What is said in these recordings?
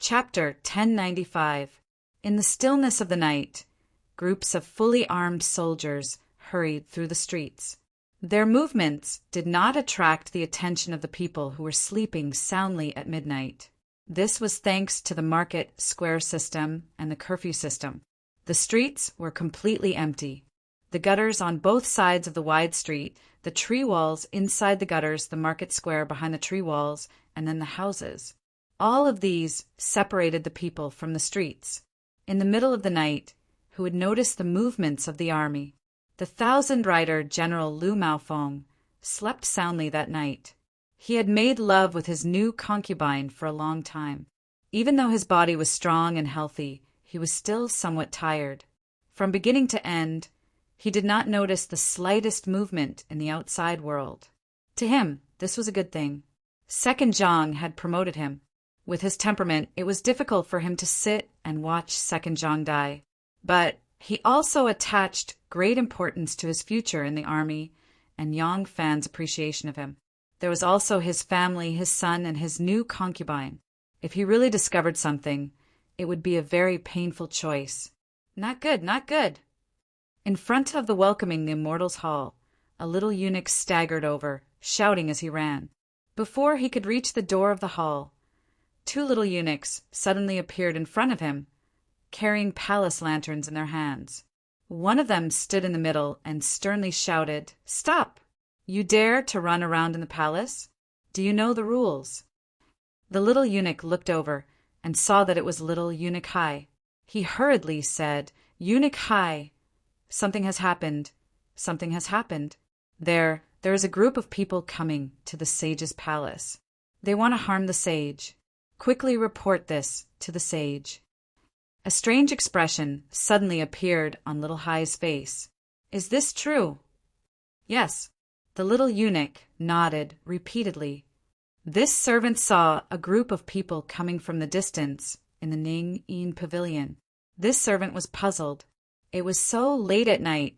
Chapter 1095. In the stillness of the night, groups of fully armed soldiers hurried through the streets. Their movements did not attract the attention of the people who were sleeping soundly at midnight. This was thanks to the market square system and the curfew system. The streets were completely empty. The gutters on both sides of the wide street, the tree walls inside the gutters, the market square behind the tree walls, and then the houses. All of these separated the people from the streets. In the middle of the night, who had noticed the movements of the army? The 1,000-rider General Lu Maofeng slept soundly that night. He had made love with his new concubine for a long time. Even though his body was strong and healthy, he was still somewhat tired. From beginning to end, he did not notice the slightest movement in the outside world. To him, this was a good thing. Second Zhang had promoted him. With his temperament, it was difficult for him to sit and watch Second Zhang die. But he also attached great importance to his future in the army and Yang Fan's appreciation of him. There was also his family, his son, and his new concubine. If he really discovered something, it would be a very painful choice. Not good, not good. In front of the welcoming the immortals' hall, a little eunuch staggered over, shouting as he ran. Before he could reach the door of the hall, 2 little eunuchs suddenly appeared in front of him, carrying palace lanterns in their hands. One of them stood in the middle and sternly shouted, "Stop! You dare to run around in the palace? Do you know the rules?" The little eunuch looked over and saw that it was little Eunuch Hai. He hurriedly said, "Eunuch Hai, something has happened. Something has happened. There is a group of people coming to the sage's palace. They want to harm the sage. Quickly report this to the sage." A strange expression suddenly appeared on little Hai's face. "Is this true?" "Yes." The little eunuch nodded repeatedly. This servant saw a group of people coming from the distance in the Ning Yin pavilion. This servant was puzzled. It was so late at night.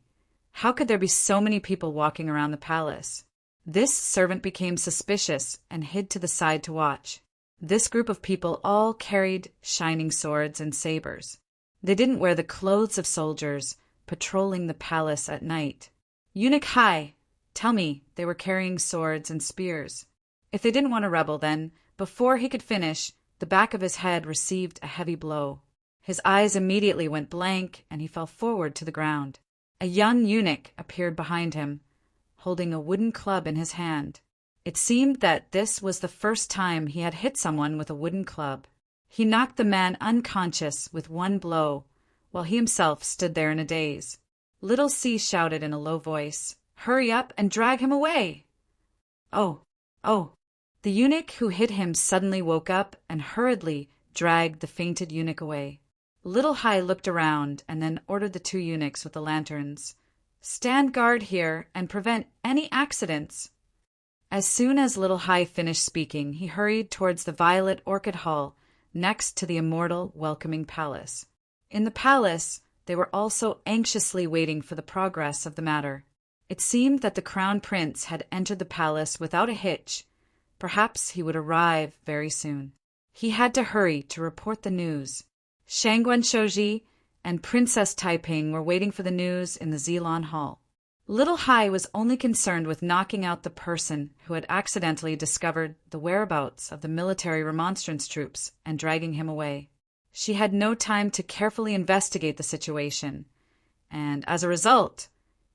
How could there be so many people walking around the palace? This servant became suspicious and hid to the side to watch. This group of people all carried shining swords and sabers. They didn't wear the clothes of soldiers patrolling the palace at night. "Eunuch Hai, tell me they were carrying swords and spears." If they didn't want to rebel, then, before he could finish, the back of his head received a heavy blow. His eyes immediately went blank and he fell forward to the ground. A young eunuch appeared behind him, holding a wooden club in his hand. It seemed that this was the first time he had hit someone with a wooden club. He knocked the man unconscious with one blow, while he himself stood there in a daze. Little C shouted in a low voice, "Hurry up and drag him away!" Oh! The eunuch who hit him suddenly woke up and hurriedly dragged the fainted eunuch away. Little Hai looked around and then ordered the 2 eunuchs with the lanterns, "Stand guard here and prevent any accidents." As soon as little Hai finished speaking, he hurried towards the violet orchid hall next to the immortal welcoming palace. In the palace, they were also anxiously waiting for the progress of the matter. It seemed that the crown prince had entered the palace without a hitch. Perhaps he would arrive very soon. He had to hurry to report the news. Shangguan Shouji and Princess Taiping were waiting for the news in the Zilong Hall. Little Hai was only concerned with knocking out the person who had accidentally discovered the whereabouts of the military remonstrance troops and dragging him away. She had no time to carefully investigate the situation, and as a result,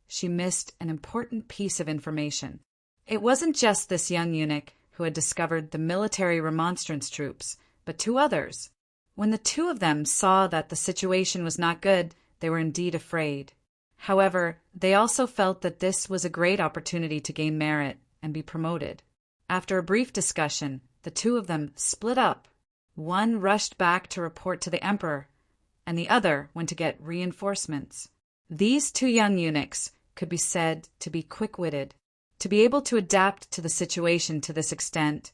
she missed an important piece of information. It wasn't just this young eunuch who had discovered the military remonstrance troops, but 2 others. When the 2 of them saw that the situation was not good, they were indeed afraid. However, they also felt that this was a great opportunity to gain merit and be promoted. After a brief discussion, the 2 of them split up. One rushed back to report to the emperor, and the other went to get reinforcements. These 2 young eunuchs could be said to be quick-witted. To be able to adapt to the situation to this extent,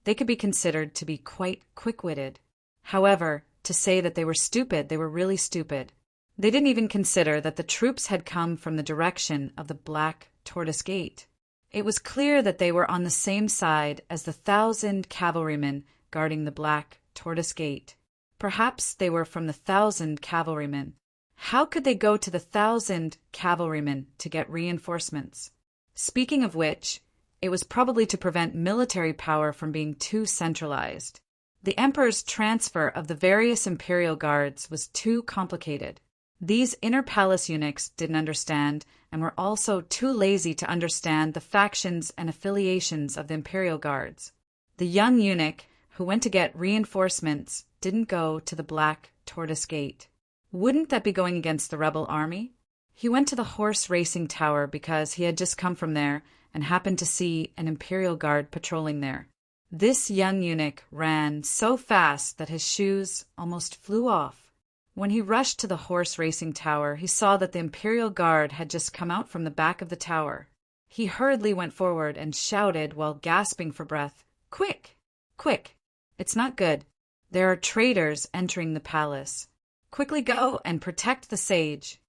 they could be considered to be quite quick-witted. However, to say that they were stupid, they were really stupid. They didn't even consider that the troops had come from the direction of the Black Tortoise Gate. It was clear that they were on the same side as the 1,000 cavalrymen guarding the Black Tortoise Gate. Perhaps they were from the 1,000 cavalrymen. How could they go to the 1,000 cavalrymen to get reinforcements? Speaking of which, it was probably to prevent military power from being too centralized. The emperor's transfer of the various imperial guards was too complicated. These inner palace eunuchs didn't understand and were also too lazy to understand the factions and affiliations of the imperial guards. The young eunuch who went to get reinforcements didn't go to the Black Tortoise Gate. Wouldn't that be going against the rebel army? He went to the horse racing tower because he had just come from there and happened to see an imperial guard patrolling there. This young eunuch ran so fast that his shoes almost flew off. When he rushed to the horse racing tower, he saw that the imperial guard had just come out from the back of the tower. He hurriedly went forward and shouted while gasping for breath, "Quick! Quick! It's not good. There are traitors entering the palace. Quickly go and protect the sage."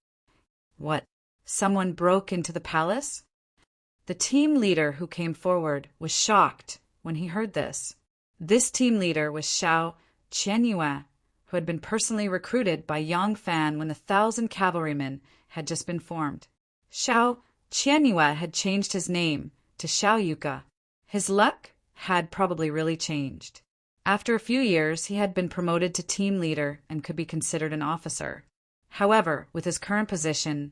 What? Someone broke into the palace? The team leader who came forward was shocked when he heard this. This team leader was Xiao Qianyue, who had been personally recruited by Yang Fan when the 1,000 cavalrymen had just been formed. Xiao Qianyue had changed his name to Xiao Yuka. His luck had probably really changed. After a few years, he had been promoted to team leader and could be considered an officer. However, with his current position,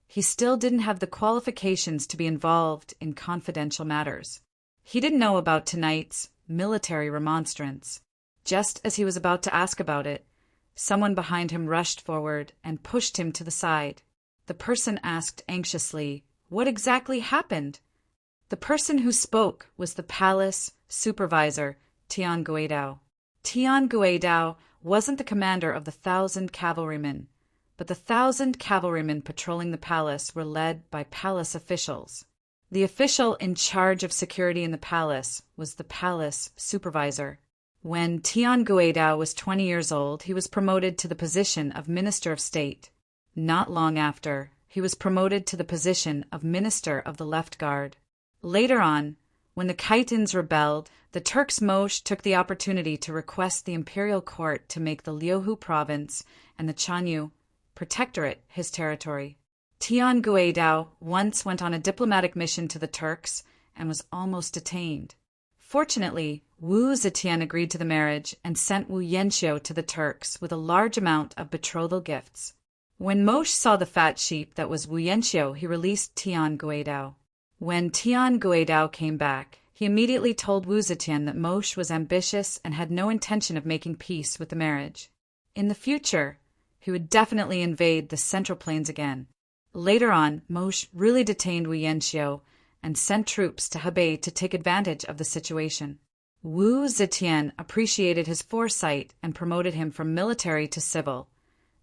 he still didn't have the qualifications to be involved in confidential matters. He didn't know about tonight's military remonstrance. Just as he was about to ask about it, someone behind him rushed forward and pushed him to the side. The person asked anxiously, "What exactly happened?" The person who spoke was the palace supervisor, Tian Guidao. Tian Guidao wasn't the commander of the 1,000 cavalrymen, but the 1,000 cavalrymen patrolling the palace were led by palace officials. The official in charge of security in the palace was the palace supervisor. When Tian Guidao was 20 years old, he was promoted to the position of Minister of State. Not long after, he was promoted to the position of Minister of the Left Guard. Later on, when the Khitans rebelled, the Turks Mosh took the opportunity to request the imperial court to make the Liuhu province and the Chanyu protectorate his territory. Tian Guidao once went on a diplomatic mission to the Turks and was almost detained. Fortunately, Wu Zetian agreed to the marriage and sent Wu Yanxiu to the Turks with a large amount of betrothal gifts. When Mosh saw the fat sheep that was Wu Yanxiu, he released Tian Guidao. When Tian Guidao came back, he immediately told Wu Zetian that Mosh was ambitious and had no intention of making peace with the marriage. In the future, he would definitely invade the Central Plains again. Later on, Mosh really detained Wu Yanxiu and sent troops to Hebei to take advantage of the situation. Wu Zetian appreciated his foresight and promoted him from military to civil,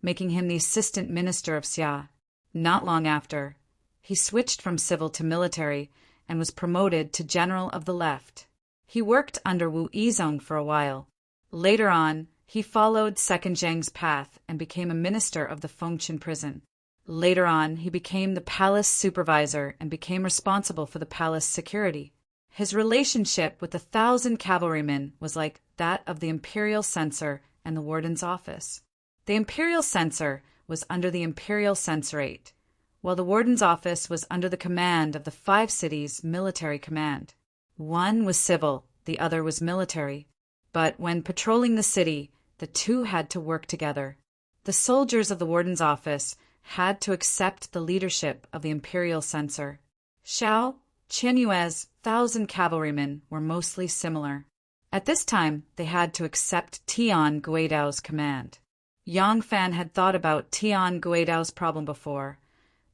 making him the assistant minister of Xia. Not long after, he switched from civil to military and was promoted to general of the left. He worked under Wu Yizong for a while. Later on, he followed Second Zheng's path and became a minister of the Fengqian prison. Later on, he became the palace supervisor and became responsible for the palace security. His relationship with the 1,000 cavalrymen was like that of the imperial censor and the warden's office. The imperial censor was under the imperial censorate, while the warden's office was under the command of the 5 cities' military command. One was civil, the other was military, but when patrolling the city, the two had to work together. The soldiers of the warden's office had to accept the leadership of the imperial censor. Xiao Qianyue's 1,000 cavalrymen were mostly similar. At this time, they had to accept Tian Guidao's command. Yang Fan had thought about Tian Guidao's problem before,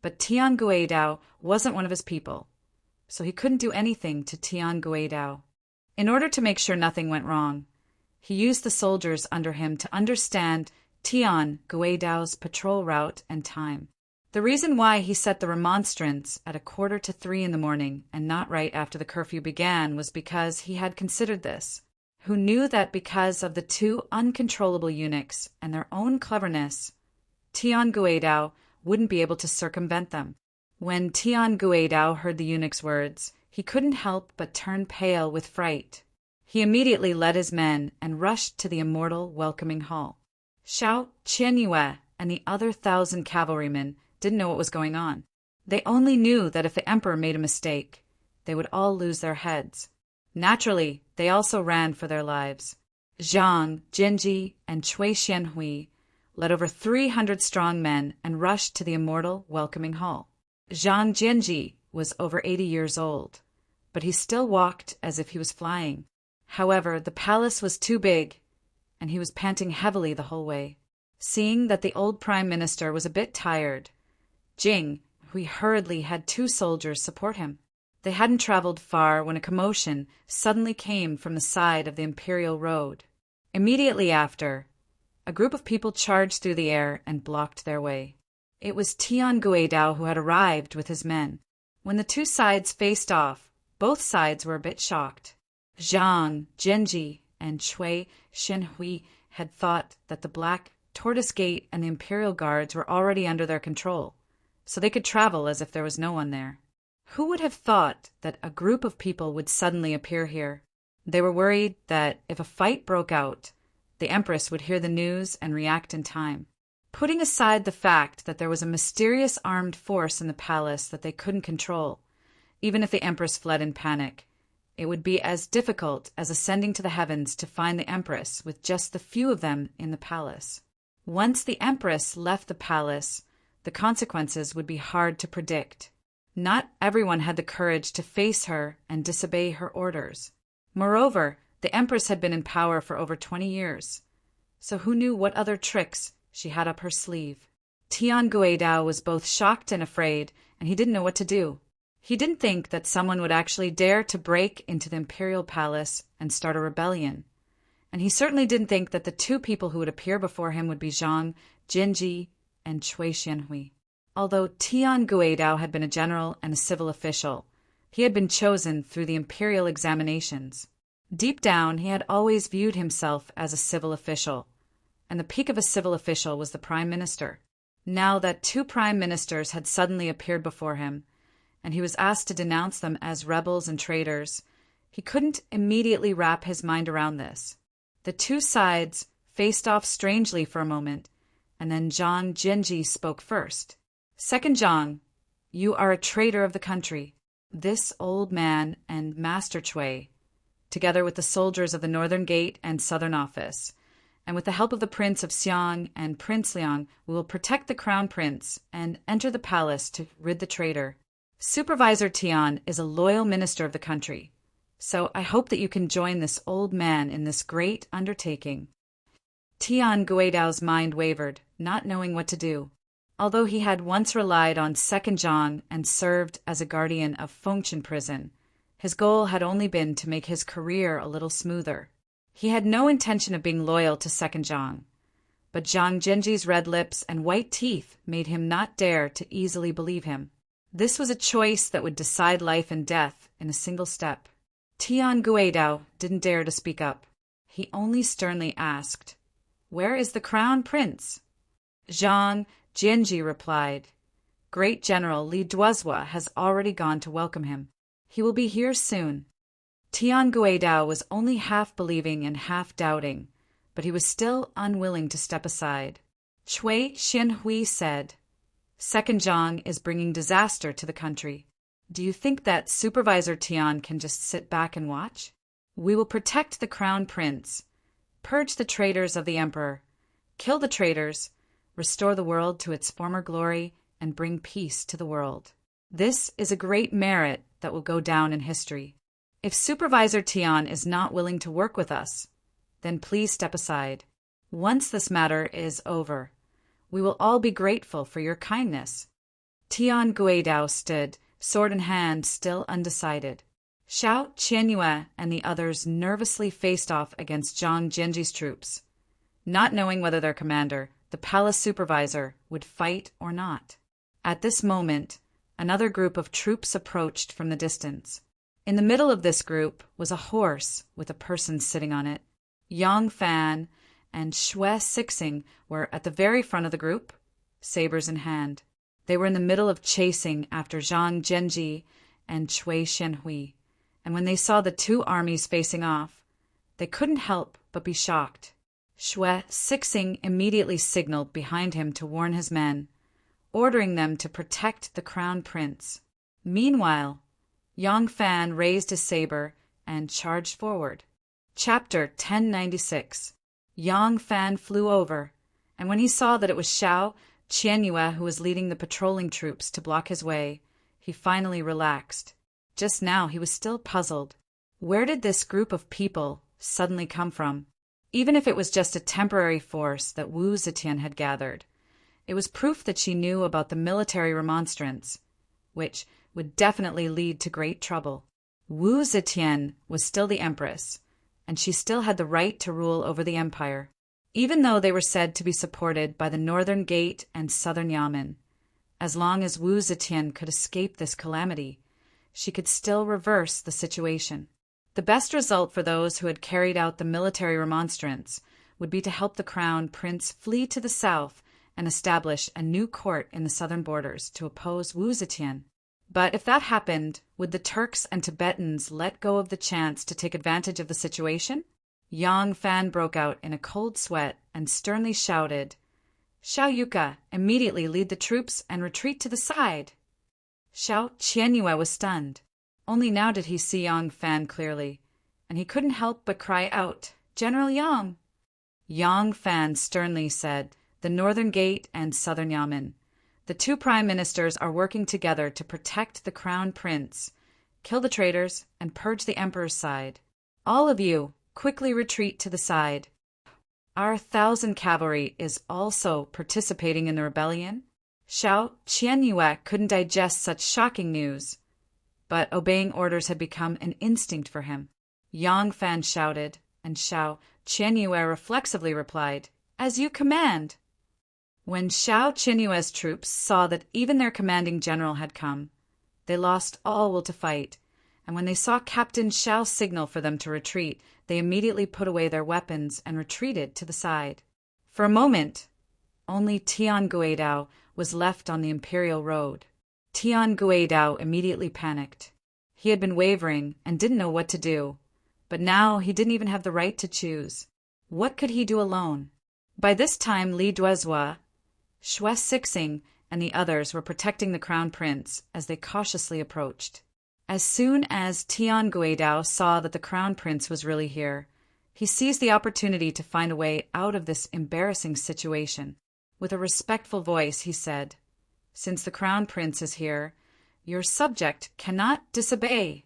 but Tian Guidao wasn't one of his people, so he couldn't do anything to Tian Guidao. In order to make sure nothing went wrong, he used the soldiers under him to understand Tian Guidao's patrol route and time. The reason why he set the remonstrance at 2:45 in the morning and not right after the curfew began was because he had considered this, who knew that because of the 2 uncontrollable eunuchs and their own cleverness, Tian Guidao wouldn't be able to circumvent them. When Tian Guidao heard the eunuch's words, he couldn't help but turn pale with fright. He immediately led his men and rushed to the immortal welcoming hall. Xiao Qianyue and the other 1,000 cavalrymen didn't know what was going on. They only knew that if the emperor made a mistake, they would all lose their heads. Naturally, they also ran for their lives. Zhang, Jinji, and Cui Xianhui led over 300 strong men and rushed to the immortal welcoming hall. Zhang Jinji was over 80 years old, but he still walked as if he was flying. However, the palace was too big, and he was panting heavily the whole way. Seeing that the old prime minister was a bit tired, Jing, who hurriedly had 2 soldiers support him. They hadn't traveled far when a commotion suddenly came from the side of the imperial road. Immediately after, a group of people charged through the air and blocked their way. It was Tian Guidao who had arrived with his men. When the 2 sides faced off, both sides were a bit shocked. Zhang, Jinji, and Cui Xianhui had thought that the Black Tortoise Gate and the imperial guards were already under their control, so they could travel as if there was no one there. Who would have thought that a group of people would suddenly appear here? They were worried that if a fight broke out, the Empress would hear the news and react in time. Putting aside the fact that there was a mysterious armed force in the palace that they couldn't control, even if the Empress fled in panic, it would be as difficult as ascending to the heavens to find the Empress with just the few of them in the palace. Once the Empress left the palace, the consequences would be hard to predict. Not everyone had the courage to face her and disobey her orders. Moreover, the Empress had been in power for over 20 years, so who knew what other tricks she had up her sleeve? Tian Guidao was both shocked and afraid, and he didn't know what to do. He didn't think that someone would actually dare to break into the imperial palace and start a rebellion. And he certainly didn't think that the 2 people who would appear before him would be Zhang, Jinji, and Cui Xianhui. Although Tian Guidao had been a general and a civil official, he had been chosen through the imperial examinations. Deep down, he had always viewed himself as a civil official, and the peak of a civil official was the prime minister. Now that 2 prime ministers had suddenly appeared before him, and he was asked to denounce them as rebels and traitors, he couldn't immediately wrap his mind around this. The 2 sides faced off strangely for a moment, and then Zhang Jinji spoke first. "Second Zhang, you are a traitor of the country." This old man and Master Cui, together with the soldiers of the Northern Gate and Southern Office, and with the help of the Prince of Xiang and Prince Liang, we will protect the Crown Prince and enter the palace to rid the traitor. Supervisor Tian is a loyal minister of the country, so I hope that you can join this old man in this great undertaking. Tian Guidao's mind wavered, not knowing what to do. Although he had once relied on Second Zhang and served as a guardian of Fengchen prison, his goal had only been to make his career a little smoother. He had no intention of being loyal to Second Zhang, but Zhang Jinji's red lips and white teeth made him not dare to easily believe him. This was a choice that would decide life and death in a single step. Tian Guidao didn't dare to speak up. He only sternly asked, "Where is the crown prince?" Zhang Jinji replied, "Great General Li Duozhua has already gone to welcome him. He will be here soon." Tian Guidao was only half believing and half doubting, but he was still unwilling to step aside. Cui Xianhui said, "Second Zhang is bringing disaster to the country. Do you think that Supervisor Tian can just sit back and watch? We will protect the crown prince, purge the traitors of the emperor, kill the traitors, restore the world to its former glory, and bring peace to the world. This is a great merit that will go down in history. If Supervisor Tian is not willing to work with us, then please step aside. Once this matter is over, we will all be grateful for your kindness." Tian Guidao stood, sword in hand, still undecided. Xiao Qianyue and the others nervously faced off against Zhang Jinji's troops, not knowing whether their commander, the palace supervisor, would fight or not. At this moment, another group of troops approached from the distance. In the middle of this group was a horse with a person sitting on it. Yang Fan and Xue Sixing were at the very front of the group, sabers in hand. They were in the middle of chasing after Zhang Jinji and Cui Xianhui, and when they saw the 2 armies facing off, they couldn't help but be shocked. Xue Sixing immediately signaled behind him to warn his men, ordering them to protect the crown prince. Meanwhile, Yang Fan raised his saber and charged forward. Chapter 1096. Yang Fan flew over, and when he saw that it was Xiao Qianyue who was leading the patrolling troops to block his way, he finally relaxed. Just now he was still puzzled. Where did this group of people suddenly come from? Even if it was just a temporary force that Wu Zetian had gathered, it was proof that she knew about the military remonstrance, which would definitely lead to great trouble. Wu Zetian was still the empress, and she still had the right to rule over the empire, even though they were said to be supported by the Northern Gate and Southern Yamen. As long as Wu Zetian could escape this calamity, she could still reverse the situation. The best result for those who had carried out the military remonstrance would be to help the crown prince flee to the south and establish a new court in the southern borders to oppose Wu Zetian. But if that happened, would the Turks and Tibetans let go of the chance to take advantage of the situation? Yang Fan broke out in a cold sweat and sternly shouted, "Xiao Yuka, immediately lead the troops and retreat to the side." Xiao Qianyue was stunned. Only now did he see Yang Fan clearly, and he couldn't help but cry out, "General Yang!" Yang Fan sternly said, "The Northern Gate and Southern Yamen. The two prime ministers are working together to protect the crown prince, kill the traitors, and purge the emperor's side. All of you, quickly retreat to the side. Our 1,000 cavalry is also participating in the rebellion." Xiao Qianyue couldn't digest such shocking news, but obeying orders had become an instinct for him. Yang Fan shouted, and Xiao Qianyue reflexively replied, "As you command." When Xiao Qianyue's troops saw that even their commanding general had come, they lost all will to fight, and when they saw Captain Xiao signal for them to retreat, they immediately put away their weapons and retreated to the side. For a moment, only Tian Guidao was left on the imperial road. Tian Guidao immediately panicked. He had been wavering and didn't know what to do, but now he didn't even have the right to choose. What could he do alone? By this time, Li Duezhua, Xue Sixing, and the others were protecting the crown prince as they cautiously approached. As soon as Tian Guidao saw that the crown prince was really here, he seized the opportunity to find a way out of this embarrassing situation. With a respectful voice, he said, "Since the crown prince is here, your subject cannot disobey."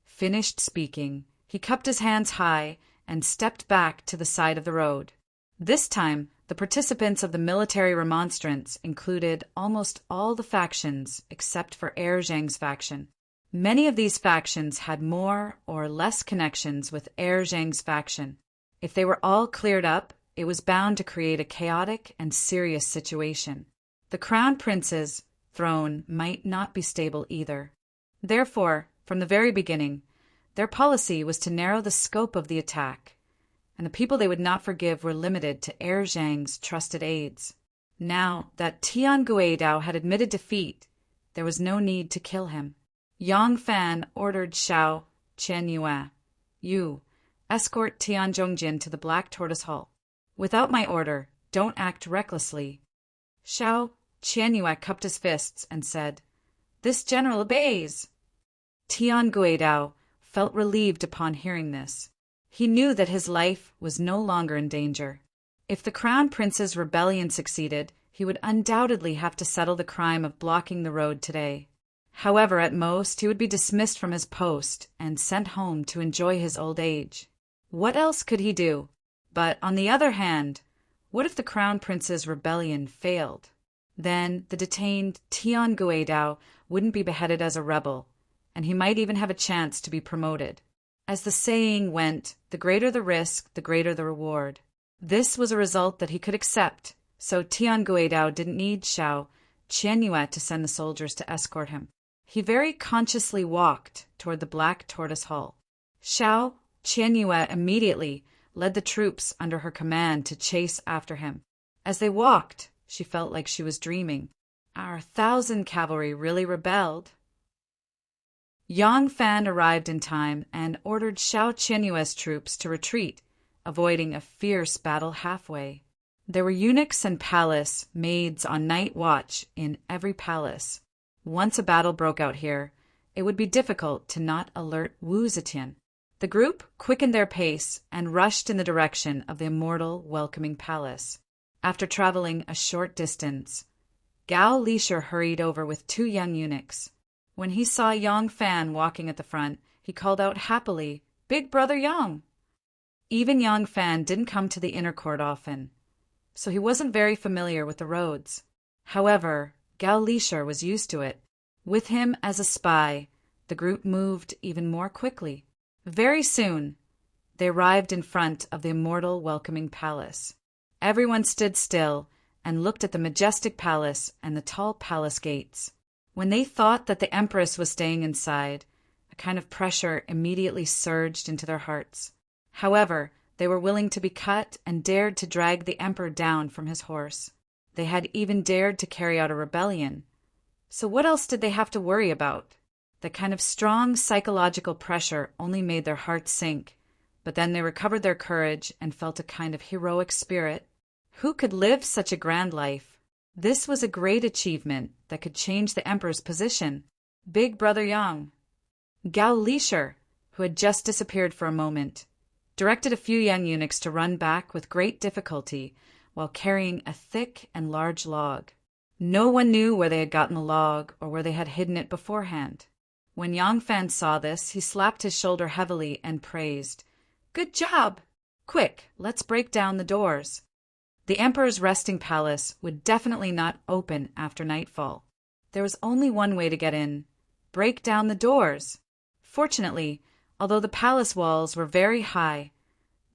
Finished speaking, he cupped his hands high and stepped back to the side of the road. This time, the participants of the military remonstrance included almost all the factions except for Heir Zhang's faction. Many of these factions had more or less connections with Heir Zhang's faction. If they were all cleared up, it was bound to create a chaotic and serious situation. The crown prince's throne might not be stable either. Therefore, from the very beginning, their policy was to narrow the scope of the attack, and the people they would not forgive were limited to Heir Zhang's trusted aides. Now that Tian Guidao had admitted defeat, there was no need to kill him. Yang Fan ordered Xiao Qianyue, "You, escort Tian Zhongjin to the Black Tortoise Hall. Without my order, don't act recklessly." Xiao Qianyue cupped his fists and said, "This general obeys." Tian Guidao felt relieved upon hearing this. He knew that his life was no longer in danger. If the crown prince's rebellion succeeded, he would undoubtedly have to settle the crime of blocking the road today. However, at most, he would be dismissed from his post and sent home to enjoy his old age. What else could he do? But on the other hand, what if the crown prince's rebellion failed? Then the detained Tian Guidao wouldn't be beheaded as a rebel, and he might even have a chance to be promoted. As the saying went, the greater the risk, the greater the reward. This was a result that he could accept, so Tian Guidao didn't need Xiao Qianyue to send the soldiers to escort him. He very consciously walked toward the Black Tortoise Hall. Xiao Qianyue immediately led the troops under her command to chase after him. As they walked, she felt like she was dreaming. Our 1,000 cavalry really rebelled. Yang Fan arrived in time and ordered Xiao Qianyue's troops to retreat avoiding a fierce battle halfway. There were eunuchs and palace maids on night watch in every palace. Once a battle broke out here, it would be difficult to not alert Wu Zetian. The group quickened their pace and rushed in the direction of the immortal welcoming palace. After traveling a short distance, Gao Lisher hurried over with 2 young eunuchs. When he saw Yang Fan walking at the front, he called out happily, "Big brother Yang!" Even Yang Fan didn't come to the inner court often, so he wasn't very familiar with the roads. However, Gao Lisher was used to it. With him as a spy, the group moved even more quickly. Very soon, they arrived in front of the immortal welcoming palace. Everyone stood still and looked at the majestic palace and the tall palace gates. When they thought that the Empress was staying inside, a kind of pressure immediately surged into their hearts. However, they were willing to be cut and dared to drag the Emperor down from his horse. They had even dared to carry out a rebellion. So what else did they have to worry about? That kind of strong psychological pressure only made their hearts sink, but then they recovered their courage and felt a kind of heroic spirit. Who could live such a grand life? This was a great achievement that could change the Emperor's position. Big brother Yang. Gao Lisher, who had just disappeared for a moment, directed a few young eunuchs to run back with great difficulty while carrying a thick and large log. No one knew where they had gotten the log or where they had hidden it beforehand. When Yang Fan saw this, he slapped his shoulder heavily and praised, "Good job! Quick, let's break down the doors." The Emperor's resting palace would definitely not open after nightfall. There was only one way to get in: break down the doors. Fortunately, although the palace walls were very high,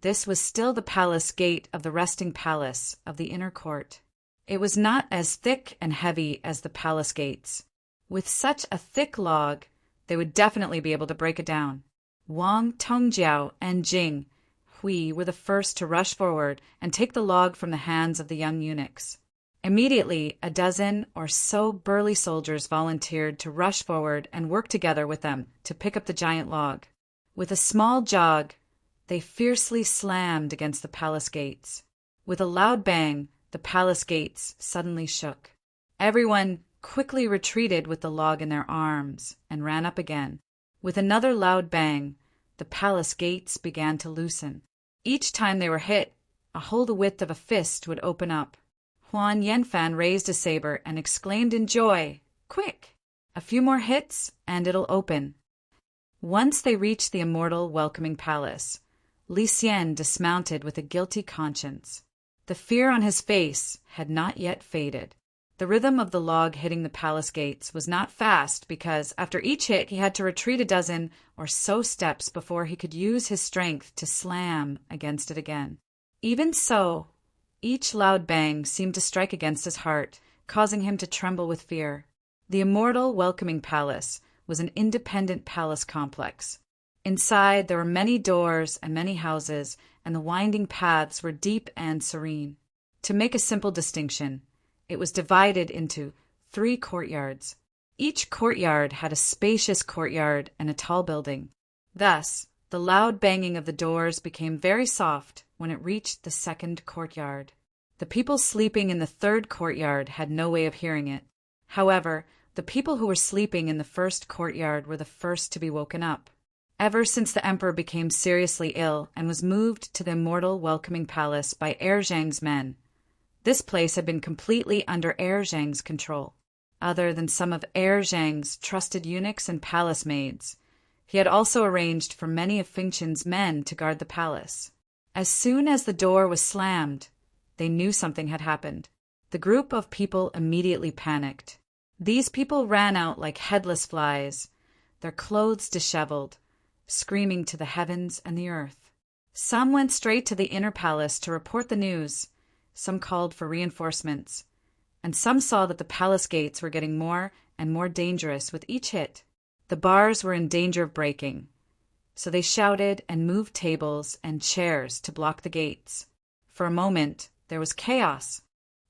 this was still the palace gate of the resting palace of the inner court. It was not as thick and heavy as the palace gates. With such a thick log, they would definitely be able to break it down. Wang, Tongjiao, and Jing Hui were the first to rush forward and take the log from the hands of the young eunuchs. Immediately, a dozen or so burly soldiers volunteered to rush forward and work together with them to pick up the giant log. With a small jog, they fiercely slammed against the palace gates. With a loud bang, the palace gates suddenly shook. Everyone quickly retreated with the log in their arms and ran up again. With another loud bang, the palace gates began to loosen. Each time they were hit, a hole the width of a fist would open up. Huan Yanfan raised a saber and exclaimed in joy, "Quick! A few more hits and it'll open." Once they reached the immortal welcoming palace, Li Xian dismounted with a guilty conscience. The fear on his face had not yet faded. The rhythm of the log hitting the palace gates was not fast because after each hit he had to retreat a dozen or so steps before he could use his strength to slam against it again. Even so, each loud bang seemed to strike against his heart, causing him to tremble with fear. The immortal welcoming palace was an independent palace complex. Inside there were many doors and many houses, and the winding paths were deep and serene. To make a simple distinction, it was divided into 3 courtyards. Each courtyard had a spacious courtyard and a tall building. Thus, the loud banging of the doors became very soft when it reached the 2nd courtyard. The people sleeping in the 3rd courtyard had no way of hearing it. However, the people who were sleeping in the 1st courtyard were the first to be woken up. Ever since the emperor became seriously ill and was moved to the immortal welcoming palace by Heir Zhang's men, this place had been completely under Heir Zhang's control. Other than some of Heir Zhang's trusted eunuchs and palace maids, he had also arranged for many of Fengqian's men to guard the palace. As soon as the door was slammed, they knew something had happened. The group of people immediately panicked. These people ran out like headless flies, their clothes disheveled, screaming to the heavens and the earth. Some went straight to the inner palace to report the news. Some called for reinforcements, and some saw that the palace gates were getting more and more dangerous with each hit. The bars were in danger of breaking, so they shouted and moved tables and chairs to block the gates. For a moment, there was chaos.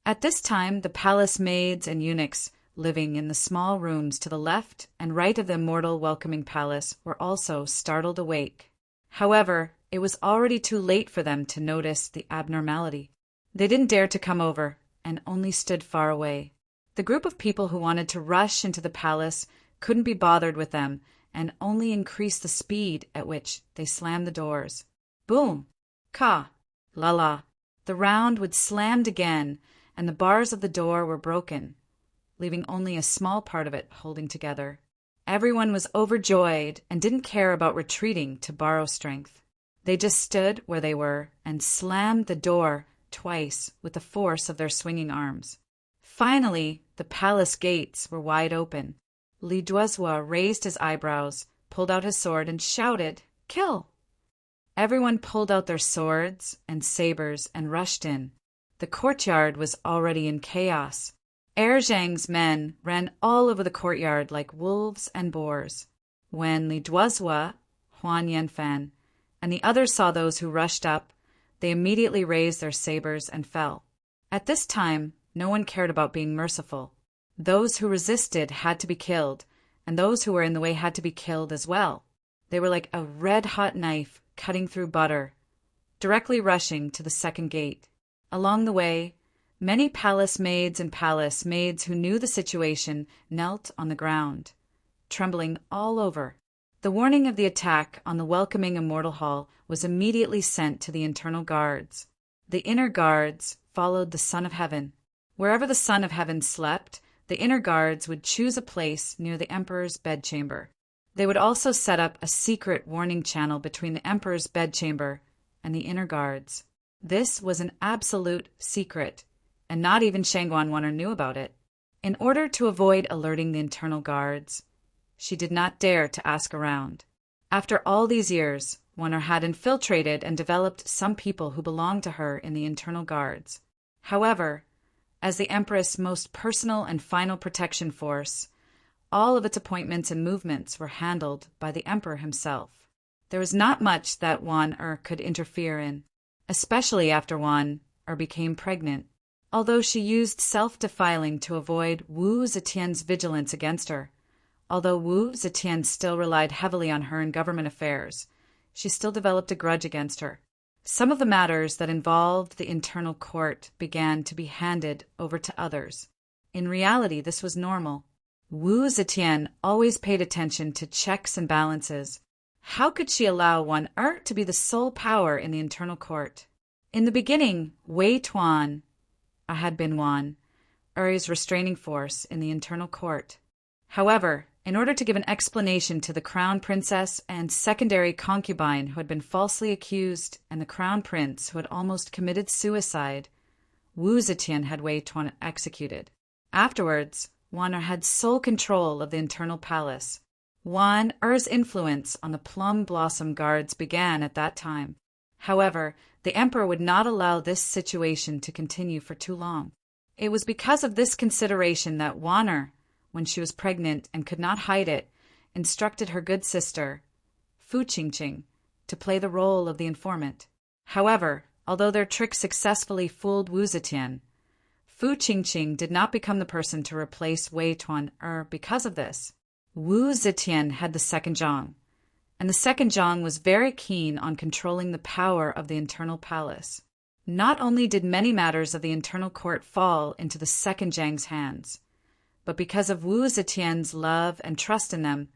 At this time, the palace maids and eunuchs living in the small rooms to the left and right of the immortal welcoming palace were also startled awake. However, it was already too late for them to notice the abnormality. They didn't dare to come over and only stood far away. The group of people who wanted to rush into the palace couldn't be bothered with them and only increased the speed at which they slammed the doors. Boom! Ka! La la! The round would slammed again, and the bars of the door were broken, leaving only a small part of it holding together. Everyone was overjoyed and didn't care about retreating to borrow strength. They just stood where they were and slammed the door twice with the force of their swinging arms. Finally, the palace gates were wide open. Li Duozhua raised his eyebrows, pulled out his sword, and shouted, "Kill!" Everyone pulled out their swords and sabers and rushed in. The courtyard was already in chaos. Zhang's men ran all over the courtyard like wolves and boars. When Li Duozhua, Huan Yanfan, and the others saw those who rushed up, they immediately raised their sabers and fell. At this time, no one cared about being merciful. Those who resisted had to be killed, and those who were in the way had to be killed as well. They were like a red-hot knife cutting through butter, directly rushing to the second gate. Along the way, many palace maids and palace maids who knew the situation knelt on the ground, trembling all over. The warning of the attack on the welcoming immortal hall was immediately sent to the internal guards. The inner guards followed the Son of Heaven. Wherever the Son of Heaven slept, the inner guards would choose a place near the emperor's bedchamber. They would also set up a secret warning channel between the emperor's bedchamber and the inner guards. This was an absolute secret, and not even Shangguan Wanner knew about it. In order to avoid alerting the internal guards, she did not dare to ask around. After all these years, Wanner had infiltrated and developed some people who belonged to her in the internal guards. However, as the Empress' most personal and final protection force, all of its appointments and movements were handled by the Emperor himself. There was not much that Wanner could interfere in, especially after Wanner became pregnant. Although she used self-defiling to avoid Wu Zetian's vigilance against her, although Wu Zetian still relied heavily on her in government affairs, she still developed a grudge against her. Some of the matters that involved the internal court began to be handed over to others. In reality, this was normal. Wu Zetian always paid attention to checks and balances. How could she allow Wanner to be the sole power in the internal court? In the beginning, Wei Tuan had been Wanner's restraining force in the internal court. However, in order to give an explanation to the crown princess and secondary concubine who had been falsely accused and the crown prince who had almost committed suicide, Wu Zetian had Wei Tuan executed. Afterwards, Wanner had sole control of the internal palace. Wanner's influence on the Plum Blossom Guards began at that time. However, the emperor would not allow this situation to continue for too long. It was because of this consideration that Wanner, when she was pregnant and could not hide it, instructed her good sister, Fu Qingqing, to play the role of the informant. However, although their trick successfully fooled Wu Zetian, Fu Qingqing did not become the person to replace Wei Tuan because of this. Wu Zetian had the second Zhang, and the second Zhang was very keen on controlling the power of the internal palace. Not only did many matters of the internal court fall into the second Zhang's hands, but because of Wu Zetian's love and trust in them,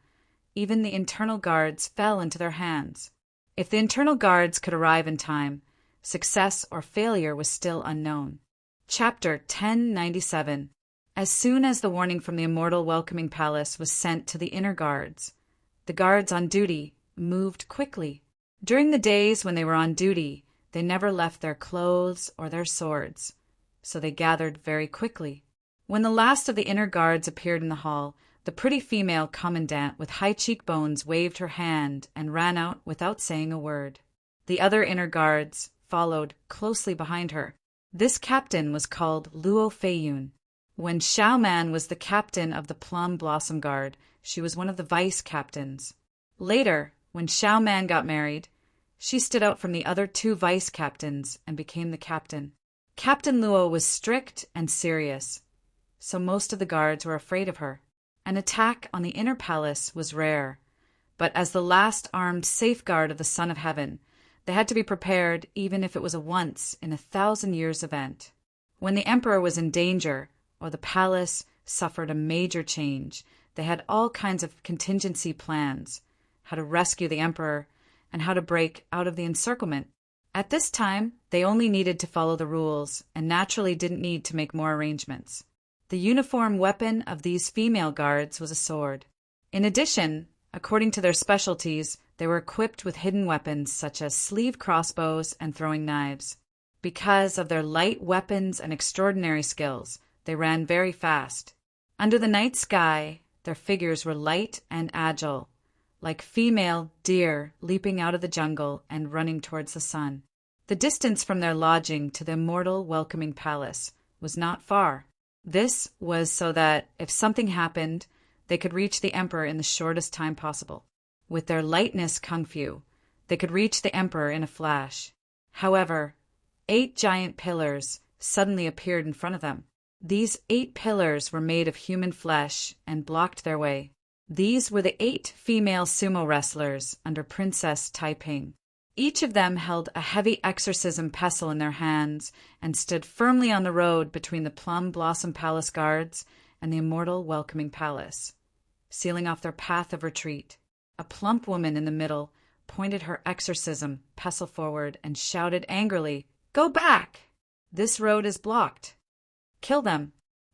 even the internal guards fell into their hands. If the internal guards could arrive in time, success or failure was still unknown. Chapter 1097. As soon as the warning from the immortal welcoming palace was sent to the inner guards, the guards on duty moved quickly. During the days when they were on duty, they never left their clothes or their swords, so they gathered very quickly. When the last of the inner guards appeared in the hall, the pretty female commandant with high cheekbones waved her hand and ran out without saying a word. The other inner guards followed closely behind her. This captain was called Luo Feiyun. When Xiao Man was the captain of the Plum Blossom Guard, she was one of the vice captains. Later, when Xiao Man got married, she stood out from the other two vice captains and became the captain. Captain Luo was strict and serious, so most of the guards were afraid of her. An attack on the inner palace was rare, but as the last armed safeguard of the Son of Heaven, They had to be prepared even if it was a once-in-1,000 years event. When the emperor was in danger or the palace suffered a major change, they had all kinds of contingency plans, how to rescue the emperor and how to break out of the encirclement. At this time, they only needed to follow the rules and naturally didn't need to make more arrangements. The uniform weapon of these female guards was a sword. In addition, according to their specialties, they were equipped with hidden weapons such as sleeve crossbows and throwing knives. Because of their light weapons and extraordinary skills, they ran very fast. Under the night sky, their figures were light and agile, like female deer leaping out of the jungle and running towards the sun. The distance from their lodging to the immortal welcoming palace was not far. This was so that, if something happened, they could reach the emperor in the shortest time possible. With their lightness kung fu, they could reach the emperor in a flash. However, 8 giant pillars suddenly appeared in front of them. These 8 pillars were made of human flesh and blocked their way. These were the 8 female sumo wrestlers under Princess Taiping. Each of them held a heavy exorcism pestle in their hands and stood firmly on the road between the Plum Blossom Palace guards and the immortal welcoming palace, sealing off their path of retreat. A plump woman in the middle pointed her exorcism pestle forward and shouted angrily, "Go back! This road is blocked. Kill them."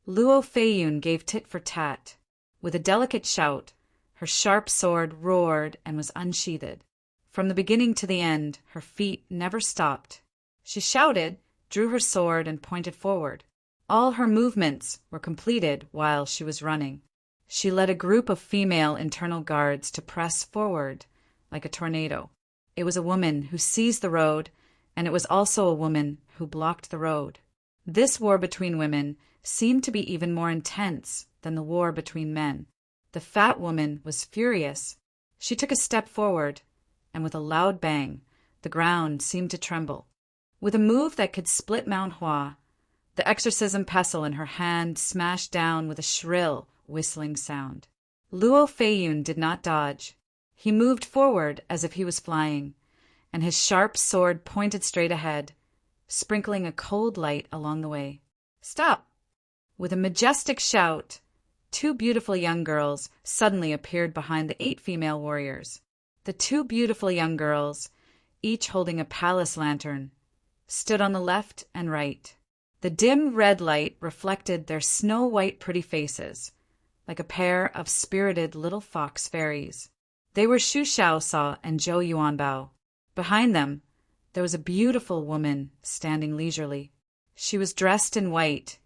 Luo Feiyun gave tit for tat. With a delicate shout, her sharp sword roared and was unsheathed. From the beginning to the end, her feet never stopped. She shouted, drew her sword, and pointed forward. All her movements were completed while she was running. She led a group of female internal guards to press forward like a tornado. It was a woman who seized the road, and it was also a woman who blocked the road. This war between women seemed to be even more intense than the war between men. The fat woman was furious. She took a step forward, and with a loud bang, the ground seemed to tremble. With a move that could split Mount Hua, the exorcism pestle in her hand smashed down with a shrill, whistling sound. Luo Feiyun did not dodge. He moved forward as if he was flying, and his sharp sword pointed straight ahead, sprinkling a cold light along the way. "Stop!" With a majestic shout, 2 beautiful young girls suddenly appeared behind the 8 female warriors. The 2 beautiful young girls, each holding a palace lantern, stood on the left and right. The dim red light reflected their snow-white pretty faces, like a pair of spirited little fox fairies. They were Xu Xiaosao and Zhou Yuanbao. Behind them, there was a beautiful woman standing leisurely. She was dressed in white,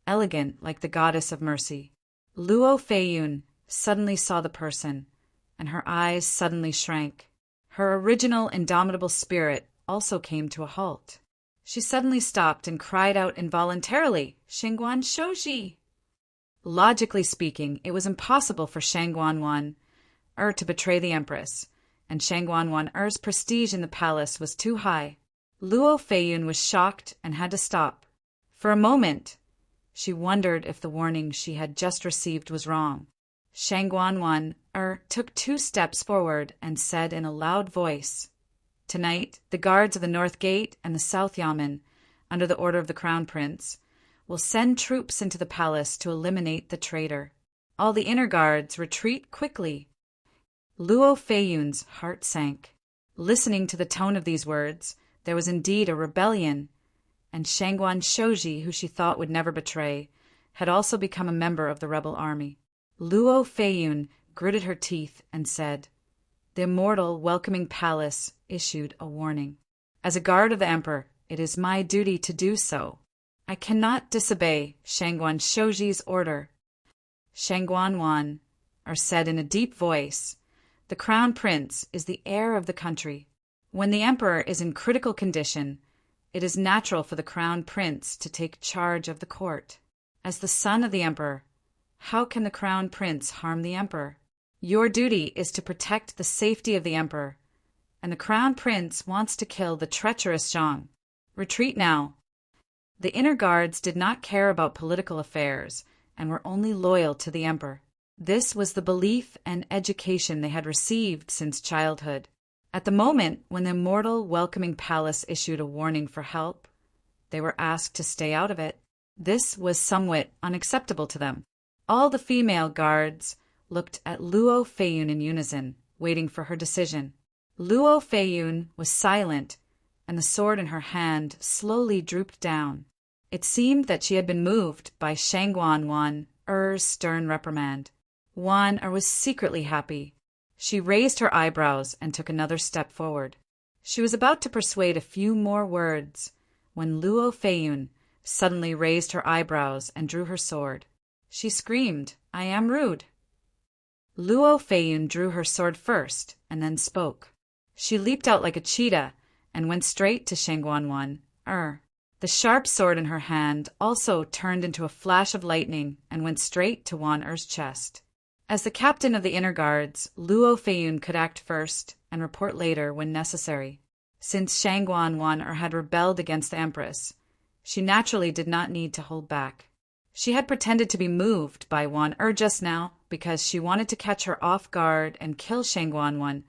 elegant like the goddess of mercy. Luo Feiyun suddenly saw the person, and her eyes suddenly shrank. Her original indomitable spirit also came to a halt. She suddenly stopped and cried out involuntarily, "Shangguan Shouji!" Logically speaking, it was impossible for Shangguan to betray the empress, and Shangguan-Er's prestige in the palace was too high. Luo Feiyun was shocked and had to stop. For a moment, she wondered if the warning she had just received was wrong. Shangguan-Er took 2 steps forward and said in a loud voice, "Tonight, the guards of the North Gate and the South Yamen, under the order of the Crown Prince, will send troops into the palace to eliminate the traitor. All the inner guards retreat quickly." Luo Feiyun's heart sank. Listening to the tone of these words, there was indeed a rebellion, and Shangguan Shouji, who she thought would never betray, had also become a member of the rebel army. Luo Feiyun gritted her teeth and said, "The immortal welcoming palace issued a warning. As a guard of the emperor, it is my duty to do so. I cannot disobey Shangguan Shouji's order." Shangguan said in a deep voice, "The crown prince is the heir of the country. When the emperor is in critical condition, it is natural for the crown prince to take charge of the court. As the son of the emperor, how can the crown prince harm the emperor? Your duty is to protect the safety of the emperor, and the crown prince wants to kill the treacherous Zhang. Retreat now." The inner guards did not care about political affairs and were only loyal to the emperor. This was the belief and education they had received since childhood. At the moment when the immortal welcoming palace issued a warning for help, they were asked to stay out of it. This was somewhat unacceptable to them. All the female guards looked at Luo Feiyun in unison, waiting for her decision. Luo Feiyun was silent, and the sword in her hand slowly drooped down. It seemed that she had been moved by Shangguan Wan Er's stern reprimand. Wan Er was secretly happy. She raised her eyebrows and took another step forward. She was about to persuade a few more words when Luo Feiyun suddenly raised her eyebrows and drew her sword. She screamed, "I am rude." Luo Feiyun drew her sword first and then spoke. She leaped out like a cheetah and went straight to Shangguan Wan Er. The sharp sword in her hand also turned into a flash of lightning and went straight to Wan Er's chest. As the captain of the inner guards, Luo Feiyun could act first and report later when necessary. Since Shangguan Wan Er had rebelled against the Empress, she naturally did not need to hold back. She had pretended to be moved by Wan Er just now because she wanted to catch her off guard and kill Shangguan Wan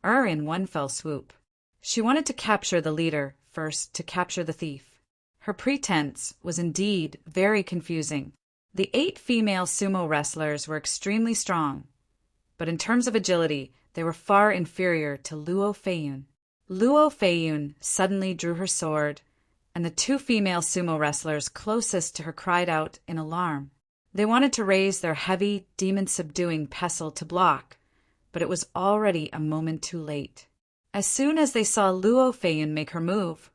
Er in one fell swoop. She wanted to capture the leader first to capture the thief. Her pretense was indeed very confusing. The 8 female sumo wrestlers were extremely strong, but in terms of agility, they were far inferior to Luo Feiyun. Luo Feiyun suddenly drew her sword, and the 2 female sumo wrestlers closest to her cried out in alarm. They wanted to raise their heavy, demon-subduing pestle to block, but it was already a moment too late. As soon as they saw Luo Feiyun make her move,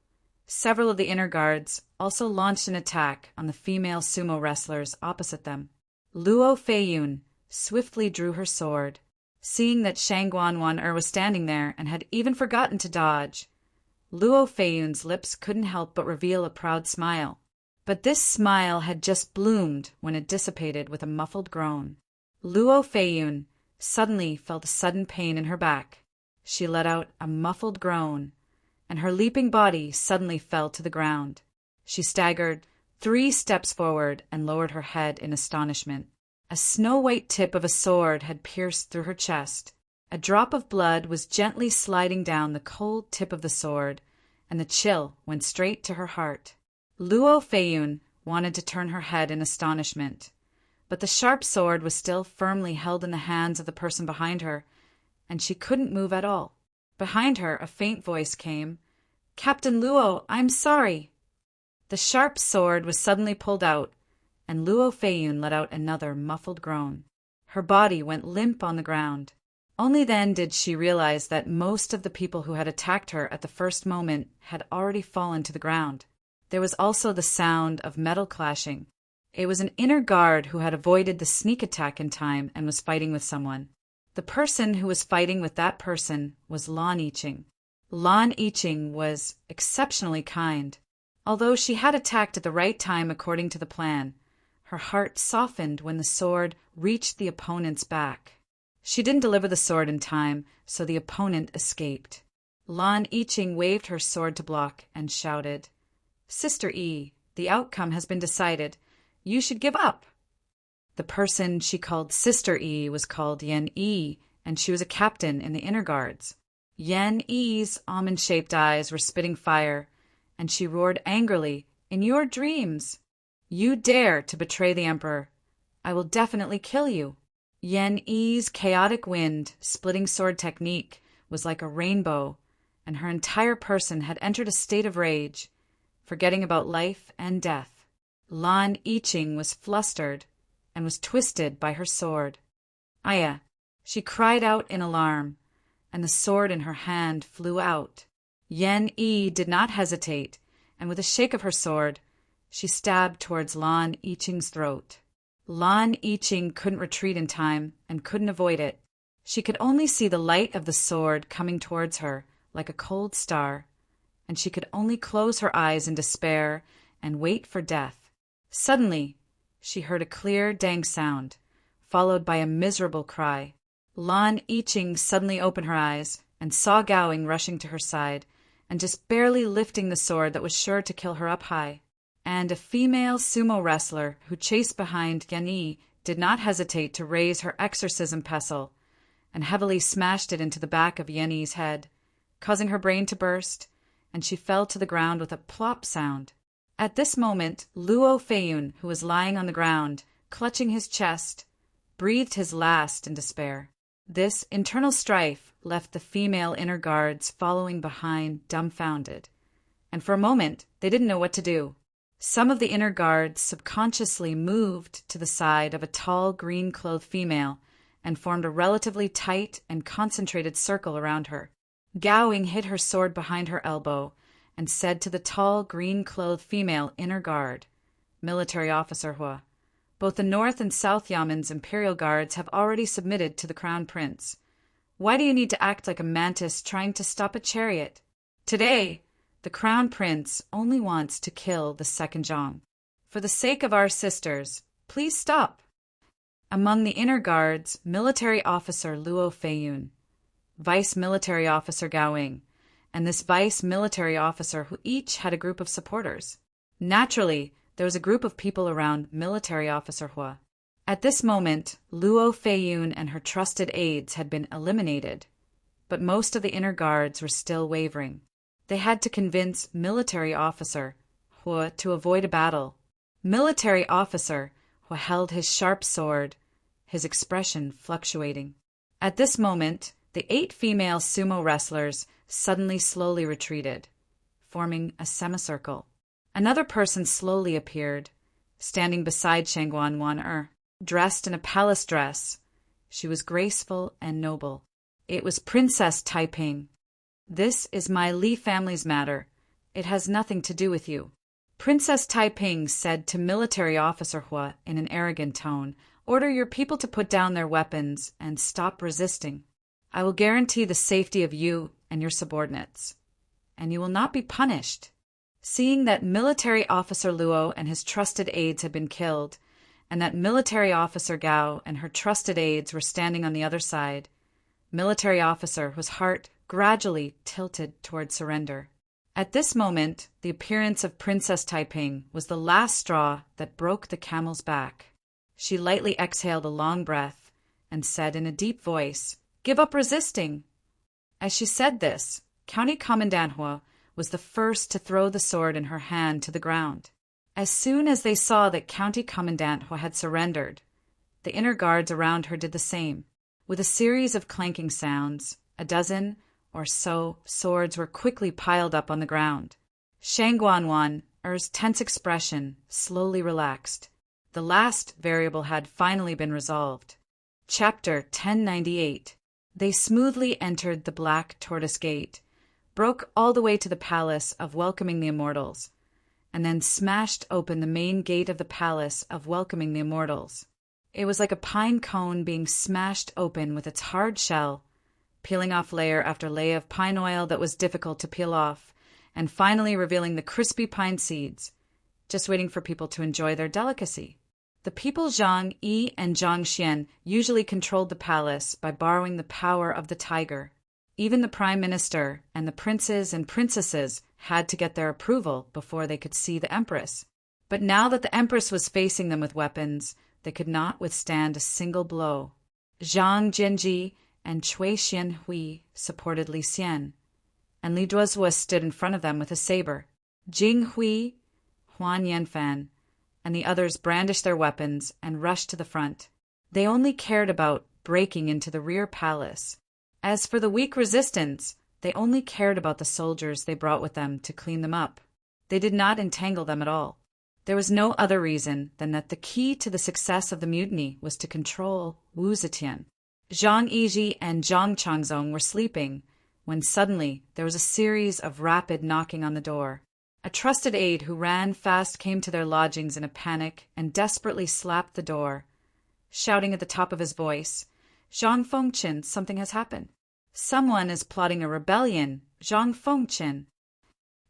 several of the inner guards also launched an attack on the female sumo wrestlers opposite them. Luo Feiyun swiftly drew her sword. Seeing that Shangguan Wan Er was standing there and had even forgotten to dodge, Luo Feiyun's lips couldn't help but reveal a proud smile. But this smile had just bloomed when it dissipated with a muffled groan. Luo Feiyun suddenly felt a sudden pain in her back. She let out a muffled groan, and her leaping body suddenly fell to the ground. She staggered 3 steps forward and lowered her head in astonishment. A snow-white tip of a sword had pierced through her chest. A drop of blood was gently sliding down the cold tip of the sword, and the chill went straight to her heart. Luo Feiyun wanted to turn her head in astonishment, but the sharp sword was still firmly held in the hands of the person behind her, and she couldn't move at all. Behind her, a faint voice came. "Captain Luo, I'm sorry." The sharp sword was suddenly pulled out, and Luo Feiyun let out another muffled groan. Her body went limp on the ground. Only then did she realize that most of the people who had attacked her at the first moment had already fallen to the ground. There was also the sound of metal clashing. It was an inner guard who had avoided the sneak attack in time and was fighting with someone. The person who was fighting with that person was Lan Yiqing. Lan Yiqing was exceptionally kind. Although she had attacked at the right time according to the plan, her heart softened when the sword reached the opponent's back. She didn't deliver the sword in time, so the opponent escaped. Lan Yiqing waved her sword to block and shouted, "Sister Yi, the outcome has been decided. You should give up." The person she called Sister Yi was called Yan Yi, and she was a captain in the inner guards. Yan Yi's almond-shaped eyes were spitting fire, and she roared angrily, "In your dreams! You dare to betray the emperor. I will definitely kill you." Yan Yi's chaotic wind, splitting sword technique was like a rainbow, and her entire person had entered a state of rage, forgetting about life and death. Lan Yiqing was flustered and was twisted by her sword. "Aya!" She cried out in alarm, and the sword in her hand flew out. Yan Yi did not hesitate, and with a shake of her sword, she stabbed towards Lan Yiqing's throat. Lan Yiqing couldn't retreat in time and couldn't avoid it. She could only see the light of the sword coming towards her like a cold star, and she could only close her eyes in despair and wait for death. Suddenly, she heard a clear dang sound, followed by a miserable cry. Lan Yiqing suddenly opened her eyes and saw Gowing rushing to her side and just barely lifting the sword that was sure to kill her up high. And a female sumo wrestler who chased behind Yan Yi did not hesitate to raise her exorcism pestle and heavily smashed it into the back of Yan Yi's head, causing her brain to burst, and she fell to the ground with a plop sound. At this moment, Luo Feiyun, who was lying on the ground, clutching his chest, breathed his last in despair. This internal strife left the female inner guards following behind dumbfounded, and for a moment they didn't know what to do. Some of the inner guards subconsciously moved to the side of a tall green-clothed female and formed a relatively tight and concentrated circle around her. Gowing hid her sword behind her elbow and said to the tall green-clothed female inner guard, military officer Hua, both the North and South Yamen's imperial guards have already submitted to the crown prince. Why do you need to act like a mantis trying to stop a chariot? Today, the crown prince only wants to kill the second Zhang. For the sake of our sisters, please stop. Among the inner guards, military officer Luo Feiyun, vice military officer Gowing, and this vice military officer who each had a group of supporters. Naturally, there was a group of people around military officer Hua. At this moment, Luo Feiyun and her trusted aides had been eliminated, but most of the inner guards were still wavering. They had to convince military officer Hua to avoid a battle. Military officer Hua held his sharp sword, his expression fluctuating. At this moment, the 8 female sumo wrestlers suddenly slowly retreated, forming a semicircle. Another person slowly appeared, standing beside Shangguan Wan dressed in a palace dress. She was graceful and noble. It was Princess Taiping. This is my Li family's matter. It has nothing to do with you. Princess Taiping said to military officer Hua in an arrogant tone, order your people to put down their weapons and stop resisting. I will guarantee the safety of you and your subordinates, and you will not be punished. Seeing that military officer Luo and his trusted aides had been killed, and that military officer Gao and her trusted aides were standing on the other side, military officer whose heart gradually tilted toward surrender. At this moment, the appearance of Princess Taiping was the last straw that broke the camel's back. She lightly exhaled a long breath and said in a deep voice, "Give up resisting." As she said this, County Commandant Hua was the first to throw the sword in her hand to the ground. As soon as they saw that County Commandant Hua had surrendered, the inner guards around her did the same. With a series of clanking sounds, a dozen or so swords were quickly piled up on the ground. Shangguan Wan's tense expression slowly relaxed. The last variable had finally been resolved. Chapter 1098. They smoothly entered the black tortoise gate, broke all the way to the palace of welcoming the immortals, and then smashed open the main gate of the palace of welcoming the immortals. It was like a pine cone being smashed open with its hard shell, peeling off layer after layer of pine oil that was difficult to peel off, and finally revealing the crispy pine seeds, just waiting for people to enjoy their delicacy. The people Zhang Yi and Zhang Xian usually controlled the palace by borrowing the power of the tiger. Even the prime minister and the princes and princesses had to get their approval before they could see the empress. But now that the empress was facing them with weapons, they could not withstand a single blow. Zhang Jianji and Cui Xianhui supported Li Xian, and Li Duozhua stood in front of them with a saber. Jing Hui, Huan Yanfan, and the others brandished their weapons and rushed to the front. They only cared about breaking into the rear palace. As for the weak resistance, they only cared about the soldiers they brought with them to clean them up. They did not entangle them at all. There was no other reason than that the key to the success of the mutiny was to control Wu Zetian. Zhang Yiji and Zhang Changzong were sleeping when suddenly there was a series of rapid knocking on the door. A trusted aide who ran fast came to their lodgings in a panic and desperately slapped the door, shouting at the top of his voice, "Zhang Fengqin, something has happened. Someone is plotting a rebellion. Zhang Fengqin."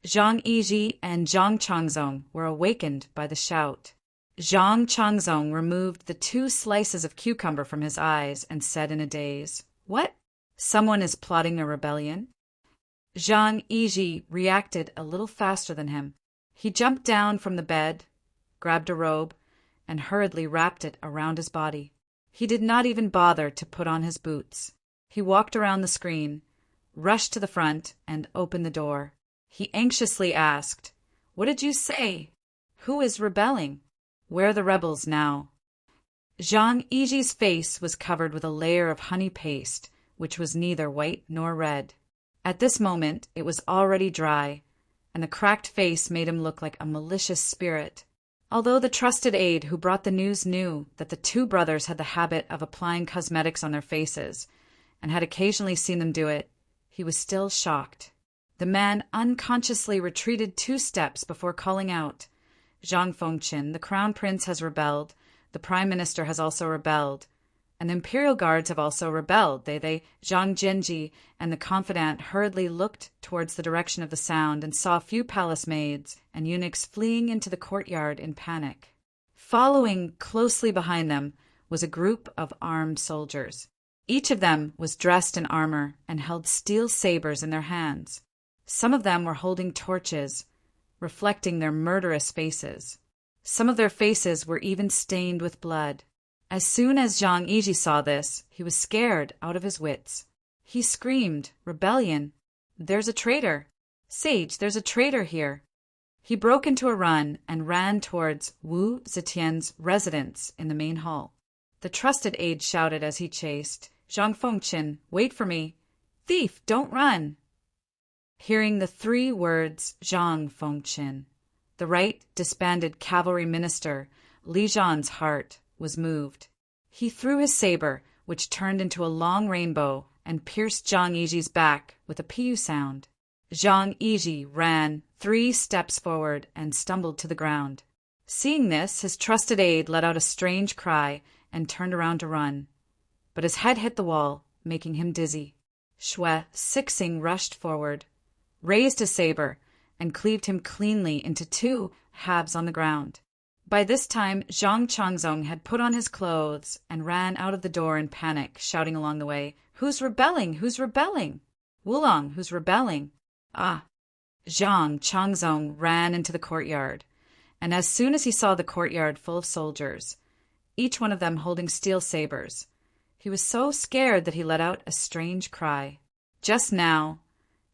Zhang Yiji and Zhang Changzong were awakened by the shout. Zhang Changzong removed the 2 slices of cucumber from his eyes and said in a daze, "What? Someone is plotting a rebellion?" Zhang Yiji reacted a little faster than him. He jumped down from the bed, grabbed a robe, and hurriedly wrapped it around his body. He did not even bother to put on his boots. He walked around the screen, rushed to the front and opened the door. He anxiously asked, "What did you say? Who is rebelling? Where are the rebels now?" Zhang Yiji's face was covered with a layer of honey paste, which was neither white nor red. At this moment it was already dry, and the cracked face made him look like a malicious spirit. Although the trusted aide who brought the news knew that the two brothers had the habit of applying cosmetics on their faces, and had occasionally seen them do it, he was still shocked. The man unconsciously retreated 2 steps before calling out, "Zhang Fengqin, the crown prince has rebelled, the prime minister has also rebelled, and the imperial guards have also rebelled." Zhang Jianji and the confidant hurriedly looked towards the direction of the sound and saw a few palace maids and eunuchs fleeing into the courtyard in panic. Following closely behind them was a group of armed soldiers. Each of them was dressed in armor and held steel sabers in their hands. Some of them were holding torches, reflecting their murderous faces. Some of their faces were even stained with blood. As soon as Zhang Yiji saw this, he was scared out of his wits. He screamed, "Rebellion! There's a traitor! Sage, there's a traitor here!" He broke into a run and ran towards Wu Zetian's residence in the main hall. The trusted aide shouted as he chased, "Zhang Fengqin, wait for me! Thief, don't run!" Hearing the 3 words, "Zhang Fengqin," the right disbanded cavalry minister, Li Zhan's heart was moved. He threw his saber, which turned into a long rainbow, and pierced Zhang Yiji's back with a piu sound. Zhang Yiji ran 3 steps forward and stumbled to the ground. Seeing this, his trusted aide let out a strange cry and turned around to run. But his head hit the wall, making him dizzy. Xue Sixing rushed forward, raised his saber, and cleaved him cleanly into 2 halves on the ground. By this time, Zhang Changzong had put on his clothes and ran out of the door in panic, shouting along the way, "Who's rebelling? Who's rebelling? Wulong, who's rebelling?" Zhang Changzong ran into the courtyard, and as soon as he saw the courtyard full of soldiers, each one of them holding steel sabers, he was so scared that he let out a strange cry. Just now,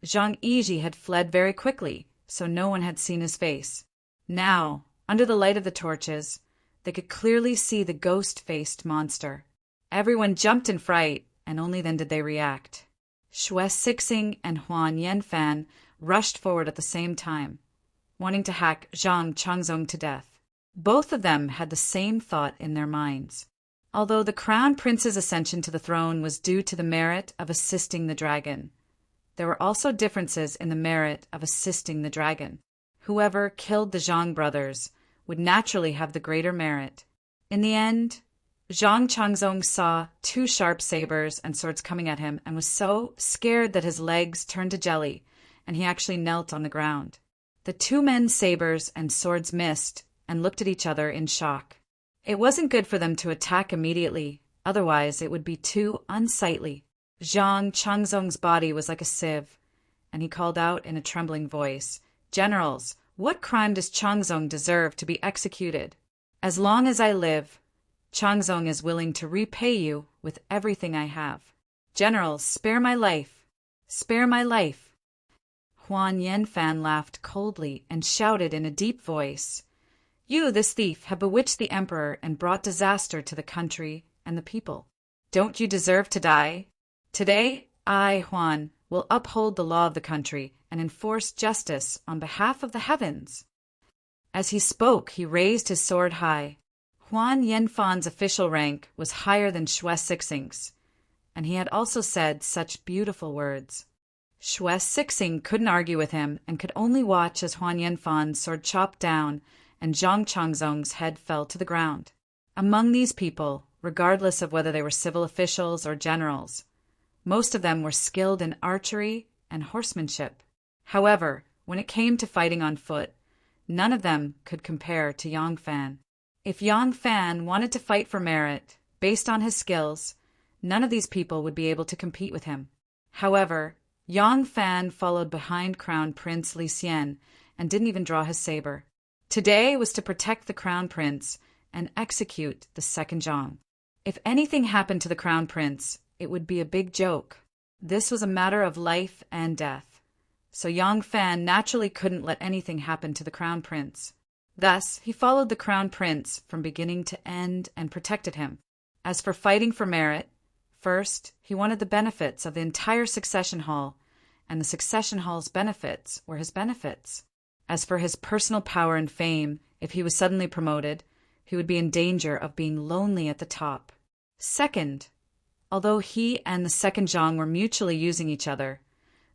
Zhang Yiji had fled very quickly, so no one had seen his face. Now, under the light of the torches, they could clearly see the ghost-faced monster. Everyone jumped in fright, and only then did they react. Xue Sixing and Huan Yanfan rushed forward at the same time, wanting to hack Zhang Changzong to death. Both of them had the same thought in their minds. Although the crown prince's ascension to the throne was due to the merit of assisting the dragon, there were also differences in the merit of assisting the dragon. Whoever killed the Zhang brothers would naturally have the greater merit. In the end, Zhang Changzong saw 2 sharp sabers and swords coming at him and was so scared that his legs turned to jelly, and he actually knelt on the ground. The 2 men's sabers and swords missed and looked at each other in shock. It wasn't good for them to attack immediately, otherwise it would be too unsightly. Zhang Changzong's body was like a sieve, and he called out in a trembling voice, "Generals, what crime does Changzong deserve to be executed? As long as I live, Changzong is willing to repay you with everything I have. Generals, spare my life! Spare my life!" Huan Yanfan laughed coldly and shouted in a deep voice, "You, this thief, have bewitched the emperor and brought disaster to the country and the people. Don't you deserve to die? Today, I, Huan, will uphold the law of the country and enforce justice on behalf of the heavens." As he spoke, he raised his sword high. Huan Yanfan's official rank was higher than Xue Sixing's, and he had also said such beautiful words. Xue Sixing couldn't argue with him and could only watch as Huan Yanfan's sword chopped down and Zhang Changzong's head fell to the ground. Among these people, regardless of whether they were civil officials or generals, most of them were skilled in archery and horsemanship. However, when it came to fighting on foot, none of them could compare to Yang Fan. If Yang Fan wanted to fight for merit, based on his skills, none of these people would be able to compete with him. However, Yang Fan followed behind Crown Prince Li Xian and didn't even draw his saber. Today was to protect the Crown Prince and execute the second Zhang. If anything happened to the Crown Prince, it would be a big joke. This was a matter of life and death, so Yang Fan naturally couldn't let anything happen to the crown prince. Thus, he followed the crown prince from beginning to end and protected him. As for fighting for merit, first, he wanted the benefits of the entire succession hall, and the succession hall's benefits were his benefits. As for his personal power and fame, if he was suddenly promoted, he would be in danger of being lonely at the top. Second, although he and the second Zhang were mutually using each other,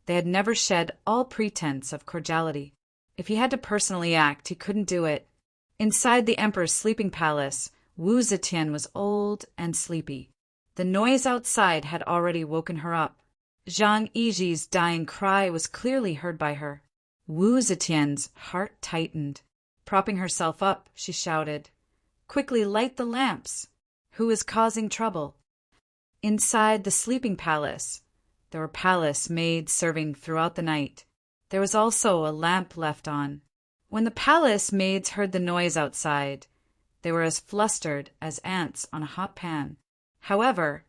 they had never shed all pretense of cordiality. If he had to personally act, he couldn't do it. Inside the emperor's sleeping palace, Wu Zetian was old and sleepy. The noise outside had already woken her up. Zhang Yiji's dying cry was clearly heard by her. Wu Zetian's heart tightened. Propping herself up, she shouted, "Quickly light the lamps! Who is causing trouble?" Inside the sleeping palace, there were palace maids serving throughout the night. There was also a lamp left on. When the palace maids heard the noise outside, they were as flustered as ants on a hot pan. However,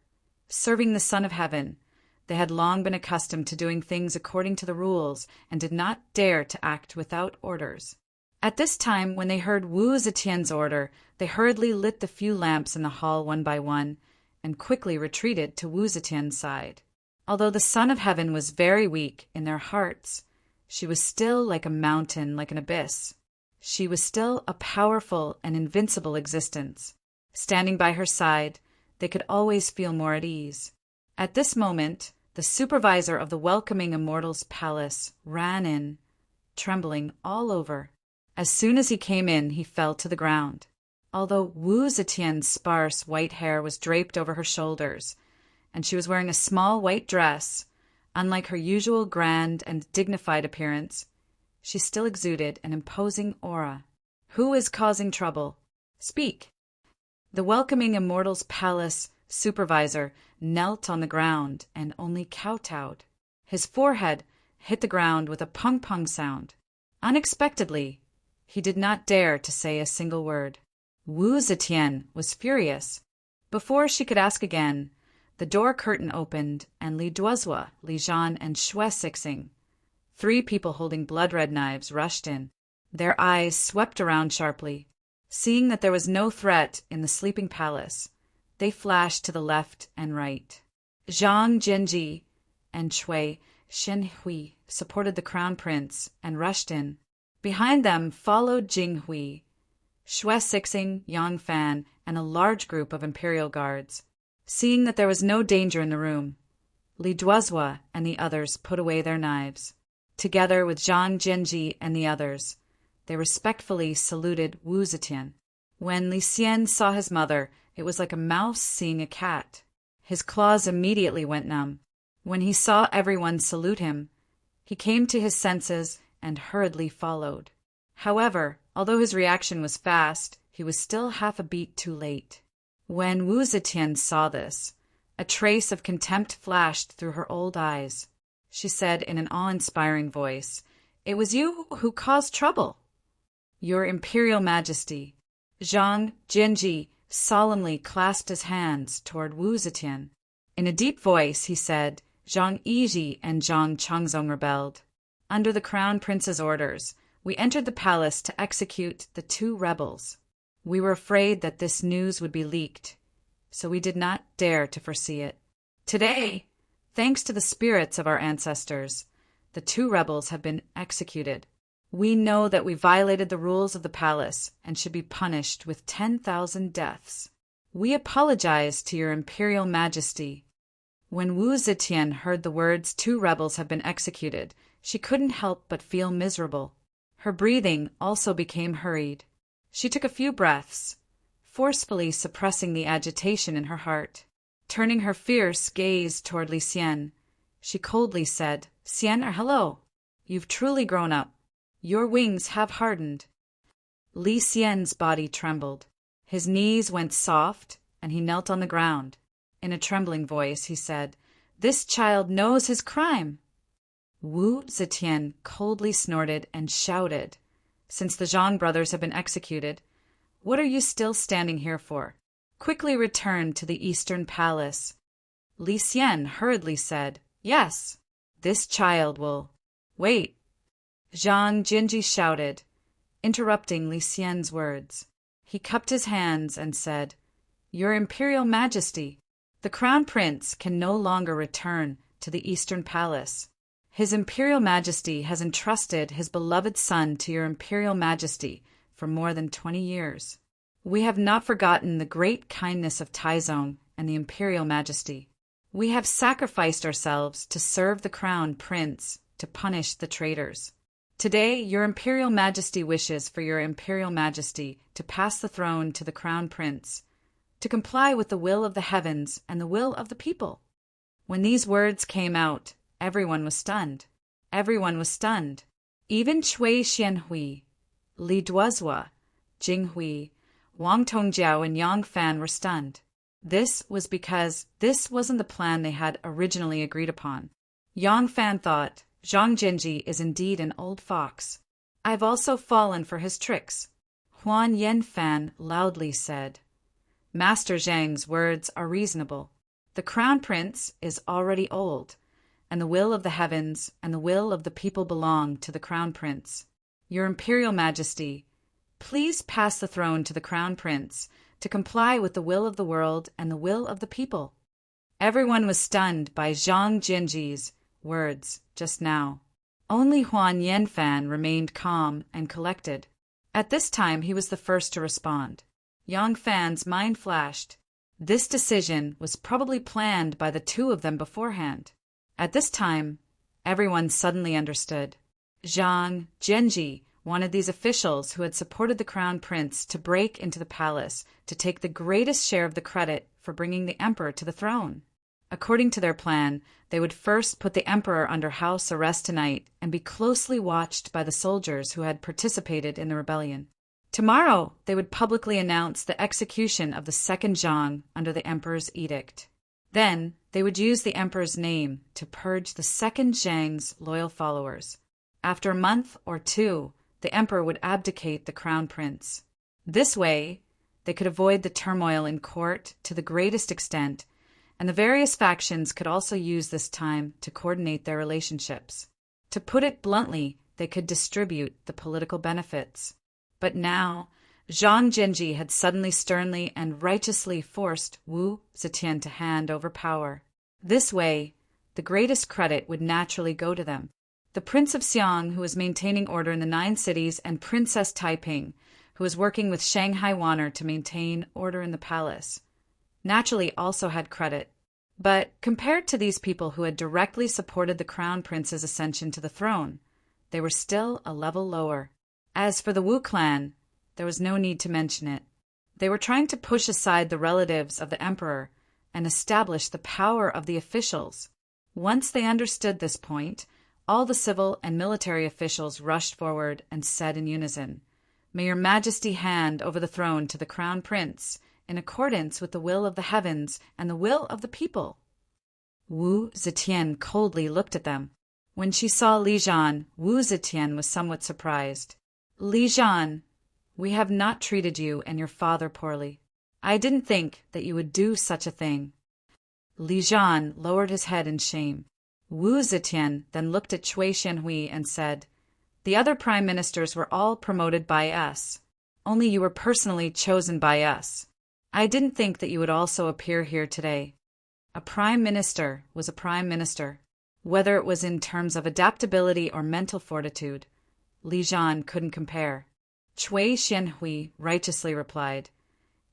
serving the Son of Heaven, they had long been accustomed to doing things according to the rules and did not dare to act without orders. At this time, when they heard Wu Zetian's order, they hurriedly lit the few lamps in the hall one by one and quickly retreated to Wu Zetian's side. Although the Son of Heaven was very weak in their hearts, she was still like a mountain, like an abyss. She was still a powerful and invincible existence. Standing by her side, they could always feel more at ease. At this moment, the supervisor of the Welcoming Immortals Palace ran in, trembling all over. As soon as he came in, he fell to the ground. Although Wu Zetian's sparse white hair was draped over her shoulders, and she was wearing a small white dress, unlike her usual grand and dignified appearance, she still exuded an imposing aura. "Who is causing trouble? Speak!" The Welcoming Immortals Palace supervisor knelt on the ground and only kowtowed. His forehead hit the ground with a pung-pung sound. Unexpectedly, he did not dare to say a single word. Wu Zetian was furious. Before she could ask again, the door curtain opened and Li Duozhua, Li Zhan, and Xue Sixing, 3 people holding blood-red knives, rushed in. Their eyes swept around sharply. Seeing that there was no threat in the sleeping palace, they flashed to the left and right. Zhang Jianji and Cui Shenhui supported the crown prince and rushed in. Behind them followed Jinghui, Xue Sixing, Yang Fan, and a large group of imperial guards. Seeing that there was no danger in the room, Li Duozhua and the others put away their knives. Together with Zhang Jianji and the others, they respectfully saluted Wu Zetian. When Li Xian saw his mother, it was like a mouse seeing a cat. His claws immediately went numb. When he saw everyone salute him, he came to his senses and hurriedly followed. However, although his reaction was fast, he was still half a beat too late. When Wu Zetian saw this, a trace of contempt flashed through her old eyes. She said in an awe-inspiring voice, "It was you who caused trouble." "Your Imperial Majesty." Zhang Jianji solemnly clasped his hands toward Wu Zetian. In a deep voice, he said, "Zhang Yiji and Zhang Changzong rebelled. Under the crown prince's orders, we entered the palace to execute the 2 rebels. We were afraid that this news would be leaked, so we did not dare to foresee it. Today, thanks to the spirits of our ancestors, the 2 rebels have been executed. We know that we violated the rules of the palace and should be punished with 10,000 deaths. We apologize to your Imperial Majesty." When Wu Zetian heard the words 2 rebels have been executed, she couldn't help but feel miserable. Her breathing also became hurried. She took a few breaths, forcefully suppressing the agitation in her heart. Turning her fierce gaze toward Li Xian, she coldly said, "Xian, hello. You've truly grown up. Your wings have hardened." Li Xian's body trembled. His knees went soft, and he knelt on the ground. In a trembling voice, he said, "This child knows his crime." Wu Zetian coldly snorted and shouted, "Since the Zhang brothers have been executed, what are you still standing here for? Quickly return to the Eastern Palace." Li Xian hurriedly said, Yes, this child will. Wait, Zhang Jinji shouted, interrupting Li Xian's words. He cupped his hands and said, Your Imperial Majesty, the Crown Prince can no longer return to the Eastern Palace. His Imperial Majesty has entrusted his beloved son to your Imperial Majesty for more than 20 years. We have not forgotten the great kindness of Taizong and the Imperial Majesty. We have sacrificed ourselves to serve the Crown Prince, to punish the traitors. Today, your Imperial Majesty wishes for your Imperial Majesty to pass the throne to the Crown Prince, to comply with the will of the heavens and the will of the people. When these words came out, everyone was stunned. Everyone was stunned. Even Cui Xianhui, Li Duozhua, Jing Hui, Wang Tongjiao, and Yang Fan were stunned. This was because this wasn't the plan they had originally agreed upon. Yang Fan thought, Zhang Jinji is indeed an old fox. I've also fallen for his tricks. Huan Yanfan loudly said, Master Zhang's words are reasonable. The Crown Prince is already old, and the will of the heavens and the will of the people belong to the Crown Prince. Your Imperial Majesty, please pass the throne to the Crown Prince to comply with the will of the world and the will of the people. Everyone was stunned by Zhang Jinji's words just now. Only Huan Yanfan remained calm and collected. At this time, he was the first to respond. Yang Fan's mind flashed. This decision was probably planned by the two of them beforehand. At this time, everyone suddenly understood. Zhang Jinji wanted these officials who had supported the Crown Prince to break into the palace to take the greatest share of the credit for bringing the emperor to the throne. According to their plan, they would first put the emperor under house arrest tonight and be closely watched by the soldiers who had participated in the rebellion. Tomorrow, they would publicly announce the execution of the second Zhang under the emperor's edict. Then, they would use the emperor's name to purge the second Zhang's loyal followers. After a month or two, the emperor would abdicate the crown prince. This way, they could avoid the turmoil in court to the greatest extent, and the various factions could also use this time to coordinate their relationships. To put it bluntly, they could distribute the political benefits. But now, Zhang Jinji had suddenly sternly and righteously forced Wu Zetian to hand over power. This way, the greatest credit would naturally go to them. The Prince of Xiang, who was maintaining order in the 9 cities, and Princess Taiping, who was working with Shanghai Wanner to maintain order in the palace, naturally also had credit. But compared to these people who had directly supported the Crown Prince's ascension to the throne, they were still a level lower. As for the Wu clan, there was no need to mention it. They were trying to push aside the relatives of the emperor and establish the power of the officials. Once they understood this point, all the civil and military officials rushed forward and said in unison, "May your Majesty hand over the throne to the Crown Prince, in accordance with the will of the heavens and the will of the people." Wu Zetian coldly looked at them. When she saw Li Zhan, Wu Zetian was somewhat surprised. "Li Zhan, we have not treated you and your father poorly. I didn't think that you would do such a thing." Li Zhan lowered his head in shame. Wu Zetian then looked at Cui Xianhui and said, "The other prime ministers were all promoted by us. Only you were personally chosen by us. I didn't think that you would also appear here today." A prime minister was a prime minister. Whether it was in terms of adaptability or mental fortitude, Li Zhan couldn't compare. Cui Xianhui righteously replied,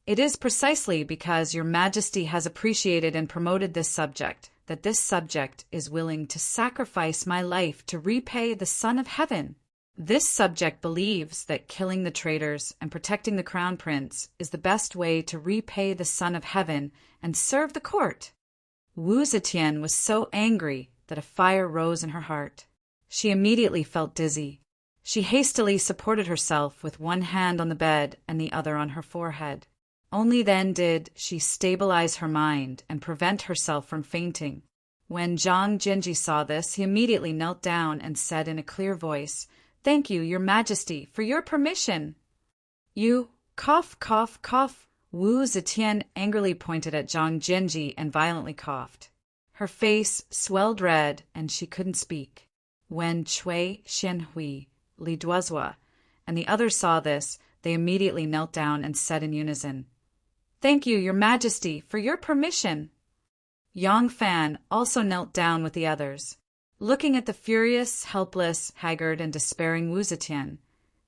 "It is precisely because your Majesty has appreciated and promoted this subject that this subject is willing to sacrifice my life to repay the Son of Heaven. This subject believes that killing the traitors and protecting the Crown Prince is the best way to repay the Son of Heaven and serve the court." Wu Zetian was so angry that a fire rose in her heart. She immediately felt dizzy. She hastily supported herself with one hand on the bed and the other on her forehead. Only then did she stabilize her mind and prevent herself from fainting. When Zhang Jinji saw this, he immediately knelt down and said in a clear voice, "Thank you, your Majesty, for your permission." "You cough, cough." Wu Zetian angrily pointed at Zhang Jinji and violently coughed. Her face swelled red, and she couldn't speak. When Cui Xianhui, Li Duozhua, and the others saw this, they immediately knelt down and said in unison, "Thank you, Your Majesty, for your permission." Yang Fan also knelt down with the others. Looking at the furious, helpless, haggard, and despairing Wu Zetian,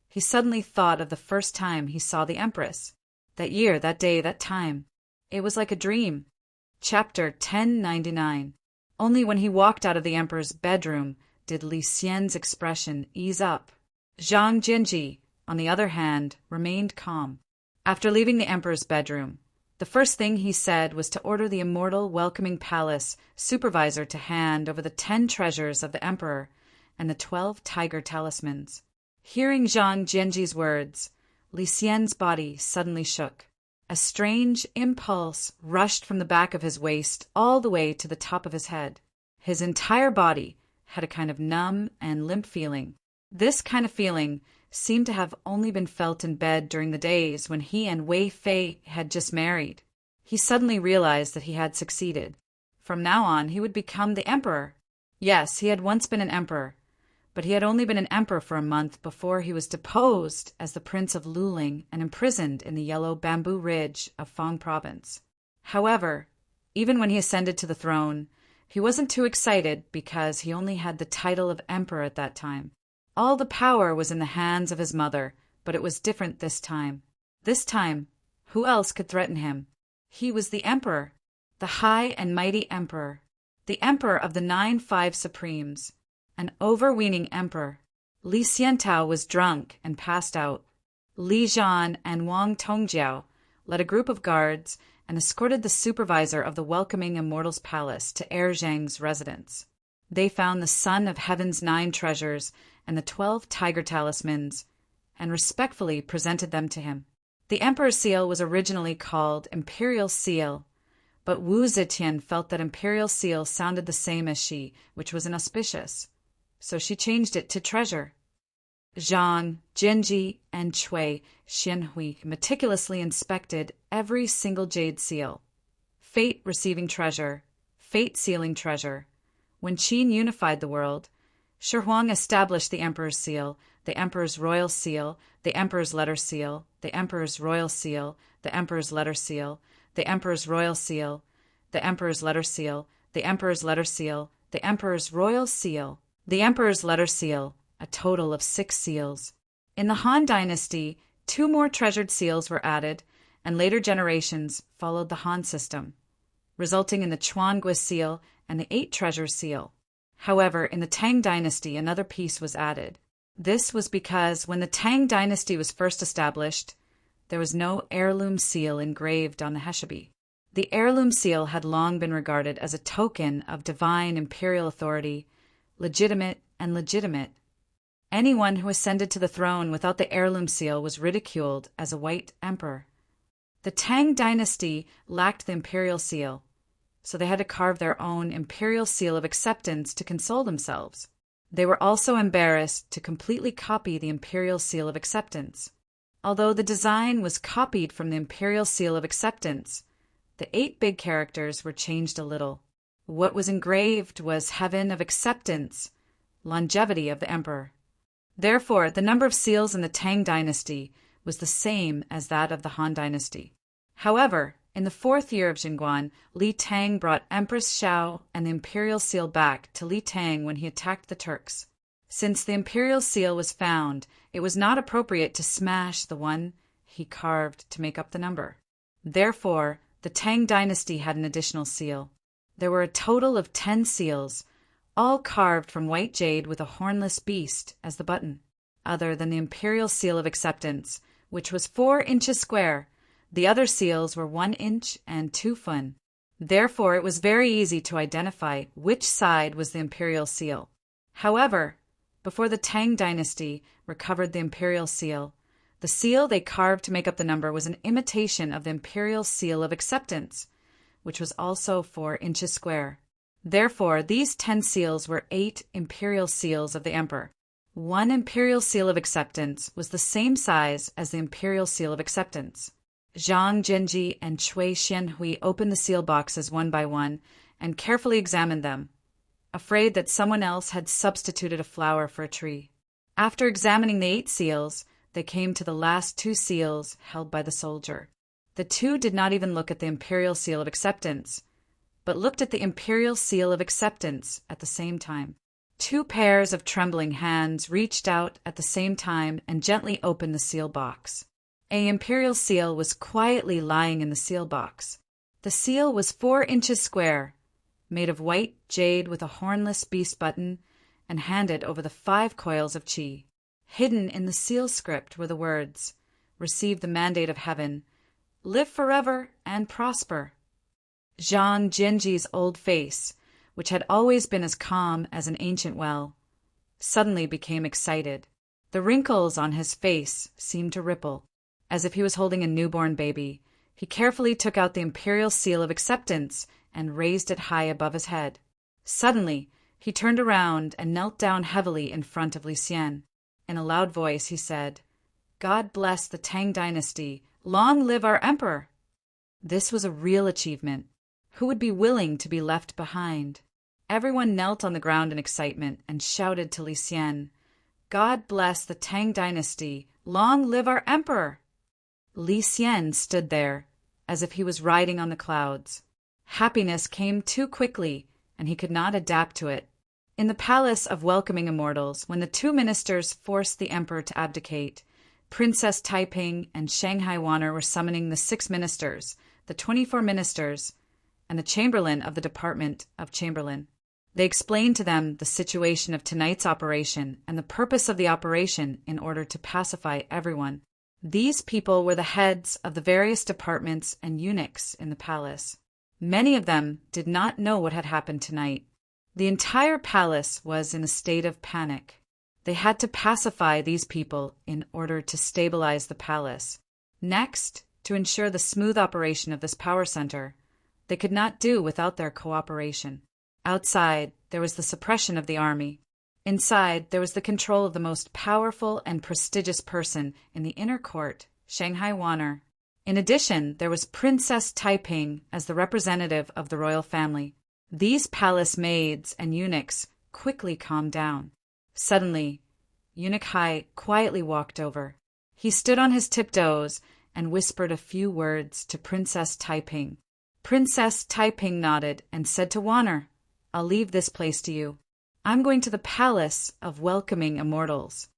he suddenly thought of the first time he saw the Empress. That year, that day, that time. It was like a dream. Chapter 1099. Only when he walked out of the Emperor's bedroom did Li Xian's expression ease up. Zhang Jinji, on the other hand, remained calm. After leaving the Emperor's bedroom, the first thing he said was to order the immortal welcoming palace supervisor to hand over the 10 treasures of the Emperor and the 12 tiger talismans. Hearing Zhang Jinji's words, Li Xian's body suddenly shook. A strange impulse rushed from the back of his waist all the way to the top of his head. His entire body had a kind of numb and limp feeling. This kind of feeling seemed to have only been felt in bed during the days when he and Wei Fei had just married. He suddenly realized that he had succeeded. From now on, he would become the emperor. Yes, he had once been an emperor, but he had only been an emperor for a month before he was deposed as the Prince of Luling and imprisoned in the yellow bamboo ridge of Fang Province. However, even when he ascended to the throne, he wasn't too excited because he only had the title of emperor at that time. All the power was in the hands of his mother, but it was different this time. This time, who else could threaten him? He was the emperor, the high and mighty emperor, the emperor of the 9 Five Supremes, an overweening emperor. Li Xiantao was drunk and passed out. Li Zhan and Wang Tongjiao led a group of guards and escorted the supervisor of the welcoming immortal's palace to Heir Zhang's residence. They found the Son of Heaven's 9 treasures and the 12 tiger talismans, and respectfully presented them to him. The Emperor's seal was originally called Imperial Seal, but Wu Zetian felt that Imperial Seal sounded the same as she, which was inauspicious, so she changed it to Treasure. Zhang, Jinji, and Cui Xianhui meticulously inspected every single jade seal. Fate receiving treasure, fate sealing treasure. When Qin unified the world, Shi Huang established the Emperor's seal, the Emperor's royal seal, the Emperor's letter seal, the Emperor's royal seal, the Emperor's letter seal, the Emperor's royal seal, the Emperor's letter seal, the Emperor's letter seal, the Emperor's royal seal, the Emperor's letter seal, a total of 6 seals. In the Han Dynasty, 2 more treasured seals were added, and later generations followed the Han system, resulting in the Chuangui seal and the 8 treasure seal. However, in the Tang Dynasty, another piece was added. This was because when the Tang Dynasty was first established, there was no heirloom seal engraved on the Heshabi. The heirloom seal had long been regarded as a token of divine imperial authority, legitimate and legitimate. Anyone who ascended to the throne without the heirloom seal was ridiculed as a white emperor. The Tang Dynasty lacked the imperial seal, so they had to carve their own imperial seal of acceptance to console themselves. They were also embarrassed to completely copy the imperial seal of acceptance. Although the design was copied from the imperial seal of acceptance, the 8 big characters were changed a little. What was engraved was Heaven of Acceptance, longevity of the emperor. Therefore, the number of seals in the Tang Dynasty was the same as that of the Han Dynasty. However, in the 4th year of Jingguan, Li Tang brought Empress Xiao and the imperial seal back to Li Tang when he attacked the Turks. Since the imperial seal was found, it was not appropriate to smash the one he carved to make up the number. Therefore, the Tang Dynasty had an additional seal. There were a total of 10 seals, all carved from white jade with a hornless beast as the button. Other than the imperial seal of acceptance, which was 4 inches square, the other seals were 1 inch and 2 fun. Therefore, it was very easy to identify which side was the imperial seal. However, before the Tang Dynasty recovered the imperial seal, the seal they carved to make up the number was an imitation of the imperial seal of acceptance, which was also 4 inches square. Therefore, these 10 seals were 8 imperial seals of the emperor. 1 imperial seal of acceptance was the same size as the imperial seal of acceptance. Zhang Jinji and Cui Xianhui opened the seal boxes one by one and carefully examined them, afraid that someone else had substituted a flower for a tree. After examining the 8 seals, they came to the last 2 seals held by the soldier. The 2 did not even look at the imperial seal of acceptance, but looked at the imperial seal of acceptance at the same time. 2 pairs of trembling hands reached out at the same time and gently opened the seal box. An imperial seal was quietly lying in the seal box. The seal was 4 inches square, made of white jade with a hornless beast button, and handed over the 5 coils of chi. Hidden in the seal script were the words, "Receive the mandate of heaven. Live forever and prosper." Zhang Jianji's old face, which had always been as calm as an ancient well, suddenly became excited. The wrinkles on his face seemed to ripple, as if he was holding a newborn baby. He carefully took out the imperial seal of acceptance and raised it high above his head. Suddenly, he turned around and knelt down heavily in front of Li Xian. In a loud voice, he said, "God bless the Tang dynasty. Long live our emperor!" This was a real achievement. Who would be willing to be left behind? Everyone knelt on the ground in excitement and shouted to Li Xian, "God bless the Tang dynasty. Long live our emperor!" Li Xian stood there, as if he was riding on the clouds. Happiness came too quickly, and he could not adapt to it. In the palace of welcoming immortals, when the 2 ministers forced the emperor to abdicate, Princess Taiping and Shanghai Wanner were summoning the 6 ministers, the 24 ministers, and the chamberlain of the Department of Chamberlain. They explained to them the situation of tonight's operation and the purpose of the operation in order to pacify everyone. These people were the heads of the various departments and eunuchs in the palace. Many of them did not know what had happened tonight. The entire palace was in a state of panic. They had to pacify these people in order to stabilize the palace. Next, to ensure the smooth operation of this power center, they could not do without their cooperation. Outside, there was the suppression of the army. Inside, there was the control of the most powerful and prestigious person in the inner court, Shanghai Wanner. In addition, there was Princess Taiping as the representative of the royal family. These palace maids and eunuchs quickly calmed down. Suddenly, Eunuch Hai quietly walked over. He stood on his tiptoes and whispered a few words to Princess Taiping. Princess Taiping nodded and said to Wanner, "I'll leave this place to you. I'm going to the Palace of Welcoming Immortals."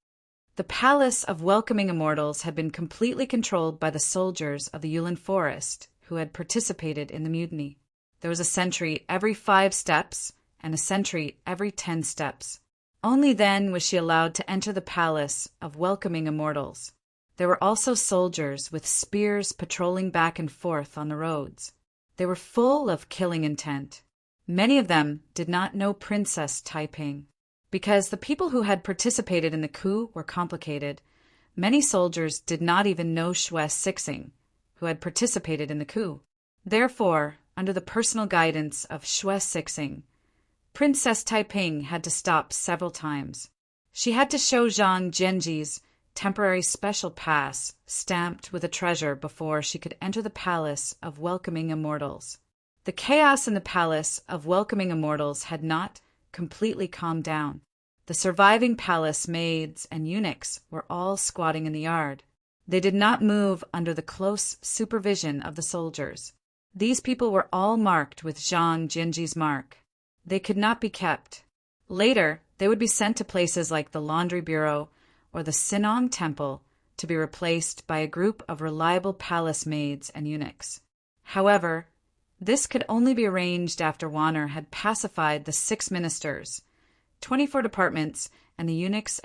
The Palace of Welcoming Immortals had been completely controlled by the soldiers of the Yulin Forest who had participated in the mutiny. There was a sentry every 5 steps and a sentry every 10 steps. Only then was she allowed to enter the Palace of Welcoming Immortals. There were also soldiers with spears patrolling back and forth on the roads. They were full of killing intent. Many of them did not know Princess Taiping. Because the people who had participated in the coup were complicated, many soldiers did not even know Xue Sixing, who had participated in the coup. Therefore, under the personal guidance of Xue Sixing, Princess Taiping had to stop several times. She had to show Zhang Jianji's temporary special pass stamped with a treasure before she could enter the Palace of Welcoming Immortals. The chaos in the Palace of Welcoming Immortals had not completely calmed down. The surviving palace maids and eunuchs were all squatting in the yard. They did not move under the close supervision of the soldiers. These people were all marked with Zhang Jianji's mark. They could not be kept. Later, they would be sent to places like the Laundry Bureau or the Sinong Temple to be replaced by a group of reliable palace maids and eunuchs. However, this could only be arranged after Wanner had pacified the 6 ministers, 24 departments, and the eunuchs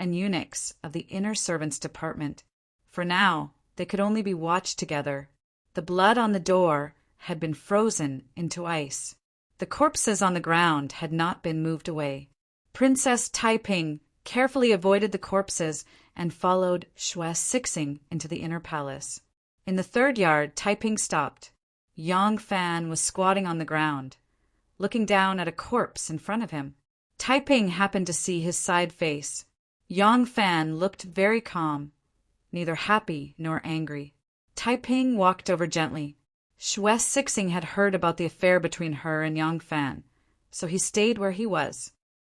of the inner servants department. For now, they could only be watched together. The blood on the door had been frozen into ice. The corpses on the ground had not been moved away. Princess Taiping carefully avoided the corpses and followed Xue Sixing into the inner palace. In the 3rd yard, Taiping stopped. Yang Fan was squatting on the ground, looking down at a corpse in front of him. Taiping happened to see his side face. Yang Fan looked very calm, neither happy nor angry. Taiping walked over gently. Xue Sixing had heard about the affair between her and Yang Fan. so he stayed where he was.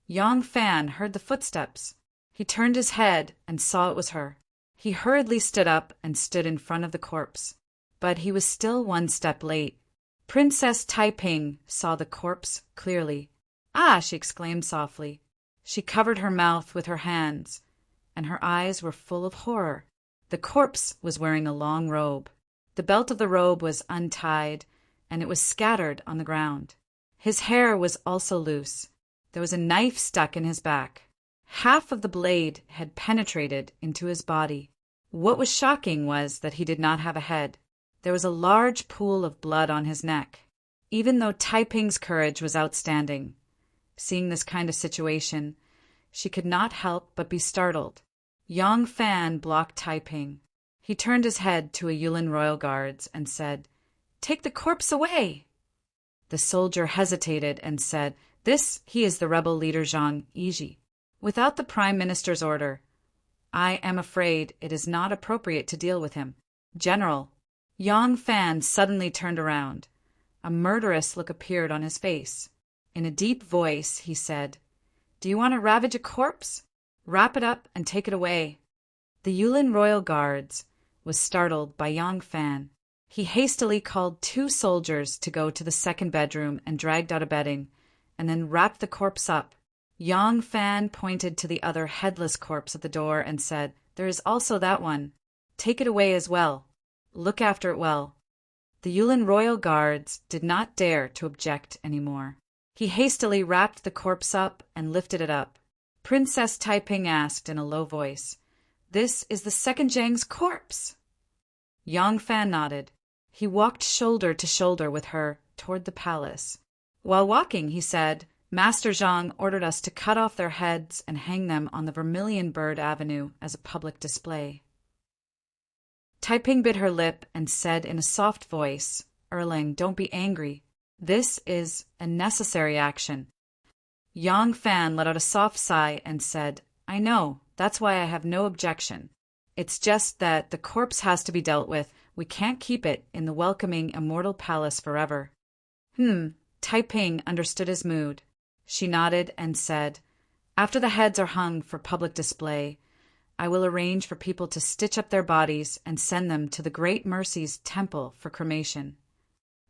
Yang Fan heard the footsteps. He turned his head and saw it was her. He hurriedly stood up and stood in front of the corpse. But he was still one step late. Princess Taiping saw the corpse clearly. "Ah!" she exclaimed softly. She covered her mouth with her hands, and her eyes were full of horror. The corpse was wearing a long robe. The belt of the robe was untied, and it was scattered on the ground. His hair was also loose. There was a knife stuck in his back. Half of the blade had penetrated into his body. What was shocking was that he did not have a head. There was a large pool of blood on his neck. Even though Taiping's courage was outstanding, seeing this kind of situation, she could not help but be startled. Yang Fan blocked Taiping. He turned his head to a Yulin royal guards and said, "Take the corpse away." The soldier hesitated and said, He is the rebel leader Zhang Yiji. Without the prime minister's order, I am afraid it is not appropriate to deal with him. General." Yang Fan suddenly turned around. A murderous look appeared on his face. In a deep voice, he said, "Do you want to ravage a corpse? Wrap it up and take it away." The Yulin royal guards was startled by Yang Fan. He hastily called 2 soldiers to go to the second bedroom and dragged out a bedding, and then wrapped the corpse up. Yang Fan pointed to the other headless corpse at the door and said, "There is also that one. Take it away as well. Look after it well." The Yulin royal guards did not dare to object any more. He hastily wrapped the corpse up and lifted it up. Princess Taiping asked in a low voice, "This is the second Zhang's corpse?" Yang Fan nodded. He walked shoulder to shoulder with her toward the palace. While walking, he said, "Master Zhang ordered us to cut off their heads and hang them on the Vermilion Bird Avenue as a public display." Taiping bit her lip and said in a soft voice, "Erling, don't be angry. This is a necessary action." Yang Fan let out a soft sigh and said, "I know, that's why I have no objection. It's just that the corpse has to be dealt with. We can't keep it in the welcoming immortal palace forever." Taiping understood his mood. She nodded and said, "After the heads are hung for public display, I will arrange for people to stitch up their bodies and send them to the Great Mercy's temple for cremation."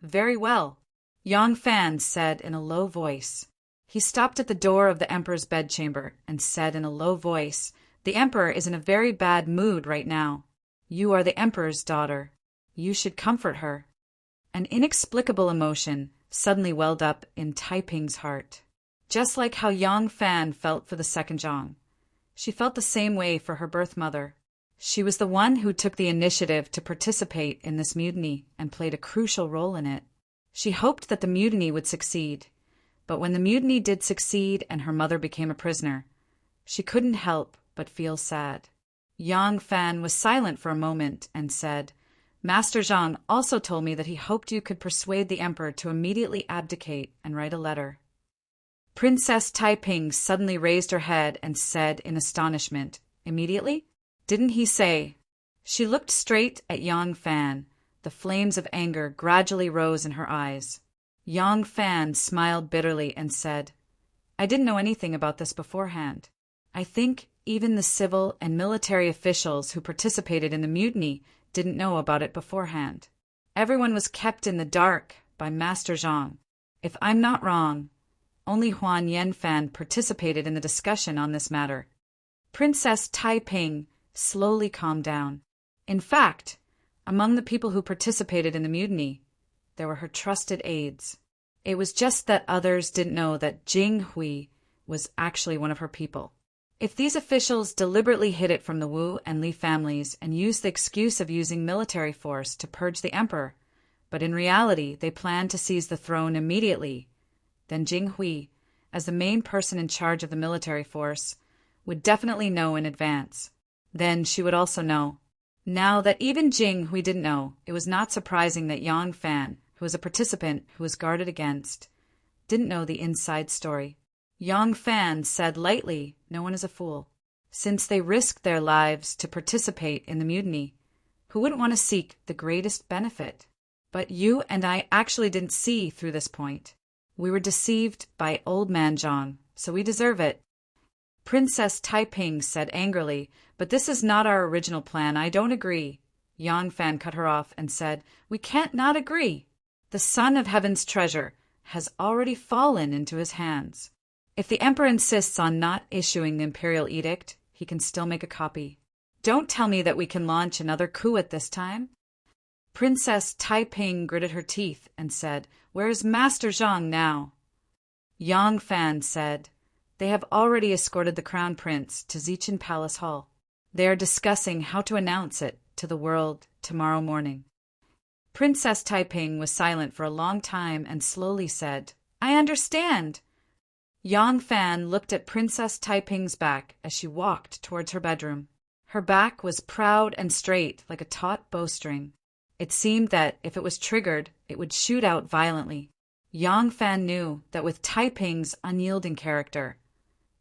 "Very well," Yang Fan said in a low voice. He stopped at the door of the emperor's bedchamber and said in a low voice, "The emperor is in a very bad mood right now. You are the emperor's daughter. You should comfort her." An inexplicable emotion suddenly welled up in Taiping's heart. Just like how Yang Fan felt for the second Zhang, she felt the same way for her birth mother. She was the one who took the initiative to participate in this mutiny and played a crucial role in it. She hoped that the mutiny would succeed, but when the mutiny did succeed and her mother became a prisoner, she couldn't help but feel sad. Yang Fan was silent for a moment and said, "Master Zhang also told me that he hoped you could persuade the emperor to immediately abdicate and write a letter." Princess Taiping suddenly raised her head and said in astonishment, "Immediately? Didn't he say?" She looked straight at Yang Fan. The flames of anger gradually rose in her eyes. Yang Fan smiled bitterly and said, "I didn't know anything about this beforehand. I think even the civil and military officials who participated in the mutiny didn't know about it beforehand. Everyone was kept in the dark by Master Zhang. If I'm not wrong, only Huan Yanfan participated in the discussion on this matter." Princess Taiping slowly calmed down. In fact, among the people who participated in the mutiny, there were her trusted aides. It was just that others didn't know that Jing Hui was actually one of her people. If these officials deliberately hid it from the Wu and Li families and used the excuse of using military force to purge the emperor, but in reality they planned to seize the throne immediately, then Jing Hui, as the main person in charge of the military force, would definitely know in advance. Then she would also know. Now that even Jing Hui didn't know, it was not surprising that Yang Fan, who was a participant who was guarded against, didn't know the inside story. Yang Fan said lightly, "No one is a fool. Since they risked their lives to participate in the mutiny, who wouldn't want to seek the greatest benefit? But you and I actually didn't see through this point. We were deceived by old man Zhang, so we deserve it. Princess Taiping said angrily, but this is not our original plan. I don't agree. Yang Fan cut her off and said, we can't not agree. The son of heaven's treasure has already fallen into his hands. If the emperor insists on not issuing the imperial edict, he can still make a copy. Don't tell me that we can launch another coup at this time. Princess Taiping gritted her teeth and said, where is Master Zhang now? Yang Fan said, they have already escorted the crown prince to Zichin Palace Hall. They are discussing how to announce it to the world tomorrow morning. Princess Taiping was silent for a long time and slowly said, I understand. Yang Fan looked at Princess Taiping's back as she walked towards her bedroom. Her back was proud and straight like a taut bowstring. It seemed that if it was triggered, it would shoot out violently. Yang Fan knew that with Taiping's unyielding character,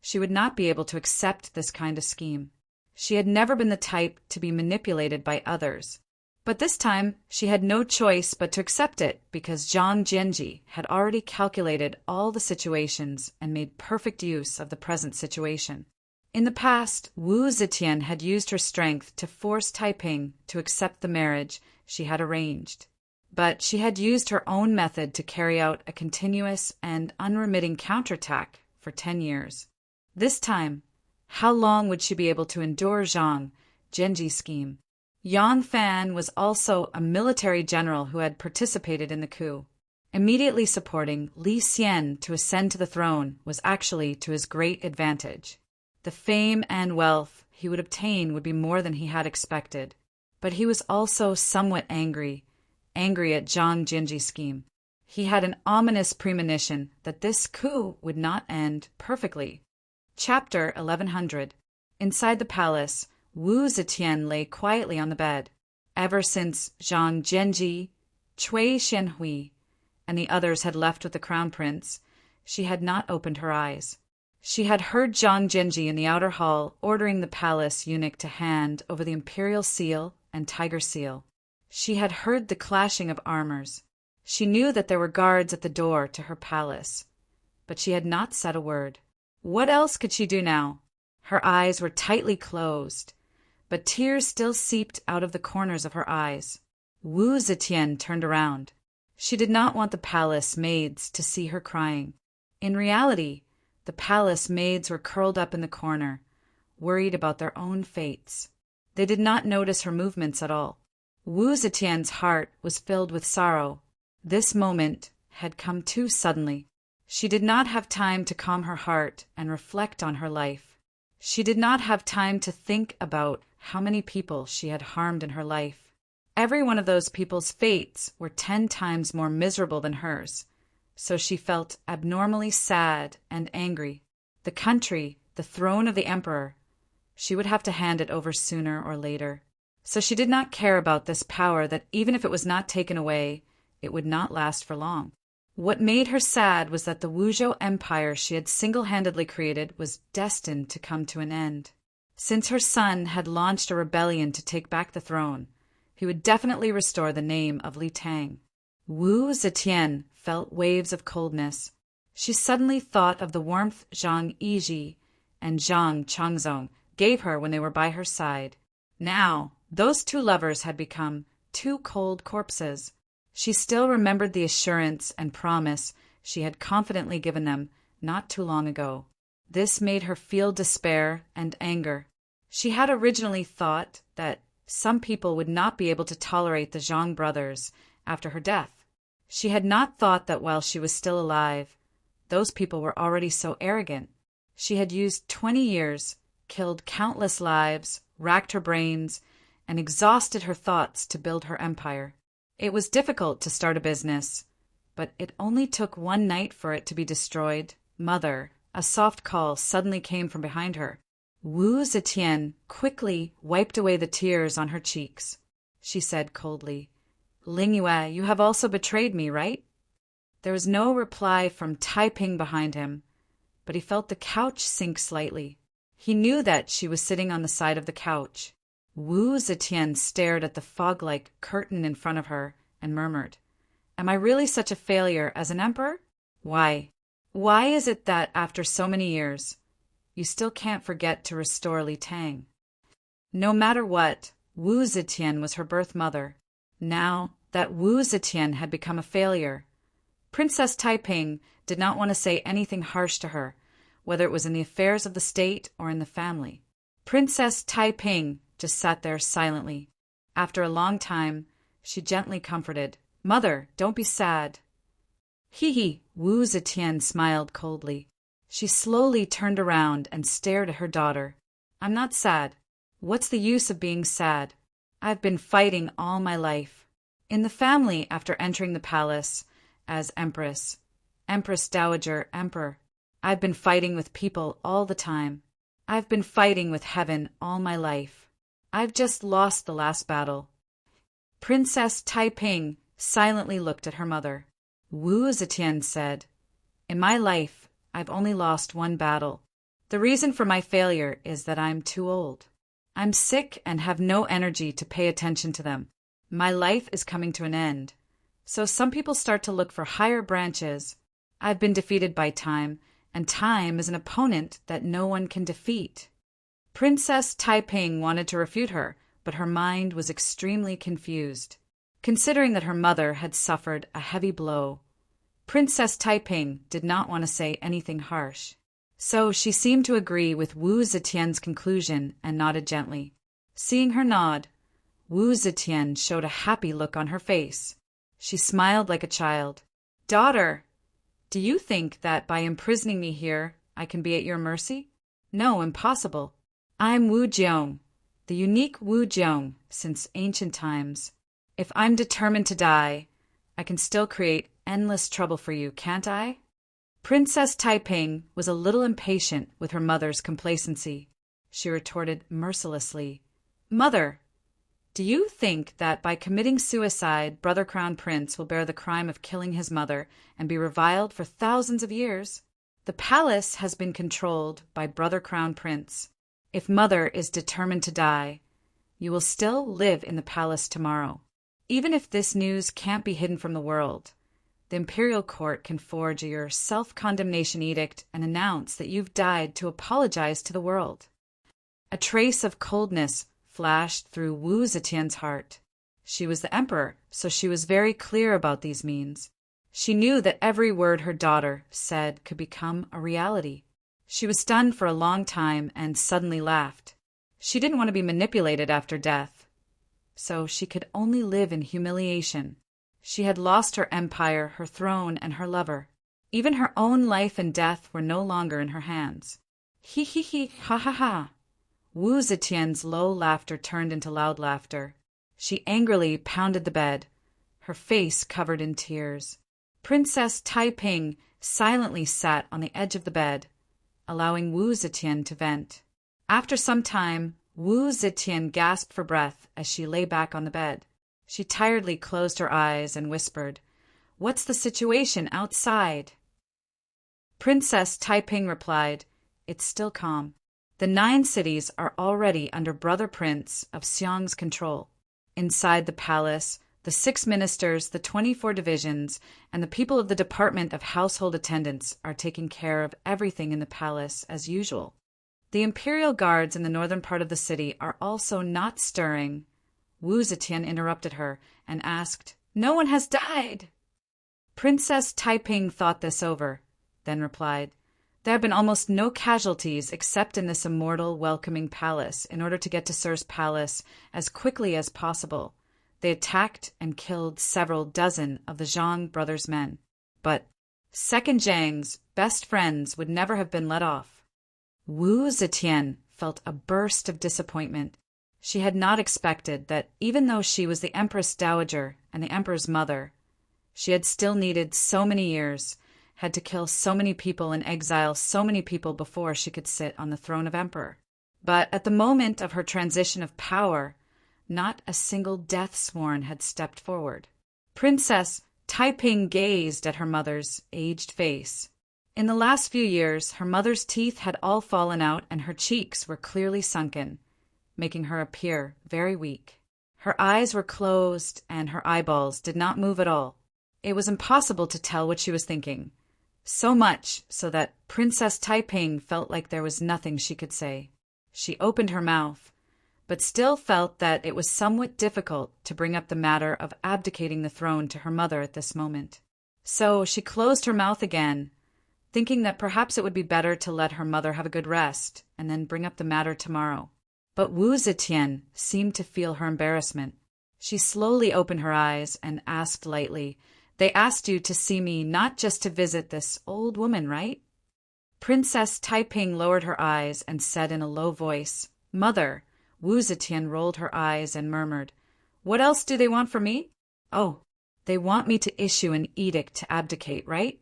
she would not be able to accept this kind of scheme. She had never been the type to be manipulated by others. But this time, she had no choice but to accept it because Zhang Jianji had already calculated all the situations and made perfect use of the present situation. In the past, Wu Zetian had used her strength to force Taiping to accept the marriage she had arranged. But she had used her own method to carry out a continuous and unremitting counterattack for 10 years. This time, how long would she be able to endure Zhang Jianji's scheme? Yang Fan was also a military general who had participated in the coup. Immediately supporting Li Xian to ascend to the throne was actually to his great advantage. The fame and wealth he would obtain would be more than he had expected. But he was also somewhat angry at Zhang Jianji's scheme. He had an ominous premonition that this coup would not end perfectly. Chapter 1100. Inside the palace, Wu Zetian lay quietly on the bed. Ever since Zhang Jianji, Cui Xianhui, and the others had left with the crown prince, she had not opened her eyes. She had heard Zhang Jianji in the outer hall ordering the palace eunuch to hand over the imperial seal and tiger seal. She had heard the clashing of armors. She knew that there were guards at the door to her palace, but she had not said a word. What else could she do now? Her eyes were tightly closed, but tears still seeped out of the corners of her eyes. Wu Zetian turned around. She did not want the palace maids to see her crying. In reality, the palace maids were curled up in the corner, worried about their own fates. They did not notice her movements at all. Wu Zetian's heart was filled with sorrow. This moment had come too suddenly. She did not have time to calm her heart and reflect on her life. She did not have time to think about how many people she had harmed in her life. Every one of those people's fates were 10 times more miserable than hers, so she felt abnormally sad and angry. The country, the throne of the emperor, she would have to hand it over sooner or later. So she did not care about this power that even if it was not taken away, it would not last for long. What made her sad was that the Wuzhou Empire she had single-handedly created was destined to come to an end. Since her son had launched a rebellion to take back the throne, he would definitely restore the name of Li Tang. Wu Zetian felt waves of coldness. She suddenly thought of the warmth Zhang Yiji and Zhang Changzong gave her when they were by her side. Now, those two lovers had become 2 cold corpses. She still remembered the assurance and promise she had confidently given them not too long ago. This made her feel despair and anger. She had originally thought that some people would not be able to tolerate the Zhang brothers after her death. She had not thought that while she was still alive, those people were already so arrogant. She had used 20 years, killed countless lives, racked her brains, and exhausted her thoughts to build her empire. It was difficult to start a business, but it only took 1 night for it to be destroyed. Mother, a soft call suddenly came from behind her. Wu Zetian quickly wiped away the tears on her cheeks. She said coldly, Ling Yue, you have also betrayed me, right? There was no reply from Taiping behind him, but he felt the couch sink slightly. He knew that she was sitting on the side of the couch. Wu Zetian stared at the fog-like curtain in front of her and murmured, Am I really such a failure as an emperor? Why? Why is it that after so many years, you still can't forget to restore Li Tang? No matter what, Wu Zetian was her birth mother. Now that Wu Zetian had become a failure, Princess Taiping did not want to say anything harsh to her, whether it was in the affairs of the state or in the family. Princess Taiping just sat there silently. After a long time, she gently comforted, "Mother, don't be sad." Hee, Wu Zetian smiled coldly. She slowly turned around and stared at her daughter. "I'm not sad. What's the use of being sad? I've been fighting all my life. In the family, after entering the palace, as Empress Dowager, Emperor, I've been fighting with people all the time. I've been fighting with heaven all my life. I've just lost the last battle." Princess Taiping silently looked at her mother. Wu Zetian said, "In my life, I've only lost one battle. The reason for my failure is that I'm too old. I'm sick and have no energy to pay attention to them. My life is coming to an end. So some people start to look for higher branches. I've been defeated by time, and time is an opponent that no one can defeat." Princess Taiping wanted to refute her, but her mind was extremely confused. Considering that her mother had suffered a heavy blow, Princess Taiping did not want to say anything harsh. So she seemed to agree with Wu Zetian's conclusion and nodded gently. Seeing her nod, Wu Zetian showed a happy look on her face. She smiled like a child. "Daughter, do you think that by imprisoning me here, I can be at your mercy? No, impossible. I'm Wu Jiong, the unique Wu Jiong since ancient times. If I'm determined to die, I can still create endless trouble for you, can't I?" Princess Taiping was a little impatient with her mother's complacency. She retorted mercilessly, "Mother, do you think that by committing suicide, Brother Crown Prince will bear the crime of killing his mother and be reviled for thousands of years? The palace has been controlled by Brother Crown Prince. If Mother is determined to die, you will still live in the palace tomorrow. Even if this news can't be hidden from the world, the imperial court can forge your self-condemnation edict and announce that you've died to apologize to the world." A trace of coldness flashed through Wu Zetian's heart. She was the emperor, so she was very clear about these means. She knew that every word her daughter said could become a reality. She was stunned for a long time and suddenly laughed. She didn't want to be manipulated after death, so she could only live in humiliation. She had lost her empire, her throne, and her lover. Even her own life and death were no longer in her hands. He, ha ha ha. Wu Zetian's low laughter turned into loud laughter. She angrily pounded the bed, her face covered in tears. Princess Taiping silently sat on the edge of the bed, allowing Wu Zetian to vent. After some time, Wu Zetian gasped for breath as she lay back on the bed. She tiredly closed her eyes and whispered, "What's the situation outside?" Princess Taiping replied, "It's still calm. The 9 cities are already under Brother Prince of Xiang's control. Inside the palace, the 6 ministers, the 24 divisions, and the people of the Department of Household Attendants are taking care of everything in the palace as usual. The imperial guards in the northern part of the city are also not stirring." Wu Zetian interrupted her and asked, "No one has died?" Princess Taiping thought this over, then replied, "There have been almost no casualties except in this immortal welcoming palace in order to get to Sir's palace as quickly as possible. They attacked and killed several dozen of the Zhang brothers' men. But Second Zhang's best friends would never have been let off." Wu Zetian felt a burst of disappointment. She had not expected that even though she was the Empress Dowager and the Emperor's mother, she had still needed so many years, had to kill so many people and exile so many people before she could sit on the throne of Emperor. But at the moment of her transition of power, not a single death sworn had stepped forward. Princess Taiping gazed at her mother's aged face. In the last few years, her mother's teeth had all fallen out and her cheeks were clearly sunken, making her appear very weak. Her eyes were closed and her eyeballs did not move at all. It was impossible to tell what she was thinking, So much so that Princess Taiping felt like there was nothing she could say. She opened her mouth, but still felt that it was somewhat difficult to bring up the matter of abdicating the throne to her mother at this moment. So she closed her mouth again, thinking that perhaps it would be better to let her mother have a good rest and then bring up the matter tomorrow. But Wu Zetian seemed to feel her embarrassment. She slowly opened her eyes and asked lightly, "They asked you to see me not just to visit this old woman, right?" Princess Taiping lowered her eyes and said in a low voice, "Mother." Wu Zetian rolled her eyes and murmured, "What else do they want from me? Oh, they want me to issue an edict to abdicate, right?"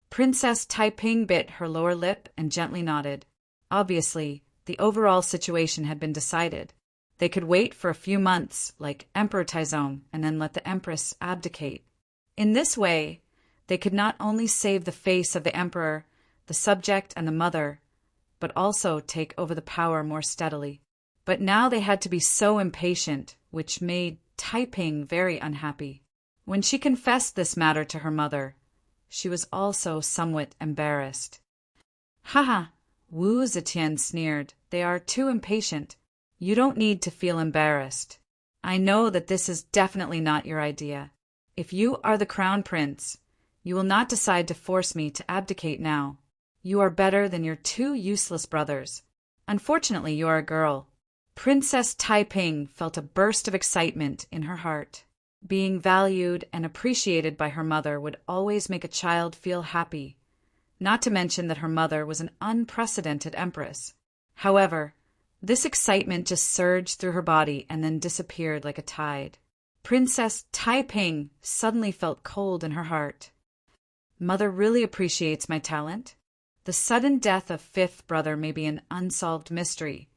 Princess Taiping bit her lower lip and gently nodded. Obviously, the overall situation had been decided. They could wait for a few months, like Emperor Taizong, and then let the Empress abdicate. In this way, they could not only save the face of the emperor, the subject, and the mother, but also take over the power more steadily. But now they had to be so impatient, which made Taiping very unhappy. When she confessed this matter to her mother, she was also somewhat embarrassed. "Haha," Wu Zetian sneered, "they are too impatient. You don't need to feel embarrassed. I know that this is definitely not your idea. If you are the crown prince, you will not decide to force me to abdicate now. You are better than your two useless brothers. Unfortunately, you are a girl." Princess Taiping felt a burst of excitement in her heart. Being valued and appreciated by her mother would always make a child feel happy, not to mention that her mother was an unprecedented empress. However, this excitement just surged through her body and then disappeared like a tide. Princess Taiping suddenly felt cold in her heart. Mother really appreciates my talent. The sudden death of fifth brother may be an unsolved mystery.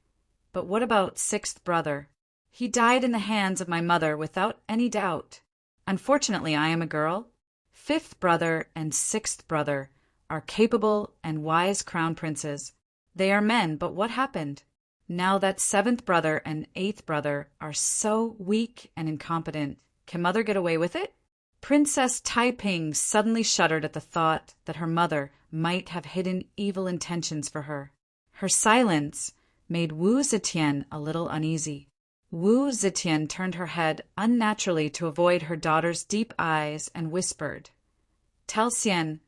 But what about sixth brother? He died in the hands of my mother without any doubt. Unfortunately, I am a girl. Fifth brother and sixth brother are capable and wise crown princes. They are men, but what happened? Now that seventh brother and eighth brother are so weak and incompetent, can mother get away with it? Princess Taiping suddenly shuddered at the thought that her mother might have hidden evil intentions for her. Her silence made Wu Zetian a little uneasy. Wu Zetian turned her head unnaturally to avoid her daughter's deep eyes and whispered, "Tell Xian,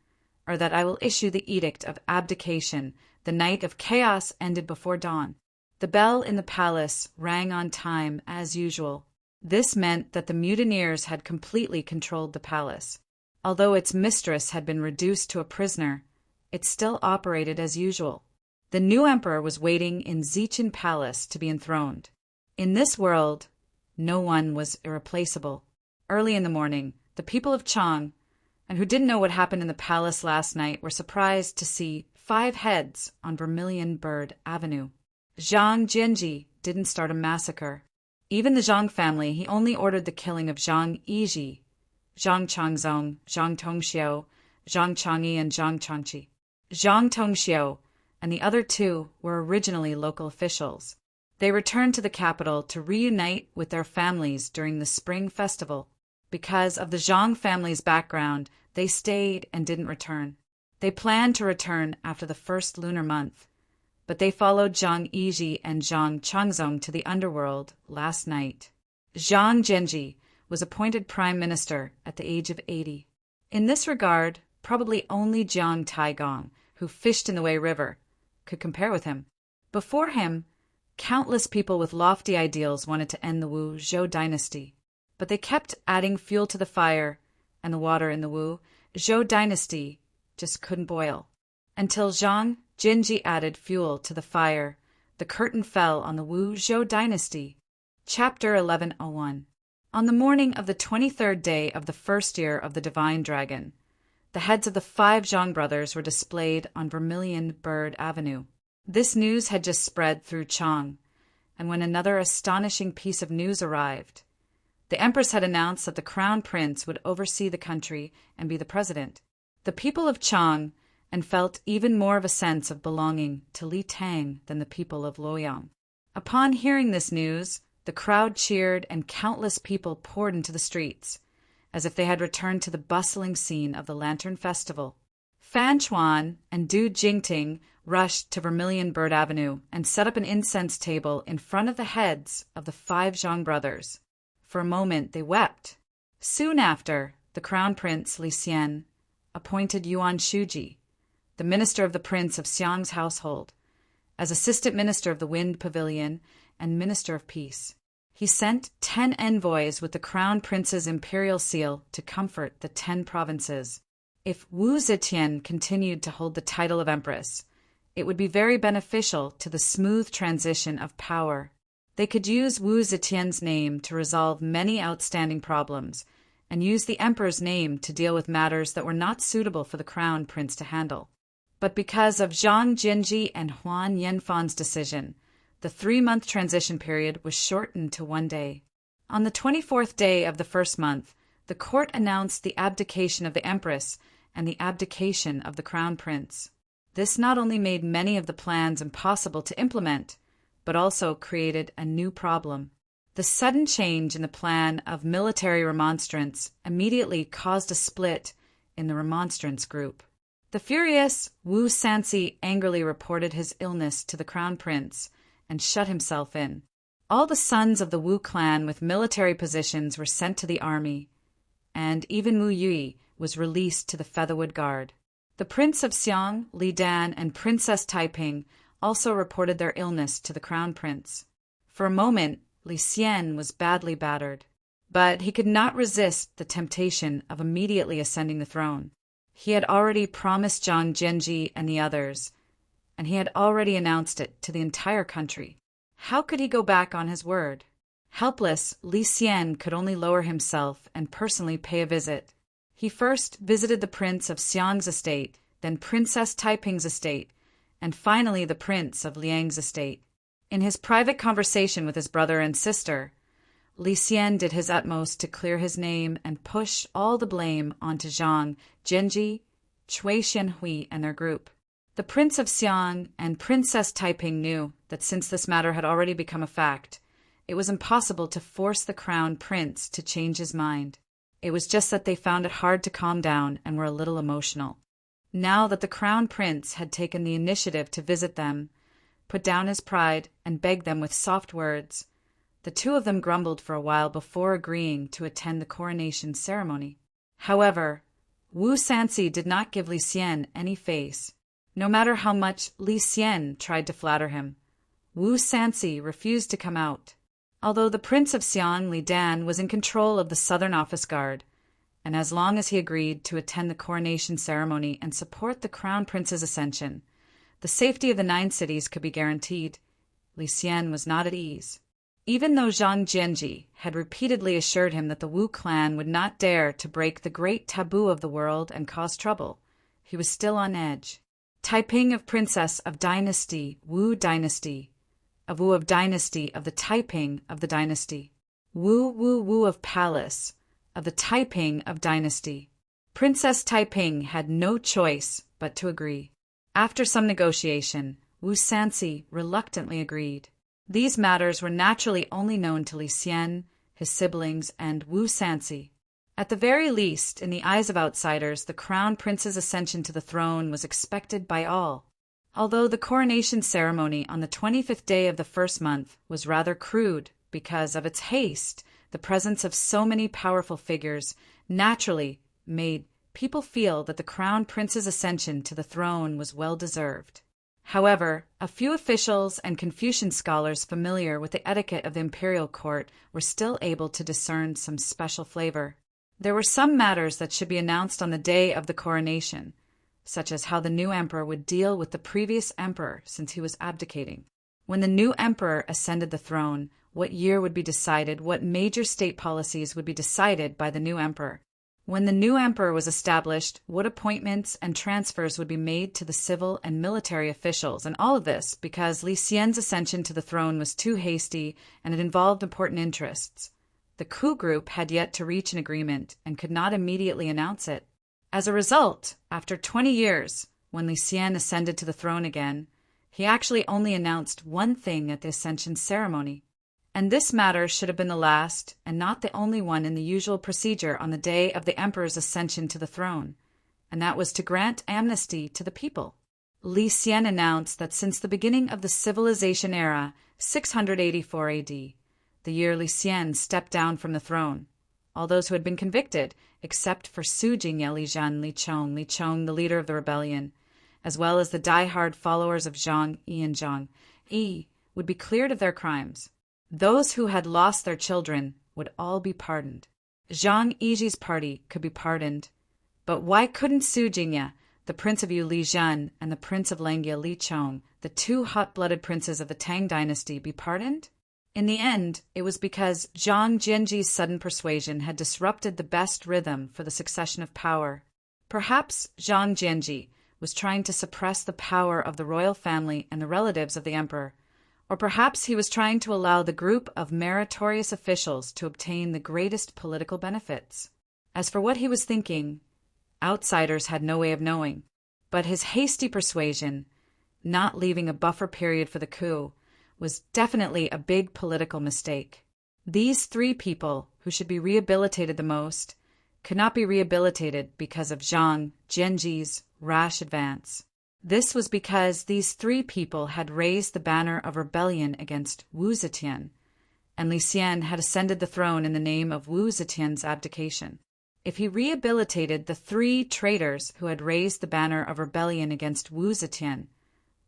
or that I will issue the edict of abdication the night of chaos ended before dawn." The bell in the palace rang on time as usual. This meant that the mutineers had completely controlled the palace. Although its mistress had been reduced to a prisoner, it still operated as usual. The new emperor was waiting in Zichin Palace to be enthroned. In this world, no one was irreplaceable. Early in the morning, the people of Chang, and who didn't know what happened in the palace last night, were surprised to see 5 heads on Vermilion Bird Avenue. Zhang Jianji didn't start a massacre. Even the Zhang family, he only ordered the killing of Zhang Yiji, Zhang Changzong, Zhang Tongxiu, Zhang Changyi, and Zhang Changqi. Zhang Tongxiu and the other 2 were originally local officials. They returned to the capital to reunite with their families during the Spring Festival. Because of the Zhang family's background, they stayed and didn't return. They planned to return after the first lunar month, but they followed Zhang Yiji and Zhang Changzong to the underworld last night. Zhang Jianji was appointed prime minister at the age of 80. In this regard, probably only Jiang Taigong, who fished in the Wei River, could compare with him. Before him, countless people with lofty ideals wanted to end the Wu Zhou dynasty, but they kept adding fuel to the fire, and the water in the Wu Zhou dynasty just couldn't boil. Until Zhang Jinji added fuel to the fire, the curtain fell on the Wu Zhou dynasty. Chapter 1101. On the morning of the 23rd day of the first year of the Divine Dragon, the heads of the 5 Zhang brothers were displayed on Vermilion Bird Avenue. This news had just spread through Chang, and when another astonishing piece of news arrived, the Empress had announced that the Crown Prince would oversee the country and be the president. The people of Chang and felt even more of a sense of belonging to Li Tang than the people of Luoyang. Upon hearing this news, the crowd cheered and countless people poured into the streets, as if they had returned to the bustling scene of the Lantern Festival. Fan Chuan and Du Jingting rushed to Vermilion Bird Avenue and set up an incense table in front of the heads of the 5 Zhang brothers. For a moment they wept. Soon after, the Crown Prince Li Xian appointed Yuan Shuji, the minister of the Prince of Xiang's household, as Assistant Minister of the Wind Pavilion and Minister of Peace. He sent 10 envoys with the Crown Prince's imperial seal to comfort the 10 provinces. If Wu Zetian continued to hold the title of Empress, it would be very beneficial to the smooth transition of power. They could use Wu Zetian's name to resolve many outstanding problems, and use the emperor's name to deal with matters that were not suitable for the crown prince to handle. But because of Zhang Jianji and Huan Yanfan's decision, the 3-month transition period was shortened to 1 day. On the 24th day of the first month, the court announced the abdication of the empress and the abdication of the crown prince. This not only made many of the plans impossible to implement, but also created a new problem. The sudden change in the plan of military remonstrance immediately caused a split in the remonstrance group. The furious Wu Sanxi angrily reported his illness to the crown prince and shut himself in. All the sons of the Wu clan with military positions were sent to the army, and even Wu Yui was released to the Featherwood Guard. The Prince of Xiang, Li Dan, and Princess Taiping also reported their illness to the crown prince. For a moment, Li Xian was badly battered, but he could not resist the temptation of immediately ascending the throne. He had already promised Zhang Jianji and the others, and he had already announced it to the entire country. How could he go back on his word? Helpless, Li Xian could only lower himself and personally pay a visit. He first visited the Prince of Xiang's estate, then Princess Taiping's estate, and finally the Prince of Liang's estate. In his private conversation with his brother and sister, Li Xian did his utmost to clear his name and push all the blame onto Zhang Jianji, Cui Xianhui, and their group. The Prince of Xiang and Princess Taiping knew that since this matter had already become a fact, it was impossible to force the crown prince to change his mind. It was just that they found it hard to calm down and were a little emotional. Now that the crown prince had taken the initiative to visit them, put down his pride, and begged them with soft words, the 2 of them grumbled for a while before agreeing to attend the coronation ceremony. However, Wu Sanxi did not give Li Xian any face. No matter how much Li Xian tried to flatter him, Wu Sanxi refused to come out. Although the Prince of Xiang, Li Dan, was in control of the Southern Office Guard, and as long as he agreed to attend the coronation ceremony and support the crown prince's ascension, the safety of the 9 cities could be guaranteed, Li Xian was not at ease. Even though Zhang Jianji had repeatedly assured him that the Wu clan would not dare to break the great taboo of the world and cause trouble, he was still on edge. Taiping of Princess of Dynasty, Wu Dynasty, of Wu of Dynasty, of the Taiping of the Dynasty, Wu of Palace, of the Taiping of Dynasty. Princess Taiping had no choice but to agree. After some negotiation, Wu Sanxi reluctantly agreed. These matters were naturally only known to Li Xian, his siblings, and Wu Sanxi. At the very least, in the eyes of outsiders, the crown prince's ascension to the throne was expected by all. Although the coronation ceremony on the 25th day of the first month was rather crude because of its haste, the presence of so many powerful figures naturally made people feel that the crown prince's ascension to the throne was well-deserved. However, a few officials and Confucian scholars familiar with the etiquette of the imperial court were still able to discern some special flavor. There were some matters that should be announced on the day of the coronation, such as how the new emperor would deal with the previous emperor since he was abdicating. When the new emperor ascended the throne, what year would be decided, what major state policies would be decided by the new emperor. When the new emperor was established, what appointments and transfers would be made to the civil and military officials, and all of this because Li Xian's ascension to the throne was too hasty and it involved important interests. The coup group had yet to reach an agreement and could not immediately announce it. As a result, after 20 years, when Li Xian ascended to the throne again, he actually only announced one thing at the ascension ceremony. And this matter should have been the last and not the only one in the usual procedure on the day of the emperor's ascension to the throne, and that was to grant amnesty to the people. Li Xian announced that since the beginning of the civilization era, 684 AD, the year Li Xian stepped down from the throne, all those who had been convicted, except for Su Jingye, Li Zhan, Li Chong, the leader of the rebellion, as well as the die-hard followers of Zhang Yi and Zhang Yi, would be cleared of their crimes. Those who had lost their children would all be pardoned. Zhang Yi's party could be pardoned, but why couldn't Su Jingye, the Prince of Yu Li Zhan, and the Prince of Langye Li Chong, the two hot-blooded princes of the Tang dynasty, be pardoned? In the end, it was because Zhang Jianji's sudden persuasion had disrupted the best rhythm for the succession of power. Perhaps Zhang Jianji was trying to suppress the power of the royal family and the relatives of the emperor, or perhaps he was trying to allow the group of meritorious officials to obtain the greatest political benefits. As for what he was thinking, outsiders had no way of knowing, but his hasty persuasion, not leaving a buffer period for the coup, was definitely a big political mistake. These three people, who should be rehabilitated the most, could not be rehabilitated because of Zhang Jianji's rash advance. This was because these three people had raised the banner of rebellion against Wu Zetian, and Li Xian had ascended the throne in the name of Wu Zetian's abdication. If he rehabilitated the three traitors who had raised the banner of rebellion against Wu Zetian,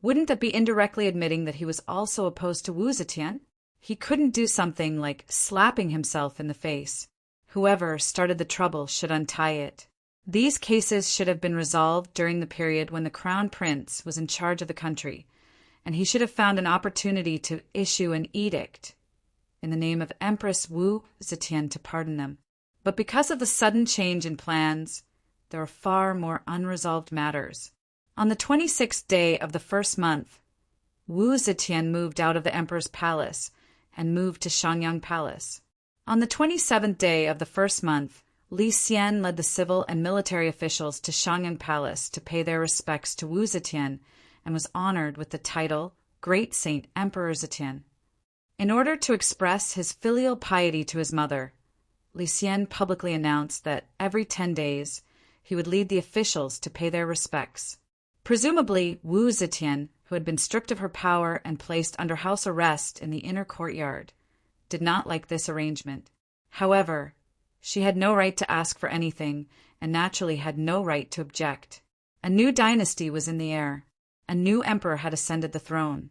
wouldn't that be indirectly admitting that he was also opposed to Wu Zetian? He couldn't do something like slapping himself in the face. Whoever started the trouble should untie it. These cases should have been resolved during the period when the crown prince was in charge of the country, and he should have found an opportunity to issue an edict in the name of Empress Wu Zetian to pardon them. But because of the sudden change in plans, there are far more unresolved matters. On the 26th day of the first month, Wu Zetian moved out of the emperor's palace and moved to Shangyang Palace. On the 27th day of the first month, Li Xian led the civil and military officials to Shangyang Palace to pay their respects to Wu Zetian and was honored with the title Great Saint Emperor Zetian. In order to express his filial piety to his mother, Li Xian publicly announced that every 10 days he would lead the officials to pay their respects. Presumably, Wu Zetian, who had been stripped of her power and placed under house arrest in the inner courtyard, did not like this arrangement. However, she had no right to ask for anything and naturally had no right to object. A new dynasty was in the air. A new emperor had ascended the throne,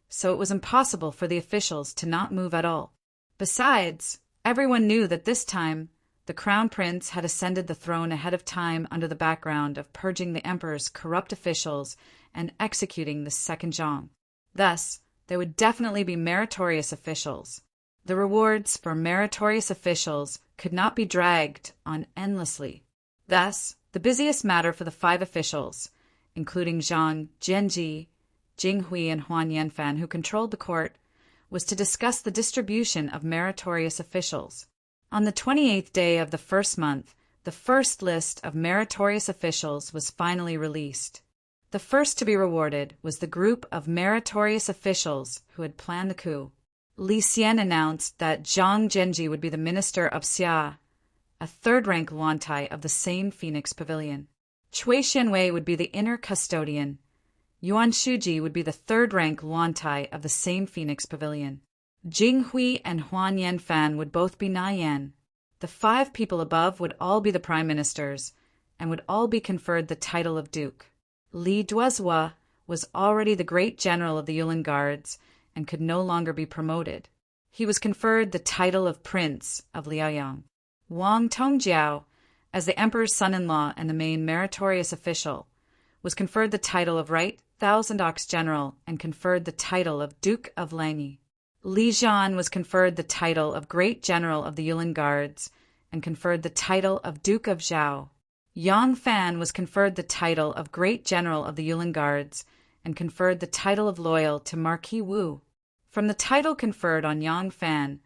so it was impossible for the officials to not move at all. Besides, everyone knew that this time the crown prince had ascended the throne ahead of time under the background of purging the emperor's corrupt officials and executing the second Zhang. Thus, there would definitely be meritorious officials. The rewards for meritorious officials could not be dragged on endlessly. Thus, the busiest matter for the 5 officials, including Zhang Jianji, Jing Hui, and Huan Yanfan, who controlled the court, was to discuss the distribution of meritorious officials. On the 28th day of the first month, the first list of meritorious officials was finally released. The first to be rewarded was the group of meritorious officials who had planned the coup. Li Xian announced that Zhang Jianji would be the minister of Xia, a third-rank luantai of the same Phoenix Pavilion. Cui Xianwei would be the inner custodian. Yuan Shuji would be the third-rank luantai of the same Phoenix Pavilion. Jing Hui and Huan Yanfan would both be Naiyan. The 5 people above would all be the prime ministers, and would all be conferred the title of duke. Li Duozhua was already the great general of the Yulin Guards, and could no longer be promoted. He was conferred the title of Prince of Liaoyang. Wang Tongjiao, as the emperor's son-in-law and the main meritorious official, was conferred the title of Right Thousand Ox General and conferred the title of Duke of Langyi. Li Zhan was conferred the title of Great General of the Yulin Guards and conferred the title of Duke of Zhao. Yang Fan was conferred the title of Great General of the Yulin Guards and conferred the title of Loyal to Marquis Wu. From the title conferred on Yang Fan,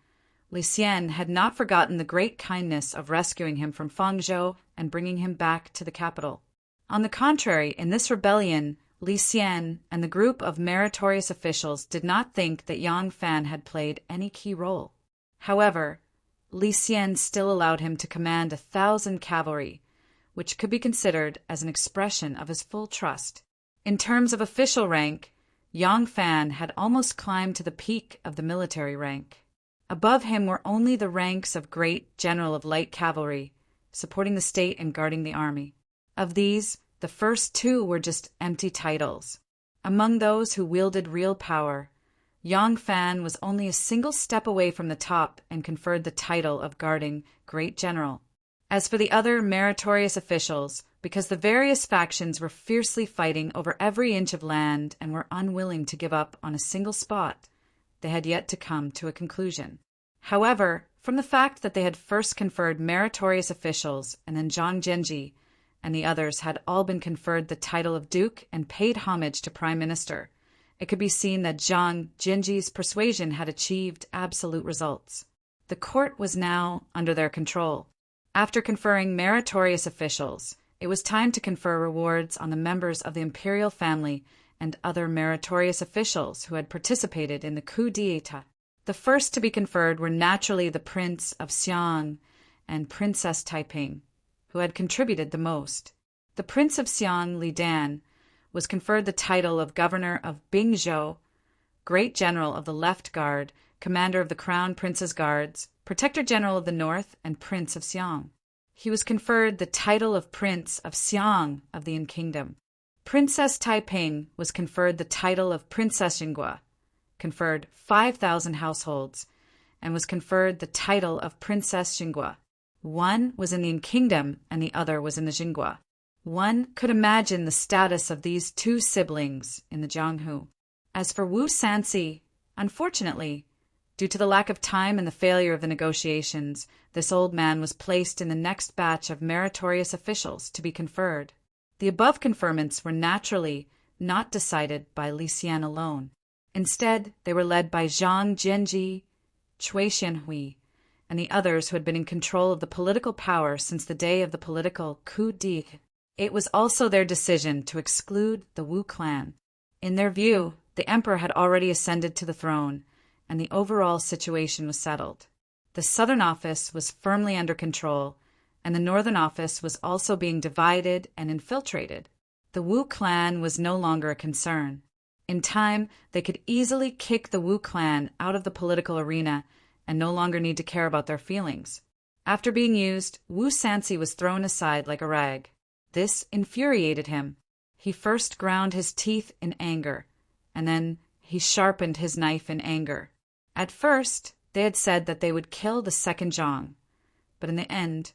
Li Xian had not forgotten the great kindness of rescuing him from Fangzhou and bringing him back to the capital. On the contrary, in this rebellion, Li Xian and the group of meritorious officials did not think that Yang Fan had played any key role. However, Li Xian still allowed him to command 1,000 cavalry, which could be considered as an expression of his full trust. In terms of official rank, Yang Fan had almost climbed to the peak of the military rank. Above him were only the ranks of Great General of Light Cavalry, supporting the state and guarding the army. Of these, the first two were just empty titles. Among those who wielded real power, Yang Fan was only a single step away from the top and conferred the title of guarding Great General. As for the other meritorious officials, because the various factions were fiercely fighting over every inch of land and were unwilling to give up on a single spot, they had yet to come to a conclusion. However, from the fact that they had first conferred meritorious officials and then Zhang Genji and the others had all been conferred the title of Duke and paid homage to Prime Minister, it could be seen that Zhang Genji's persuasion had achieved absolute results. The court was now under their control. After conferring meritorious officials, it was time to confer rewards on the members of the imperial family and other meritorious officials who had participated in the coup d'etat. The first to be conferred were naturally the Prince of Xiang and Princess Taiping, who had contributed the most. The Prince of Xiang, Li Dan, was conferred the title of Governor of Bingzhou, Great General of the Left Guard, Commander of the Crown Prince's Guards, Protector General of the North, and Prince of Xiang. He was conferred the title of Prince of Xiang of the Yin Kingdom. Princess Taiping was conferred the title of Princess Jingua, conferred 5,000 households, and was conferred the title of Princess Jingua. One was in the Yin Kingdom and the other was in the Jingua. One could imagine the status of these two siblings in the Jianghu. As for Wu Sanxi, unfortunately, due to the lack of time and the failure of the negotiations, this old man was placed in the next batch of meritorious officials to be conferred. The above conferments were naturally not decided by Li Xian alone. Instead, they were led by Zhang Genji, Cui Xianhui, and the others who had been in control of the political power since the day of the political coup d'etat. It was also their decision to exclude the Wu clan. In their view, the emperor had already ascended to the throne, and the overall situation was settled. The southern office was firmly under control, and the northern office was also being divided and infiltrated. The Wu clan was no longer a concern. In time, they could easily kick the Wu clan out of the political arena and no longer need to care about their feelings. After being used, Wu Sanxi was thrown aside like a rag. This infuriated him. He first ground his teeth in anger, and then he sharpened his knife in anger. At first, they had said that they would kill the second Zhang, but in the end,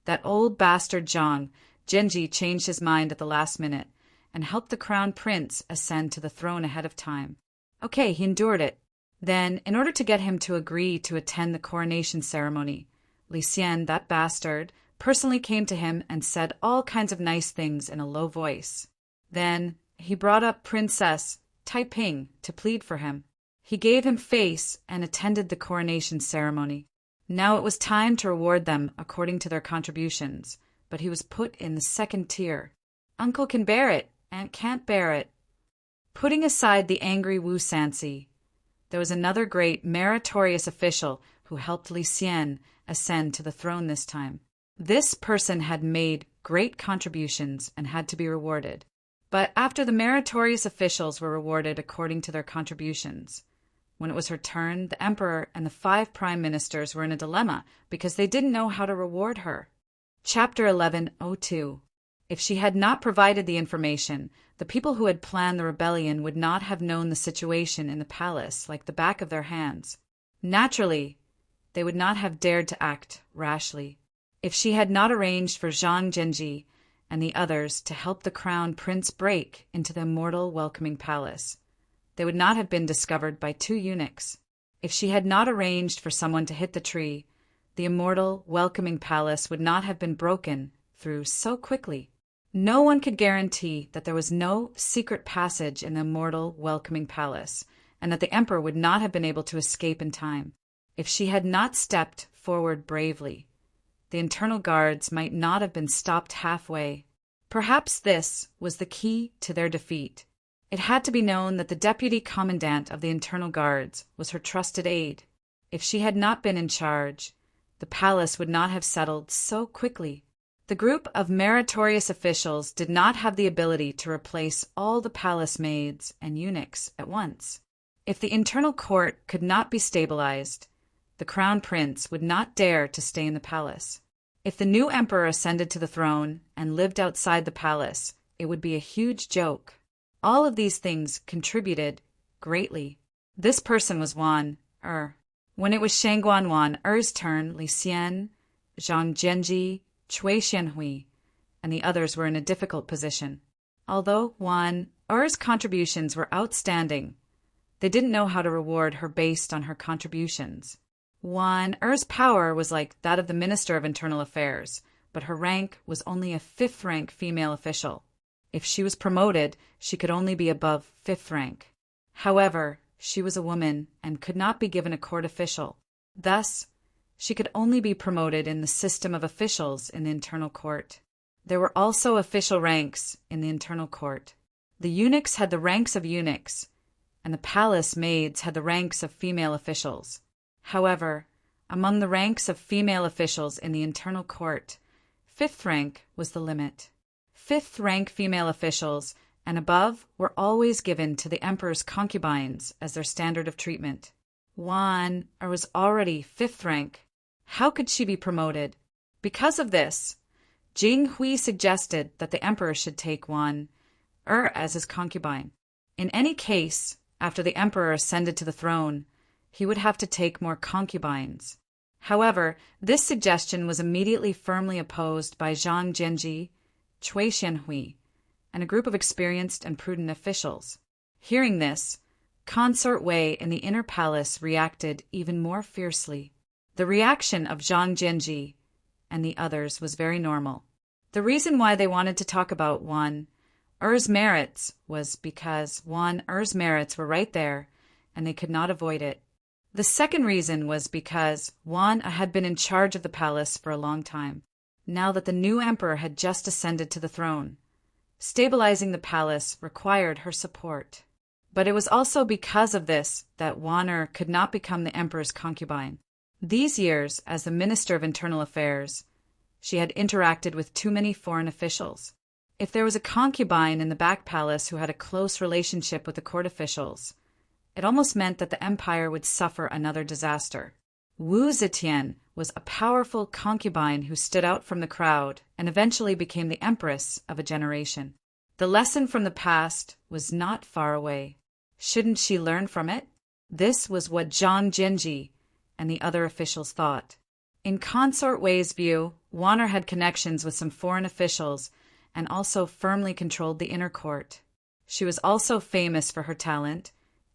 that old bastard Zhang, Genji, changed his mind at the last minute and helped the crown prince ascend to the throne ahead of time. Okay, he endured it. Then, in order to get him to agree to attend the coronation ceremony, Li Xian, that bastard, personally came to him and said all kinds of nice things in a low voice. Then, he brought up Princess Taiping to plead for him. He gave him face and attended the coronation ceremony. Now it was time to reward them according to their contributions, but he was put in the second tier. Uncle can bear it, Aunt can't bear it. Putting aside the angry Wu Sanxi, there was another great meritorious official who helped Li Xian ascend to the throne this time. This person had made great contributions and had to be rewarded. But after the meritorious officials were rewarded according to their contributions, when it was her turn, the emperor and the 5 prime ministers were in a dilemma because they didn't know how to reward her. Chapter 11:02. If she had not provided the information, the people who had planned the rebellion would not have known the situation in the palace like the back of their hands. Naturally, they would not have dared to act rashly. If she had not arranged for Zhang Genji and the others to help the crown prince break into the immortal welcoming palace, they would not have been discovered by 2 eunuchs. If she had not arranged for someone to hit the tree, the immortal welcoming palace would not have been broken through so quickly. No one could guarantee that there was no secret passage in the immortal welcoming palace, and that the emperor would not have been able to escape in time. If she had not stepped forward bravely, the internal guards might not have been stopped halfway. Perhaps this was the key to their defeat. It had to be known that the deputy commandant of the internal guards was her trusted aide. If she had not been in charge, the palace would not have settled so quickly. The group of meritorious officials did not have the ability to replace all the palace maids and eunuchs at once. If the internal court could not be stabilized, the crown prince would not dare to stay in the palace. If the new emperor ascended to the throne and lived outside the palace, it would be a huge joke. All of these things contributed greatly. This person was Wan Er. When it was Shangguan Wan Er's turn, Li Xian, Zhang Jianji, Cui Xianhui, and the others were in a difficult position. Although Wan Er's contributions were outstanding, they didn't know how to reward her based on her contributions. Wan Er's power was like that of the Minister of Internal Affairs, but her rank was only a 5th rank female official. If she was promoted, she could only be above 5th rank. However, she was a woman and could not be given a court official. Thus, she could only be promoted in the system of officials in the internal court. There were also official ranks in the internal court. The eunuchs had the ranks of eunuchs, and the palace maids had the ranks of female officials. However, among the ranks of female officials in the internal court, 5th rank was the limit. 5th rank female officials and above were always given to the emperor's concubines as their standard of treatment. Wan Er was already 5th rank. How could she be promoted? Because of this, Jing Hui suggested that the emperor should take Wan Er as his concubine. In any case, after the emperor ascended to the throne, he would have to take more concubines. However, this suggestion was immediately firmly opposed by Zhang Jianji, Cui Xianhui, and a group of experienced and prudent officials. Hearing this, Consort Wei in the inner palace reacted even more fiercely. The reaction of Zhang Jianji and the others was very normal. The reason why they wanted to talk about Wan Er's merits was because Wan Er's merits were right there, and they could not avoid it. The second reason was because Wan had been in charge of the palace for a long time, now that the new emperor had just ascended to the throne. Stabilizing the palace required her support. But it was also because of this that Wan Er could not become the emperor's concubine. These years, as the Minister of Internal Affairs, she had interacted with too many foreign officials. If there was a concubine in the back palace who had a close relationship with the court officials, it almost meant that the empire would suffer another disaster. Wu Zetian was a powerful concubine who stood out from the crowd and eventually became the empress of a generation. The lesson from the past was not far away. Shouldn't she learn from it? This was what Zhang Jianji and the other officials thought. In Consort Wei's view, Wan Er had connections with some foreign officials and also firmly controlled the inner court. She was also famous for her talent,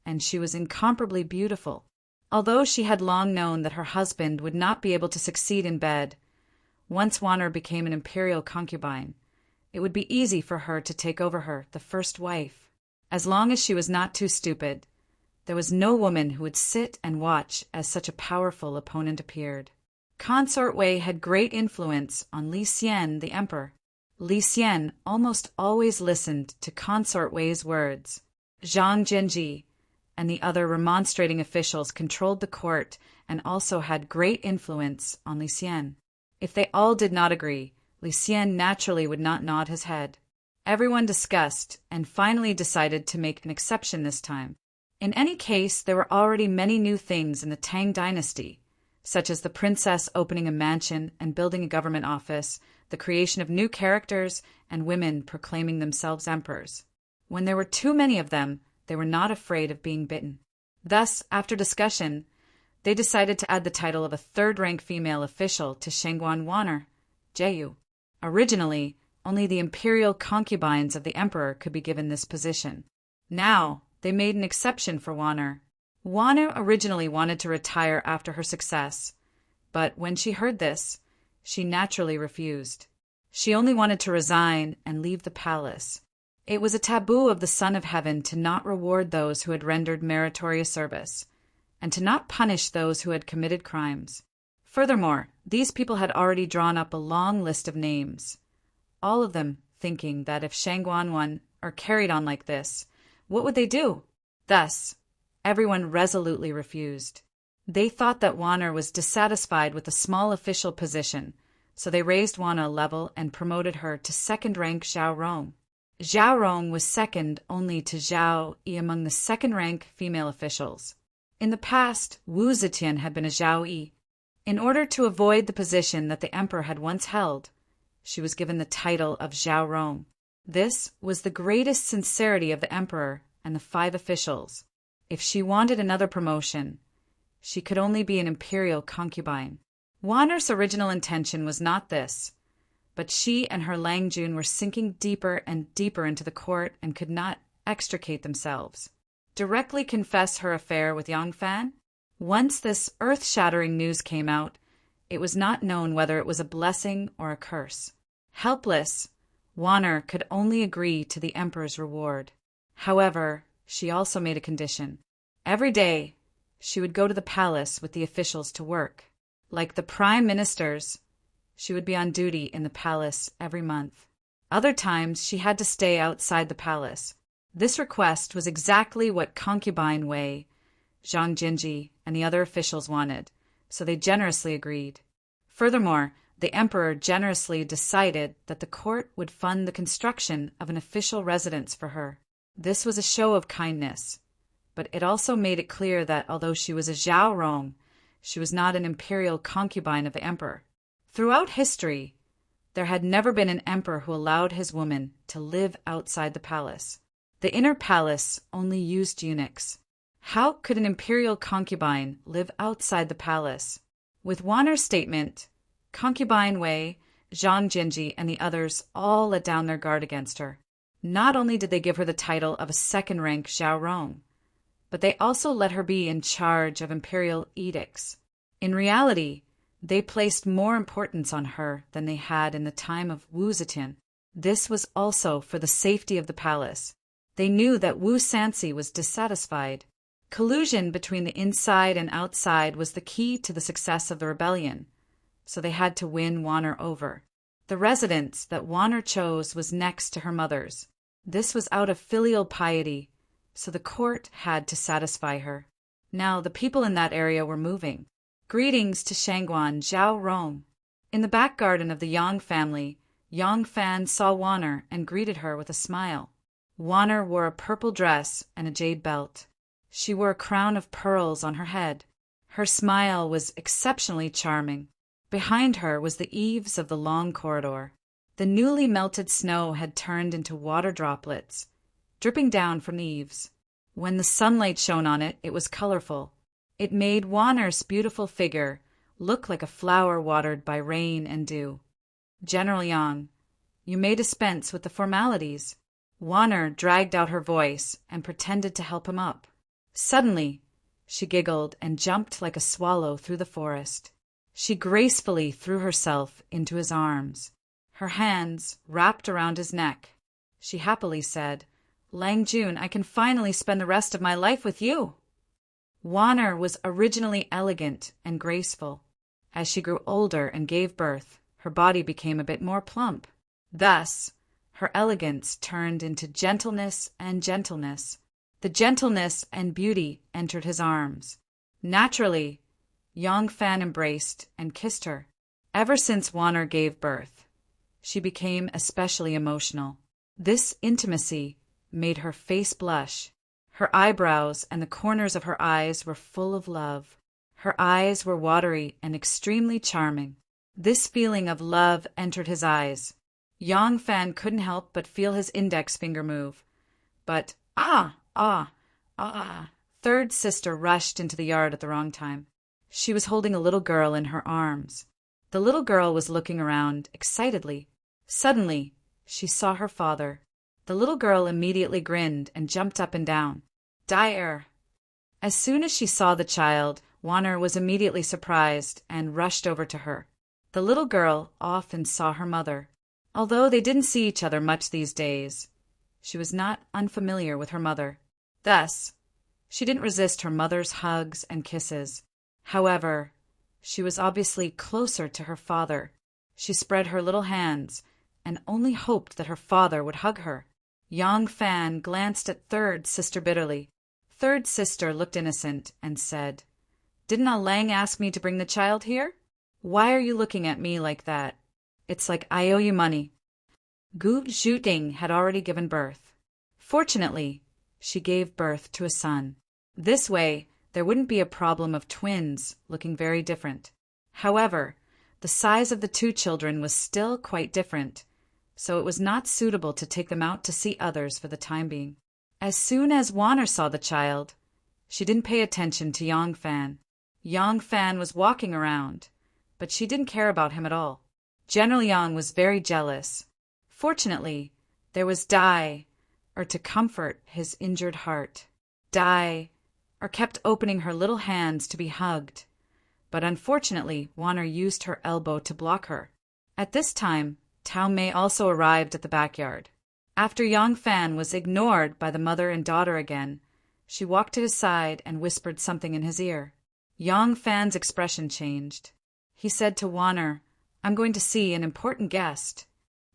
and she was incomparably beautiful. Although she had long known that her husband would not be able to succeed in bed, once Wan Er became an imperial concubine, it would be easy for her to take over her, the first wife. As long as she was not too stupid, there was no woman who would sit and watch as such a powerful opponent appeared. Consort Wei had great influence on Li Xian, the emperor. Li Xian almost always listened to Consort Wei's words. Zhang Jianji and the other remonstrating officials controlled the court and also had great influence on Li Xian. If they all did not agree, Li Xian naturally would not nod his head. Everyone discussed and finally decided to make an exception this time. In any case, there were already many new things in the Tang dynasty, such as the princess opening a mansion and building a government office, the creation of new characters, and women proclaiming themselves emperors. When there were too many of them, they were not afraid of being bitten. Thus, after discussion, they decided to add the title of a third-rank female official to Shangguan Wan Er, Jeyu. Originally, only the imperial concubines of the emperor could be given this position. Now, they made an exception for Wan Er. Wan Er originally wanted to retire after her success, but when she heard this, she naturally refused. She only wanted to resign and leave the palace. It was a taboo of the Son of Heaven to not reward those who had rendered meritorious service, and to not punish those who had committed crimes. Furthermore, these people had already drawn up a long list of names, all of them thinking that if Shangguan Wan Er carried on like this, what would they do? Thus, everyone resolutely refused. They thought that Wan Er was dissatisfied with the small official position, so they raised Wana a level and promoted her to second-rank Zhao Rong. Zhao Rong was second only to Zhao Yi among the second-rank female officials. In the past, Wu Zetian had been a Zhao Yi. In order to avoid the position that the emperor had once held, she was given the title of Zhao Rong. This was the greatest sincerity of the emperor and the 5 officials. If she wanted another promotion, she could only be an imperial concubine. Waner's original intention was not this, but she and her Lang Jun were sinking deeper and deeper into the court and could not extricate themselves. Directly confess her affair with Yang Fan? Once this earth-shattering news came out, it was not known whether it was a blessing or a curse. Helpless, Waner could only agree to the emperor's reward. However, she also made a condition. Every day, she would go to the palace with the officials to work. Like the prime ministers, she would be on duty in the palace every month. Other times, she had to stay outside the palace. This request was exactly what concubine Wei, Zhang Jinji, and the other officials wanted, so they generously agreed. Furthermore, the emperor generously decided that the court would fund the construction of an official residence for her. This was a show of kindness, but it also made it clear that although she was a Zhao Rong, she was not an imperial concubine of the emperor. Throughout history, there had never been an emperor who allowed his woman to live outside the palace. The inner palace only used eunuchs. How could an imperial concubine live outside the palace? With Waner's statement, concubine Wei, Zhang Jinji, and the others all let down their guard against her. Not only did they give her the title of a second-rank Zhao Rong, but they also let her be in charge of imperial edicts. In reality, they placed more importance on her than they had in the time of Wu Zetian. This was also for the safety of the palace. They knew that Wu Sanxi was dissatisfied. Collusion between the inside and outside was the key to the success of the rebellion, so they had to win Waner over. The residence that Waner chose was next to her mother's. This was out of filial piety, so the court had to satisfy her. Now the people in that area were moving. Greetings to Shangguan Zhao Rong. In the back garden of the Yang family, Yang Fan saw Waner and greeted her with a smile. Waner wore a purple dress and a jade belt. She wore a crown of pearls on her head. Her smile was exceptionally charming. Behind her was the eaves of the long corridor. The newly melted snow had turned into water droplets, dripping down from the eaves. When the sunlight shone on it, it was colorful. It made Waner's beautiful figure look like a flower watered by rain and dew. General Yang, you may dispense with the formalities. Waner dragged out her voice and pretended to help him up. Suddenly, she giggled and jumped like a swallow through the forest. She gracefully threw herself into his arms. Her hands wrapped around his neck. She happily said, "Lang Jun, I can finally spend the rest of my life with you." Waner was originally elegant and graceful. As she grew older and gave birth, her body became a bit more plump. Thus, her elegance turned into gentleness and gentleness. The gentleness and beauty entered his arms. Naturally, Yang Fan embraced and kissed her. Ever since Waner gave birth, she became especially emotional. This intimacy made her face blush. Her eyebrows and the corners of her eyes were full of love. Her eyes were watery and extremely charming. This feeling of love entered his eyes. Yang Fan couldn't help but feel his index finger move. But, third sister rushed into the yard at the wrong time. She was holding a little girl in her arms. The little girl was looking around excitedly. Suddenly, she saw her father. The little girl immediately grinned and jumped up and down. Dire! As soon as she saw the child, Waner was immediately surprised and rushed over to her. The little girl often saw her mother. Although they didn't see each other much these days, she was not unfamiliar with her mother. Thus, she didn't resist her mother's hugs and kisses. However, she was obviously closer to her father. She spread her little hands and only hoped that her father would hug her. Yang Fan glanced at third sister bitterly. Third sister looked innocent and said, "Didn't Ah Lang ask me to bring the child here? Why are you looking at me like that? It's like I owe you money. Gu Zhuting had already given birth. Fortunately, she gave birth to a son. This way, there wouldn't be a problem of twins looking very different. However, the size of the two children was still quite different, so it was not suitable to take them out to see others for the time being. As soon as Wanner saw the child, she didn't pay attention to Yang Fan. Yang Fan was walking around, but she didn't care about him at all. General Yang was very jealous. Fortunately, there was Dai, to comfort his injured heart. Dai, kept opening her little hands to be hugged, but unfortunately Wanner used her elbow to block her. At this time, Tao Mei also arrived at the backyard. After Yang Fan was ignored by the mother and daughter again, she walked to his side and whispered something in his ear. Yang Fan's expression changed. He said to Wanner, "I'm going to see an important guest."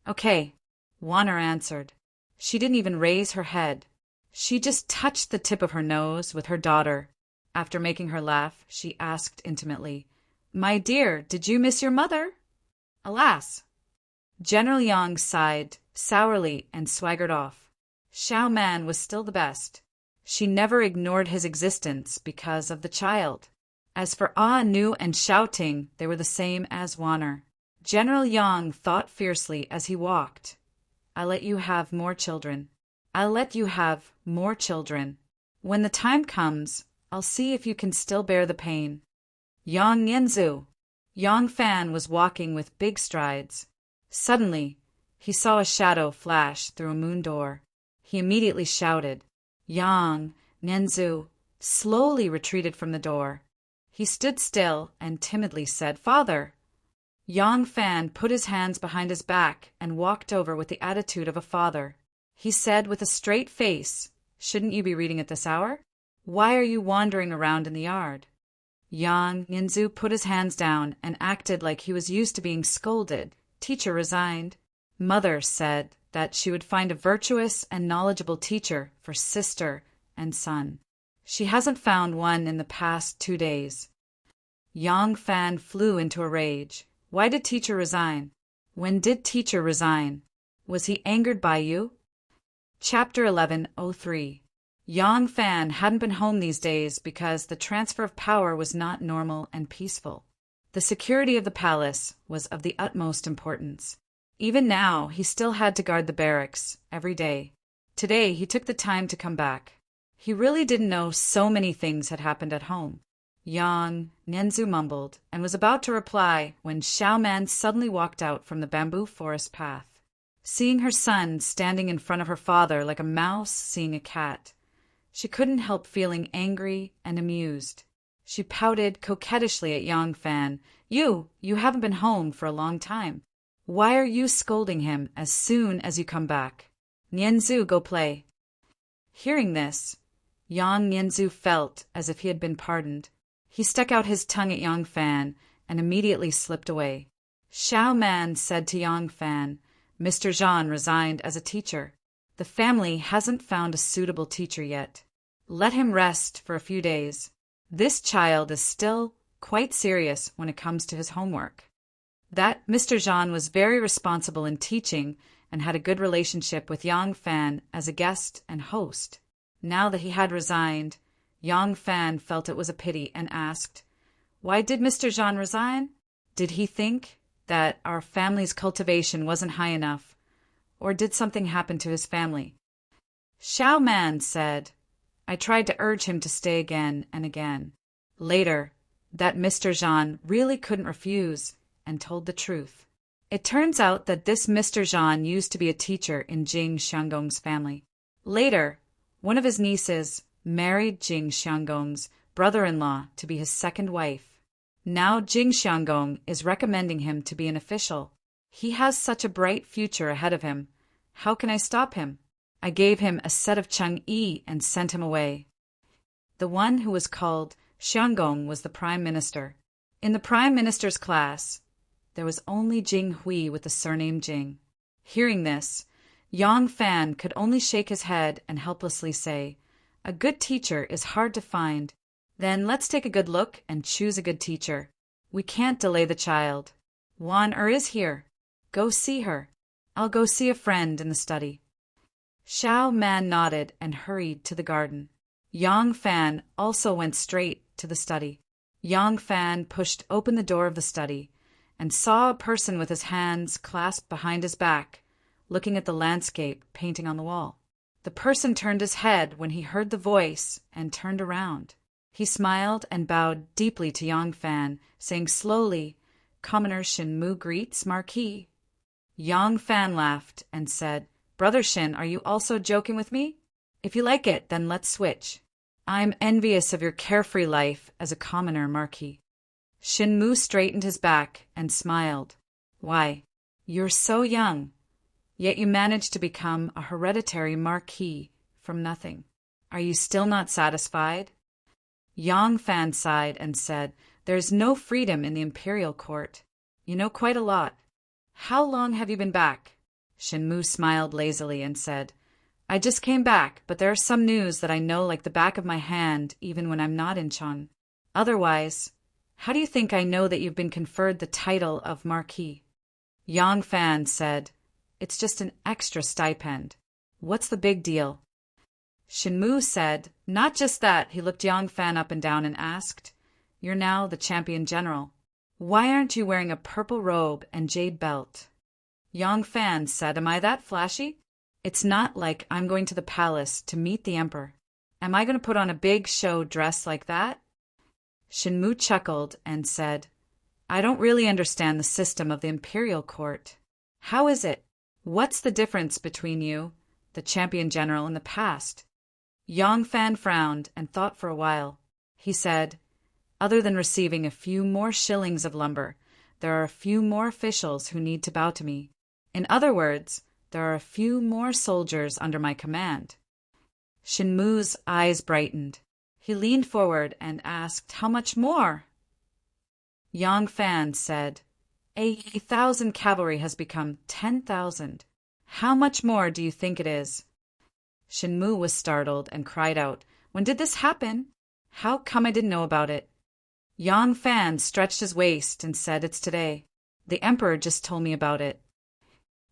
"Okay," Wanner answered. She didn't even raise her head. She just touched the tip of her nose with her daughter. After making her laugh, she asked intimately, "My dear, did you miss your mother?" "Alas!" General Yang sighed sourly and swaggered off. Xiao Man was still the best. She never ignored his existence because of the child. As for Ah Nu and Shouting, they were the same as Wanner. General Yang thought fiercely as he walked. "I'll let you have more children. I'll let you have more children. When the time comes, I'll see if you can still bear the pain." Yang Nianzu. Yang Fan was walking with big strides. Suddenly, he saw a shadow flash through a moon door. He immediately shouted. Yang Nianzu slowly retreated from the door. He stood still and timidly said, "Father." Yang Fan put his hands behind his back and walked over with the attitude of a father. He said with a straight face, "Shouldn't you be reading at this hour? Why are you wandering around in the yard?" Yang Ninzu put his hands down and acted like he was used to being scolded. Teacher resigned. Mother said that she would find a virtuous and knowledgeable teacher for sister and son. She hasn't found one in the past 2 days. Yang Fan flew into a rage. Why did teacher resign? When did teacher resign? Was he angered by you? Chapter 11:03. Yang Fan hadn't been home these days because the transfer of power was not normal and peaceful. The security of the palace was of the utmost importance. Even now, he still had to guard the barracks every day. Today, he took the time to come back. He really didn't know so many things had happened at home. Yang Nianzu mumbled and was about to reply when Xiao Man suddenly walked out from the bamboo forest path. Seeing her son standing in front of her father like a mouse seeing a cat, she couldn't help feeling angry and amused. She pouted coquettishly at Yang Fan. You haven't been home for a long time. Why are you scolding him as soon as you come back? Nianzu, go play." Hearing this, Yang Nianzu felt as if he had been pardoned. He stuck out his tongue at Yang Fan and immediately slipped away. Xiao Man said to Yang Fan, "Mr. Zhan resigned as a teacher. The family hasn't found a suitable teacher yet. Let him rest for a few days. This child is still quite serious when it comes to his homework." That Mr. Zhan was very responsible in teaching and had a good relationship with Yang Fan as a guest and host. Now that he had resigned, Yang Fan felt it was a pity and asked, "Why did Mr. Zhan resign? Did he think that our family's cultivation wasn't high enough, or did something happen to his family?" Xiao Man said, "I tried to urge him to stay again and again. Later, that Mr. Zhan really couldn't refuse and told the truth. It turns out that this Mr. Zhan used to be a teacher in Jing Xianggong's family. Later, one of his nieces married Jing Xianggong's brother-in-law to be his second wife. Now Jing Xianggong is recommending him to be an official. He has such a bright future ahead of him. How can I stop him? I gave him a set of Chang'e and sent him away." The one who was called Xianggong was the prime minister. In the prime minister's class, there was only Jing Hui with the surname Jing. Hearing this, Yang Fan could only shake his head and helplessly say, "A good teacher is hard to find. Then let's take a good look and choose a good teacher. We can't delay the child. Wan Er is here." Go see her. I'll go see a friend in the study. Xiao Man nodded and hurried to the garden. Yang Fan also went straight to the study. Yang Fan pushed open the door of the study and saw a person with his hands clasped behind his back, looking at the landscape painting on the wall. The person turned his head when he heard the voice and turned around. He smiled and bowed deeply to Yang Fan, saying slowly, "Commoner Shin Mu greets Marquis." Yang Fan laughed and said, "Brother Shin, are you also joking with me? If you like it, then let's switch. I'm envious of your carefree life as a commoner, Marquis." Shin Mu straightened his back and smiled. "Why, you're so young, yet you managed to become a hereditary Marquis from nothing. Are you still not satisfied?" Yang Fan sighed and said, "There's no freedom in the imperial court. You know quite a lot. How long have you been back?" Shin Mu smiled lazily and said, "I just came back, but there are some news that I know like the back of my hand even when I'm not in Chun. Otherwise, how do you think I know that you've been conferred the title of Marquis?" Yang Fan said, "It's just an extra stipend. What's the big deal?" Shin Mu said, "Not just that." He looked Yang Fan up and down and asked, "You're now the champion general. Why aren't you wearing a purple robe and jade belt?" Yang Fan said, "Am I that flashy? It's not like I'm going to the palace to meet the emperor. Am I going to put on a big show dress like that?" Shin Mu chuckled and said, "I don't really understand the system of the imperial court. How is it? What's the difference between you, the champion general, and the past?" Yang Fan frowned and thought for a while. He said, "Other than receiving a few more shillings of lumber, there are a few more officials who need to bow to me. In other words, there are a few more soldiers under my command." Shin Mu's eyes brightened. He leaned forward and asked, "How much more?" Yang Fan said, 1,000 cavalry has become 10,000. How much more do you think it is?" Shin Mu was startled and cried out, "When did this happen? How come I didn't know about it?" Yang Fan stretched his waist and said, "It's today. The emperor just told me about it."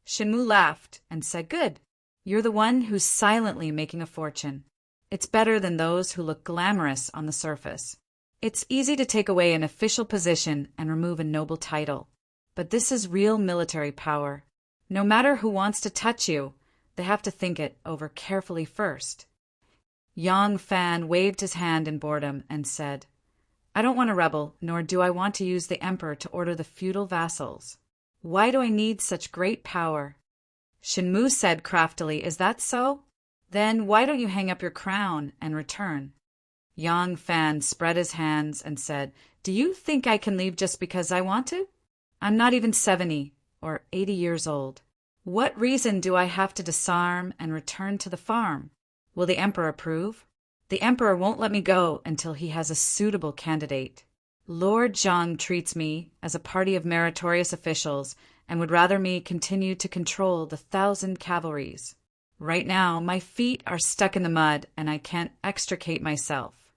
Shin Mu laughed and said, "Good. You're the one who's silently making a fortune. It's better than those who look glamorous on the surface. It's easy to take away an official position and remove a noble title, but this is real military power. No matter who wants to touch you, they have to think it over carefully first." Yang Fan waved his hand in boredom and said, "I don't want to rebel, nor do I want to use the emperor to order the feudal vassals. Why do I need such great power?" Shin Mu said craftily, "Is that so? Then why don't you hang up your crown and return?" Yang Fan spread his hands and said, "Do you think I can leave just because I want to? I'm not even 70 or 80 years old. What reason do I have to disarm and return to the farm? Will the emperor approve? The emperor won't let me go until he has a suitable candidate. Lord Zhang treats me as a party of meritorious officials and would rather me continue to control the 1,000 cavalries. Right now, my feet are stuck in the mud and I can't extricate myself."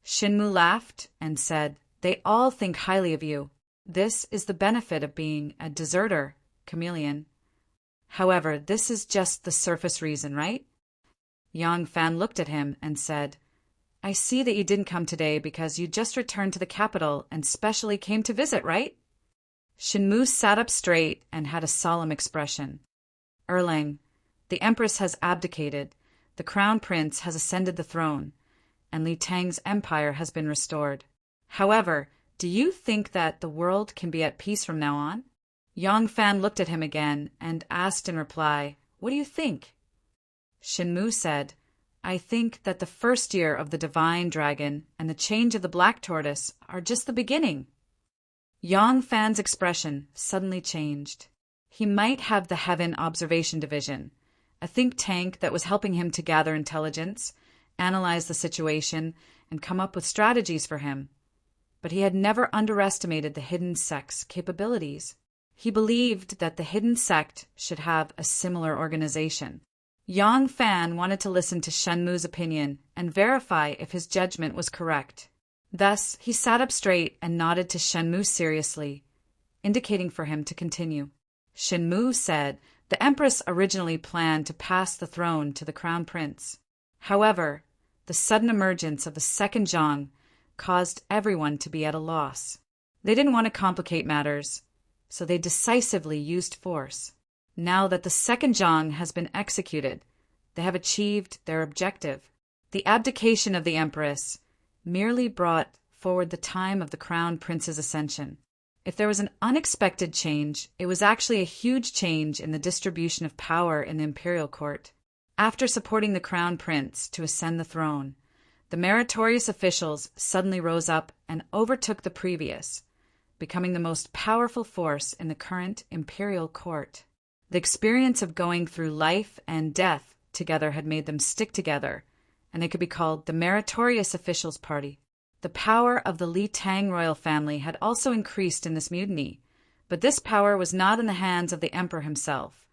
Shin Mu laughed and said, "They all think highly of you. This is the benefit of being a deserter, chameleon. However, this is just the surface reason, right?" Yang Fan looked at him and said, "I see that you didn't come today because you just returned to the capital and specially came to visit, right?" Shin Mu sat up straight and had a solemn expression. "Erlang, the empress has abdicated, the crown prince has ascended the throne, and Li Tang's empire has been restored. However, do you think that the world can be at peace from now on?" Yang Fan looked at him again and asked in reply, "What do you think?" Shin Mu said, "I think that the first year of the divine dragon and the change of the black tortoise are just the beginning." Yang Fan's expression suddenly changed. He might have the Heaven Observation Division, a think tank that was helping him to gather intelligence, analyze the situation, and come up with strategies for him. But he had never underestimated the hidden sect's capabilities. He believed that the hidden sect should have a similar organization. Yang Fan wanted to listen to Shen Mu's opinion and verify if his judgment was correct. Thus, he sat up straight and nodded to Shen Mu seriously, indicating for him to continue. Shenmu said the empress originally planned to pass the throne to the crown prince. However, the sudden emergence of the second Zhang caused everyone to be at a loss. They didn't want to complicate matters, so they decisively used force. Now that the second Zhang has been executed, they have achieved their objective. The abdication of the empress merely brought forward the time of the crown prince's ascension. If there was an unexpected change, it was actually a huge change in the distribution of power in the imperial court. After supporting the crown prince to ascend the throne, the meritorious officials suddenly rose up and overtook the previous, becoming the most powerful force in the current imperial court. The experience of going through life and death together had made them stick together, and they could be called the meritorious officials party. The power of the Li Tang royal family had also increased in this mutiny, but this power was not in the hands of the emperor himself,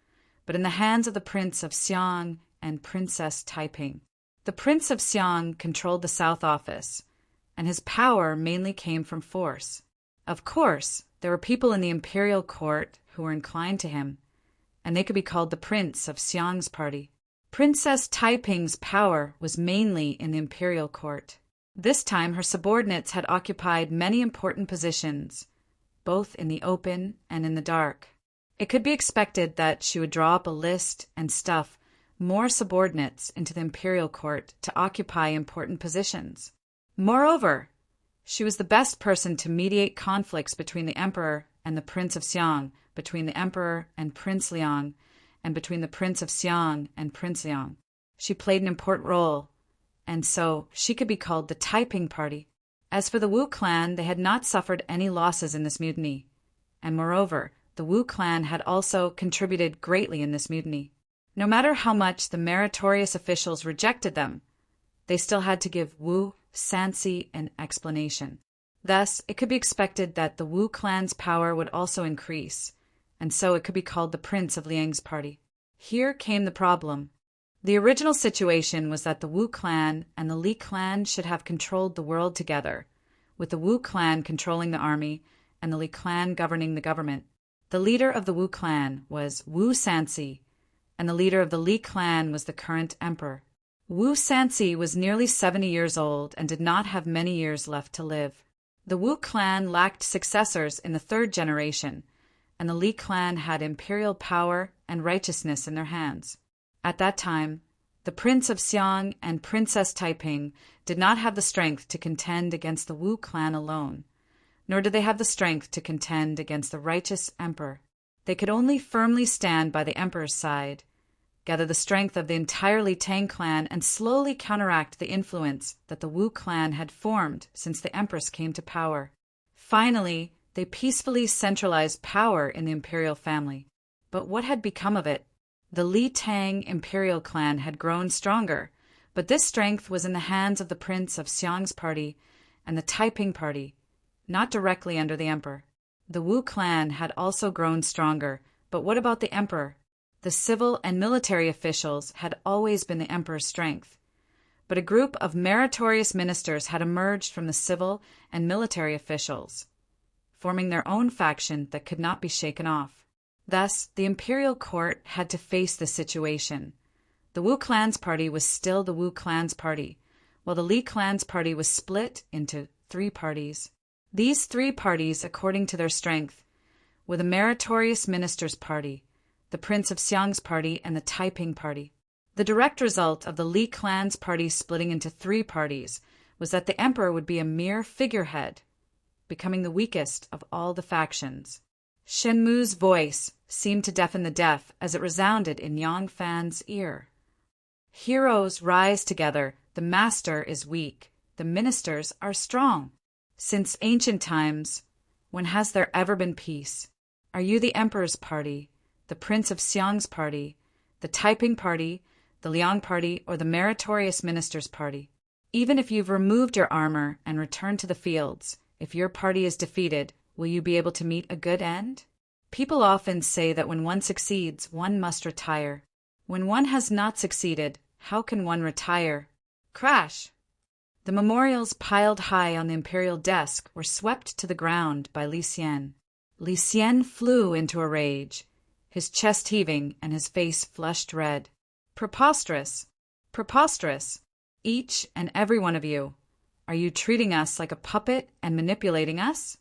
but in the hands of the Prince of Xiang and Princess Taiping. The Prince of Xiang controlled the South Office, and his power mainly came from force. Of course, there were people in the imperial court who were inclined to him, and they could be called the Prince of Xiang's party. Princess Taiping's power was mainly in the imperial court. This time her subordinates had occupied many important positions, both in the open and in the dark. It could be expected that she would draw up a list and stuff more subordinates into the imperial court to occupy important positions. Moreover, she was the best person to mediate conflicts between the emperor and the Prince of Xiang, between the emperor and Prince Liang, and between the Prince of Xiang and Prince Liang. She played an important role, and so she could be called the Taiping party. As for the Wu clan, they had not suffered any losses in this mutiny, and moreover, the Wu clan had also contributed greatly in this mutiny. No matter how much the meritorious officials rejected them, they still had to give Wu Sanxi an explanation. Thus, it could be expected that the Wu clan's power would also increase, and so it could be called the Prince of Liang's party. Here came the problem. The original situation was that the Wu clan and the Li clan should have controlled the world together, with the Wu clan controlling the army and the Li clan governing the government. The leader of the Wu clan was Wu Sanxi, and the leader of the Li clan was the current emperor. Wu Sanxi was nearly 70 years old and did not have many years left to live. The Wu clan lacked successors in the third generation, and the Li clan had imperial power and righteousness in their hands. At that time, the Prince of Xiang and Princess Taiping did not have the strength to contend against the Wu clan alone, nor did they have the strength to contend against the righteous emperor. They could only firmly stand by the emperor's side, gather the strength of the entire Li Tang clan, and slowly counteract the influence that the Wu clan had formed since the empress came to power. Finally, they peacefully centralized power in the imperial family. But what had become of it? The Li Tang imperial clan had grown stronger, but this strength was in the hands of the Prince of Xiang's party and the Taiping party, not directly under the emperor. The Wu clan had also grown stronger, but what about the emperor? The civil and military officials had always been the emperor's strength, but a group of meritorious ministers had emerged from the civil and military officials, forming their own faction that could not be shaken off. Thus, the imperial court had to face this situation. The Wu clan's party was still the Wu clan's party, while the Li clan's party was split into 3 parties. These 3 parties, according to their strength, were the meritorious minister's party, the Prince of Xiang's party, and the Taiping party. The direct result of the Li clan's party splitting into 3 parties was that the emperor would be a mere figurehead, becoming the weakest of all the factions. Shenmu's voice seemed to deafen the deaf as it resounded in Yang Fan's ear. Heroes rise together, the master is weak, the ministers are strong. Since ancient times, when has there ever been peace? Are you the emperor's party, the Prince of Xiang's party, the Taiping party, the Liang party, or the meritorious minister's party? Even if you've removed your armor and returned to the fields, if your party is defeated, will you be able to meet a good end? People often say that when one succeeds, one must retire. When one has not succeeded, how can one retire? Crash! The memorials piled high on the imperial desk were swept to the ground by Li Xian. Li Xian flew into a rage. his chest heaving and his face flushed red. Preposterous! Preposterous! Each and every one of you. Are you treating us like a puppet and manipulating us?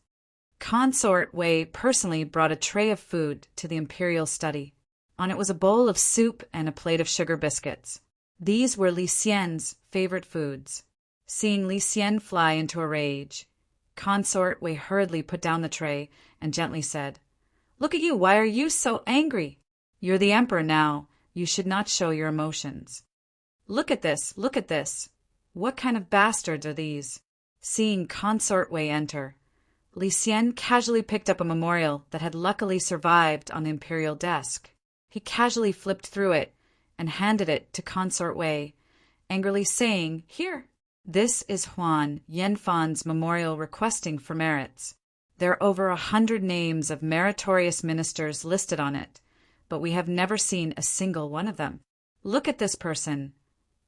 Consort Wei personally brought a tray of food to the imperial study. On it was a bowl of soup and a plate of sugar biscuits. These were Li Xian's favorite foods. Seeing Li Xian fly into a rage, Consort Wei hurriedly put down the tray and gently said, "Look at you, why are you so angry? You're the emperor now, you should not show your emotions. Look at this, look at this. What kind of bastards are these?" Seeing Consort Wei enter, Li Xian casually picked up a memorial that had luckily survived on the imperial desk. He casually flipped through it and handed it to Consort Wei, angrily saying, "Here, this is Huan Yanfan's memorial requesting for merits. There are over 100 names of meritorious ministers listed on it, but we have never seen a single one of them. Look at this person.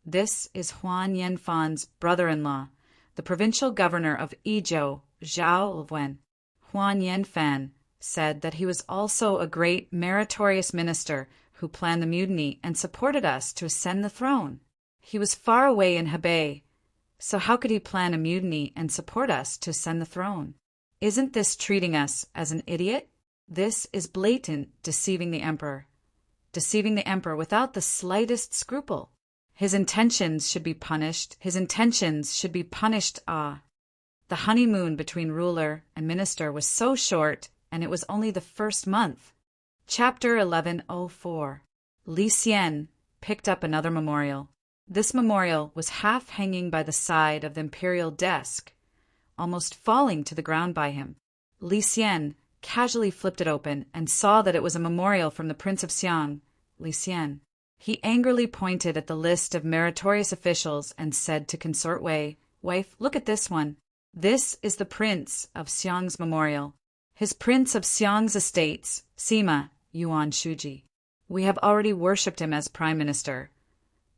This is Huan Yanfan's brother-in-law, the provincial governor of Izhou, Zhao Wen. Huan Yanfan said that he was also a great meritorious minister who planned the mutiny and supported us to ascend the throne. He was far away in Hebei, so how could he plan a mutiny and support us to ascend the throne? Isn't this treating us as an idiot? This is blatant deceiving the emperor. Deceiving the emperor without the slightest scruple. His intentions should be punished. His intentions should be punished. The honeymoon between ruler and minister was so short, and it was only the first month. Chapter 1104. Li Xian picked up another memorial. This memorial was half hanging by the side of the imperial desk, almost falling to the ground by him. Li Xian casually flipped it open and saw that it was a memorial from the Prince of Xiang, Li Xian. He angrily pointed at the list of meritorious officials and said to Consort Wei, "Wife, look at this one. This is the Prince of Xiang's memorial. His Prince of Xiang's estates, Sima Yuan Shuji. We have already worshipped him as Prime Minister,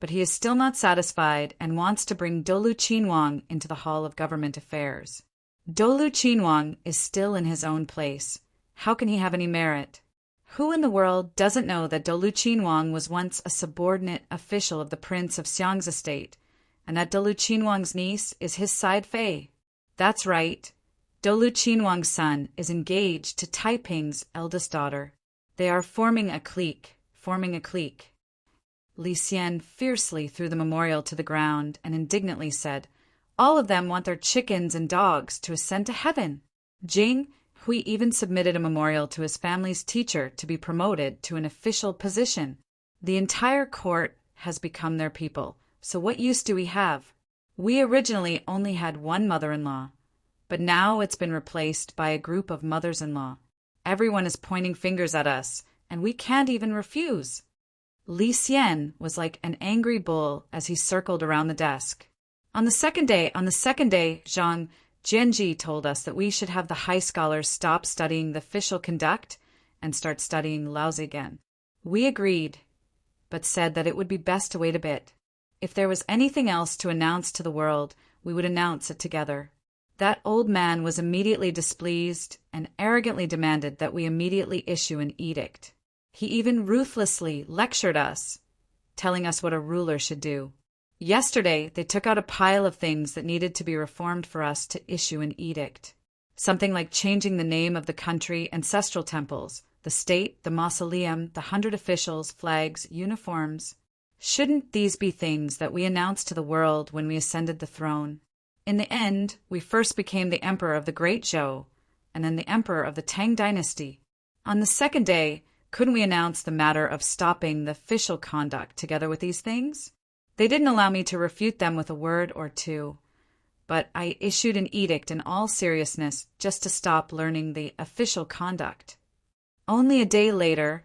but he is still not satisfied and wants to bring Dolu Qinhuang into the Hall of Government Affairs. Dolu Qinhuang is still in his own place. How can he have any merit? Who in the world doesn't know that Dolu Qinhuang was once a subordinate official of the Prince of Xiang's estate, and that Dolu Qinhuang's niece is his side Fei? That's right. Dolu Qinhuang's son is engaged to Taiping's eldest daughter. They are forming a clique. Li Xian fiercely threw the memorial to the ground and indignantly said, "All of them want their chickens and dogs to ascend to heaven." Jing Hui even submitted a memorial to his family's teacher to be promoted to an official position. The entire court has become their people, so what use do we have? We originally only had one mother-in-law, but now it's been replaced by a group of mothers-in-law. Everyone is pointing fingers at us, and we can't even refuse. Li Xian was like an angry bull as he circled around the desk. On the second day, Zhang Jianji told us that we should have the high scholars stop studying the official conduct and start studying Laozi again. We agreed, but said that it would be best to wait a bit. If there was anything else to announce to the world, we would announce it together. That old man was immediately displeased and arrogantly demanded that we immediately issue an edict. He even ruthlessly lectured us, telling us what a ruler should do. Yesterday, they took out a pile of things that needed to be reformed for us to issue an edict. Something like changing the name of the country, ancestral temples, the state, the mausoleum, the 100 officials, flags, uniforms. Shouldn't these be things that we announced to the world when we ascended the throne? In the end, we first became the emperor of the Great Zhou, and then the emperor of the Tang dynasty. On the second day, couldn't we announce the matter of stopping the official conduct together with these things? They didn't allow me to refute them with a word or two, but I issued an edict in all seriousness just to stop learning the official conduct. Only a day later,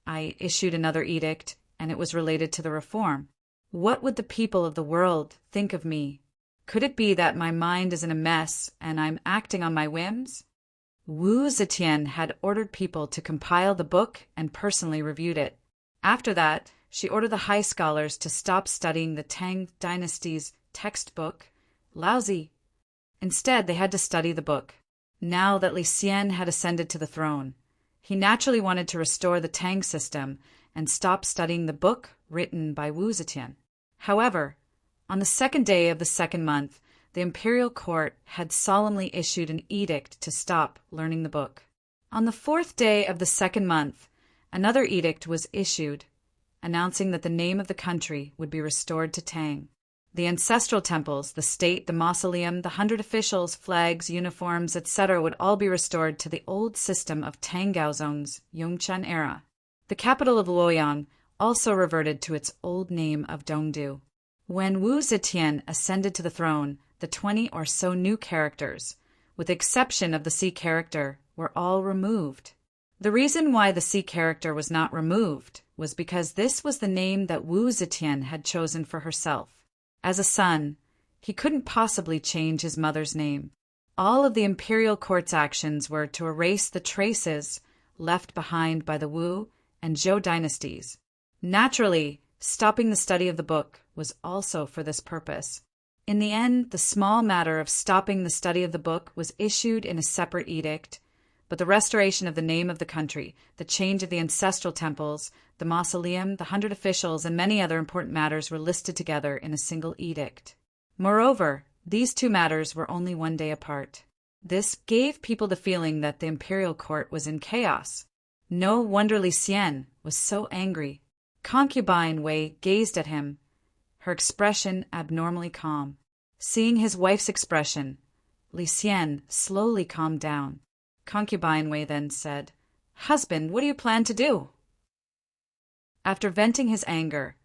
I issued another edict, and it was related to the reform. What would the people of the world think of me? Could it be that my mind is in a mess and I'm acting on my whims? Wu Zetian had ordered people to compile the book and personally reviewed it. After that, she ordered the high scholars to stop studying the Tang dynasty's textbook, Laozi. Instead, they had to study the book. Now that Li Xian had ascended to the throne, He naturally wanted to restore the Tang system and stop studying the book written by Wu Zetian. However, on the second day of the second month, the imperial court had solemnly issued an edict to stop learning the book. On the fourth day of the second month, another edict was issued, announcing that the name of the country would be restored to Tang. The ancestral temples, the state, the mausoleum, the 100 officials, flags, uniforms, etc. would all be restored to the old system of Tang Gaozong's Yongchen era. The capital of Luoyang also reverted to its old name of Dongdu. When Wu Zetian ascended to the throne, the 20 or so new characters, with the exception of the C character, were all removed. The reason why the C character was not removed was because this was the name that Wu Zetian had chosen for herself. As a son, he couldn't possibly change his mother's name. All of the imperial court's actions were to erase the traces left behind by the Wu and Zhou dynasties. Naturally, stopping the study of the book was also for this purpose. In the end, the small matter of stopping the study of the book was issued in a separate edict, but the restoration of the name of the country, the change of the ancestral temples, the mausoleum, the 100 officials, and many other important matters were listed together in a single edict. Moreover, these two matters were only one day apart. This gave people the feeling that the imperial court was in chaos. No wonder Li Xian was so angry. Concubine Wei gazed at him, her expression abnormally calm. Seeing his wife's expression, Li Xian slowly calmed down. Concubine Wei then said, "Husband, what do you plan to do?" After venting his anger,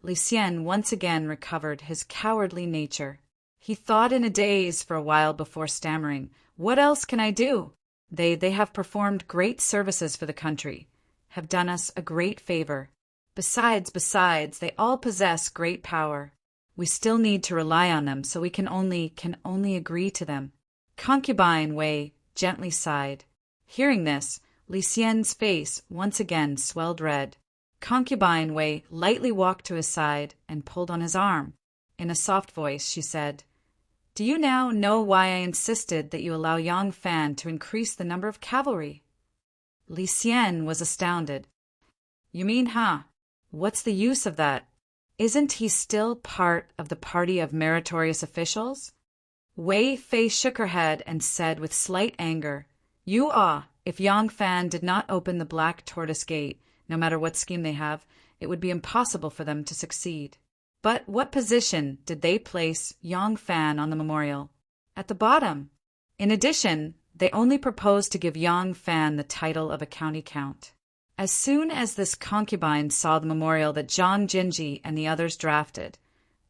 Li Xian once again recovered his cowardly nature. He thought in a daze for a while before stammering, "What else can I do? They have performed great services for the country, have done us a great favor. Besides, they all possess great power. We still need to rely on them, so we can only agree to them." Concubine Wei gently sighed. Hearing this, Li Xian's face once again swelled red. Concubine Wei lightly walked to his side and pulled on his arm. In a soft voice, she said, "Do you now know why I insisted that you allow Yang Fan to increase the number of cavalry?" Li Xian was astounded. "You mean, What's the use of that? Isn't he still part of the party of meritorious officials?" Wei Fei shook her head and said with slight anger, If Yang Fan did not open the Black Tortoise Gate, no matter what scheme they have, it would be impossible for them to succeed. But what position did they place Yang Fan on the memorial? At the bottom. In addition, they only proposed to give Yang Fan the title of a county count. As soon as this concubine saw the memorial that Zhang Jinji and the others drafted,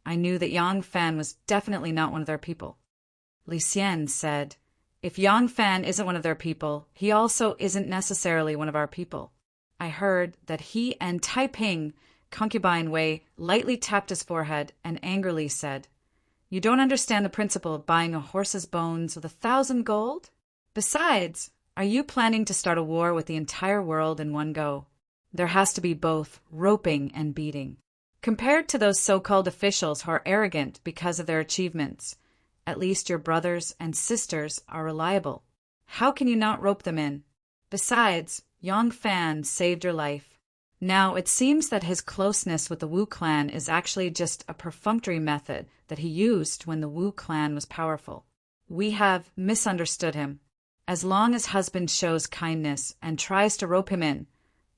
I knew that Yang Fan was definitely not one of their people. Li Xian said, "If Yang Fan isn't one of their people, he also isn't necessarily one of our people." I heard that he and Taiping, Concubine Wei, lightly tapped his forehead and angrily said, "You don't understand the principle of buying a horse's bones with 1,000 gold? Besides, are you planning to start a war with the entire world in one go? There has to be both roping and beating. Compared to those so-called officials who are arrogant because of their achievements, at least your brothers and sisters are reliable. How can you not rope them in? Besides, Yang Fan saved your life. Now, it seems that his closeness with the Wu clan is actually just a perfunctory method that he used when the Wu clan was powerful. We have misunderstood him. As long as husband shows kindness and tries to rope him in,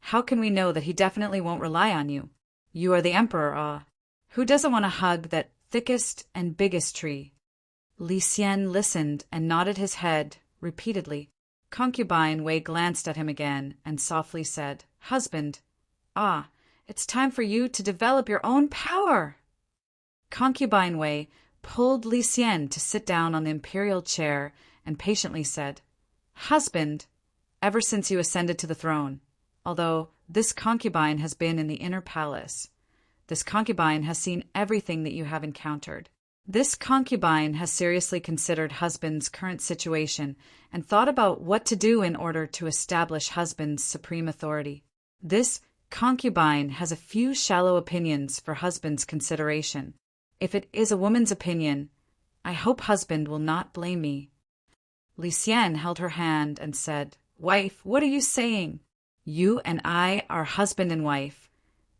how can we know that he definitely won't rely on you? You are the emperor, Who doesn't want to hug that thickest and biggest tree?" Li Xian listened and nodded his head repeatedly. Concubine Wei glanced at him again and softly said, "Husband, it's time for you to develop your own power." Concubine Wei pulled Li Xian to sit down on the imperial chair and patiently said, "Husband, ever since you ascended to the throne, although this concubine has been in the inner palace, this concubine has seen everything that you have encountered. This concubine has seriously considered husband's current situation and thought about what to do in order to establish husband's supreme authority. This concubine has a few shallow opinions for husband's consideration. If it is a woman's opinion, I hope husband will not blame me." Li Xian held her hand and said, "Wife, what are you saying? You and I are husband and wife.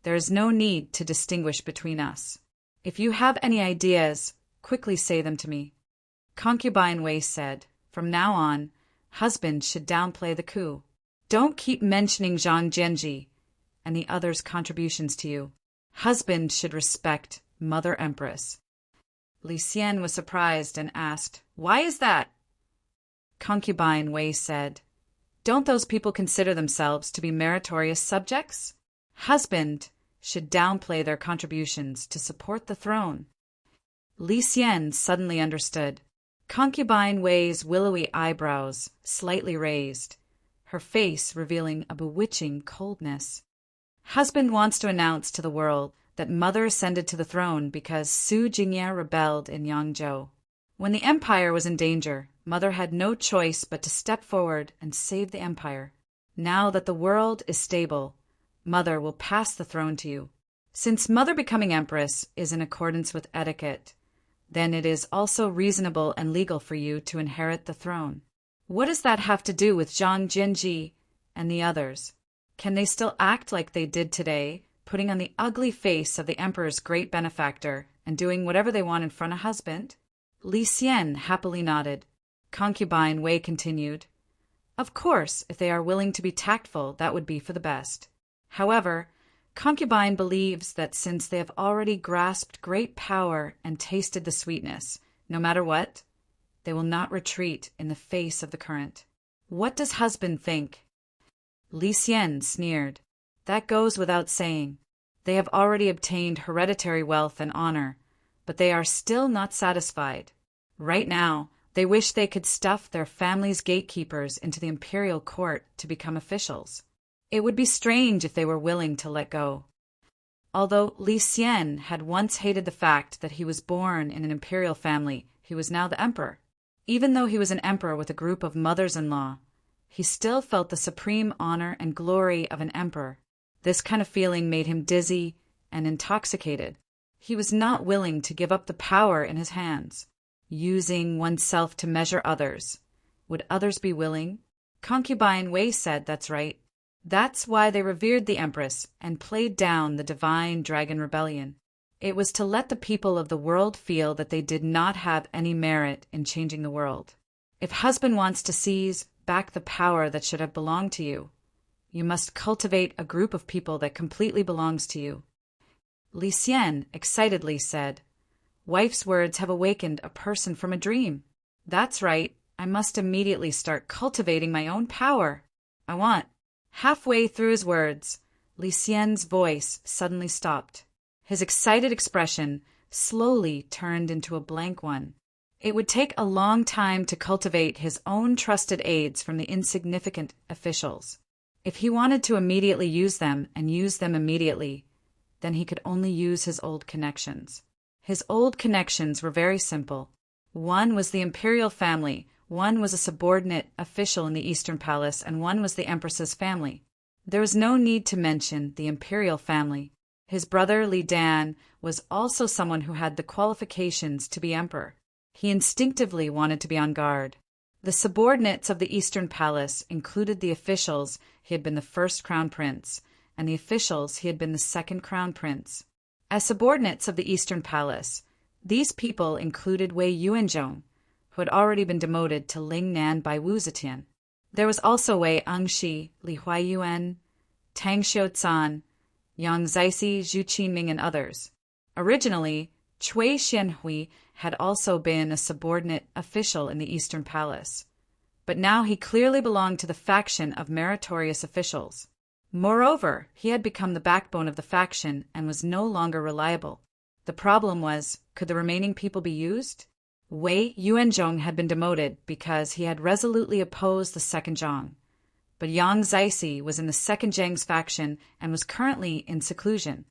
There is no need to distinguish between us. If you have any ideas, quickly say them to me." Concubine Wei said, "From now on, husband should downplay the coup. Don't keep mentioning Zhang Jianji and the others' contributions to you. Husband should respect Mother Empress." Li Xian was surprised and asked, "Why is that?" Concubine Wei said, "Don't those people consider themselves to be meritorious subjects? Husband should downplay their contributions to support the throne." Li Xian suddenly understood. Concubine Wei's willowy eyebrows slightly raised, her face revealing a bewitching coldness. Husband wants to announce to the world that Mother ascended to the throne because Su Jingye rebelled in Yangzhou. When the empire was in danger, Mother had no choice but to step forward and save the empire. Now that the world is stable, Mother will pass the throne to you. Since Mother becoming empress is in accordance with etiquette, then it is also reasonable and legal for you to inherit the throne. What does that have to do with Zhang Jianji and the others? Can they still act like they did today, putting on the ugly face of the emperor's great benefactor and doing whatever they want in front of husband? Li Xian happily nodded. Concubine Wei continued, "Of course, if they are willing to be tactful, that would be for the best. However, Concubine believes that since they have already grasped great power and tasted the sweetness, no matter what, they will not retreat in the face of the current. What does husband think?" Li Xian sneered. "That goes without saying. They have already obtained hereditary wealth and honor, but they are still not satisfied. Right now, they wish they could stuff their family's gatekeepers into the imperial court to become officials. It would be strange if they were willing to let go." Although Li Xian had once hated the fact that he was born in an imperial family, he was now the emperor. Even though he was an emperor with a group of mothers-in-law, he still felt the supreme honor and glory of an emperor. This kind of feeling made him dizzy and intoxicated. He was not willing to give up the power in his hands. Using oneself to measure others. Would others be willing? Concubine Wei said that's right. That's why they revered the empress and played down the divine dragon rebellion. It was to let the people of the world feel that they did not have any merit in changing the world. If husband wants to seize back the power that should have belonged to you, you must cultivate a group of people that completely belongs to you. Li Xian excitedly said, "Wife's words have awakened a person from a dream. That's right, I must immediately start cultivating my own power. I want..." Halfway through his words, Li Xian's voice suddenly stopped. His excited expression slowly turned into a blank one. It would take a long time to cultivate his own trusted aides from the insignificant officials. If he wanted to immediately use them and use them immediately, then he could only use his old connections. His old connections were very simple. One was the imperial family, one was a subordinate official in the Eastern Palace, and one was the Empress's family. There was no need to mention the imperial family. His brother Li Dan was also someone who had the qualifications to be emperor. He instinctively wanted to be on guard. The subordinates of the Eastern Palace included the officials he had been the first crown prince, and the officials he had been the second crown prince. As subordinates of the Eastern Palace, these people included Wei Yuanzhong, who had already been demoted to Lingnan by Wu Zetian. There was also Wei Angxi, Li Huayuan, Tang Xiuzan, Yang Zixi, Zhu Qinming, and others. Originally, Cui Xianhui had also been a subordinate official in the Eastern Palace, but now he clearly belonged to the faction of meritorious officials. Moreover, he had become the backbone of the faction and was no longer reliable. The problem was, could the remaining people be used? Wei Yuanzhong had been demoted because he had resolutely opposed the second Zhang, but Yang Zixi was in the second Zhang's faction and was currently in seclusion.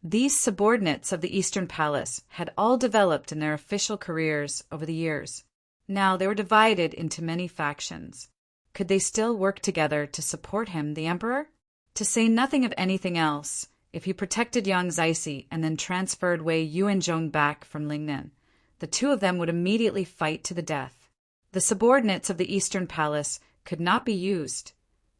These subordinates of the Eastern Palace had all developed in their official careers over the years. Now they were divided into many factions. Could they still work together to support him, the emperor? To say nothing of anything else, if he protected Yang Zixi and then transferred Wei Yuanzhong back from Lingnan, the two of them would immediately fight to the death. The subordinates of the Eastern Palace could not be used.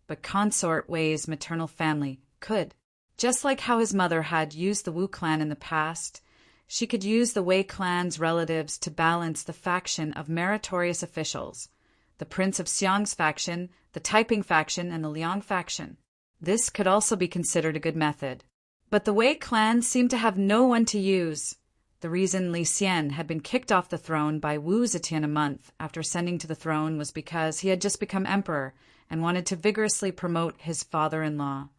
but consort Wei's maternal family could. Just like how his mother had used the Wu clan in the past, she could use the Wei clan's relatives to balance the faction of meritorious officials, the Prince of Xiang's faction, the Taiping faction, and the Liang faction. This could also be considered a good method. But the Wei clan seemed to have no one to use. The reason Li Xian had been kicked off the throne by Wu Zetian a month after ascending to the throne was because he had just become emperor and wanted to vigorously promote his father-in-law,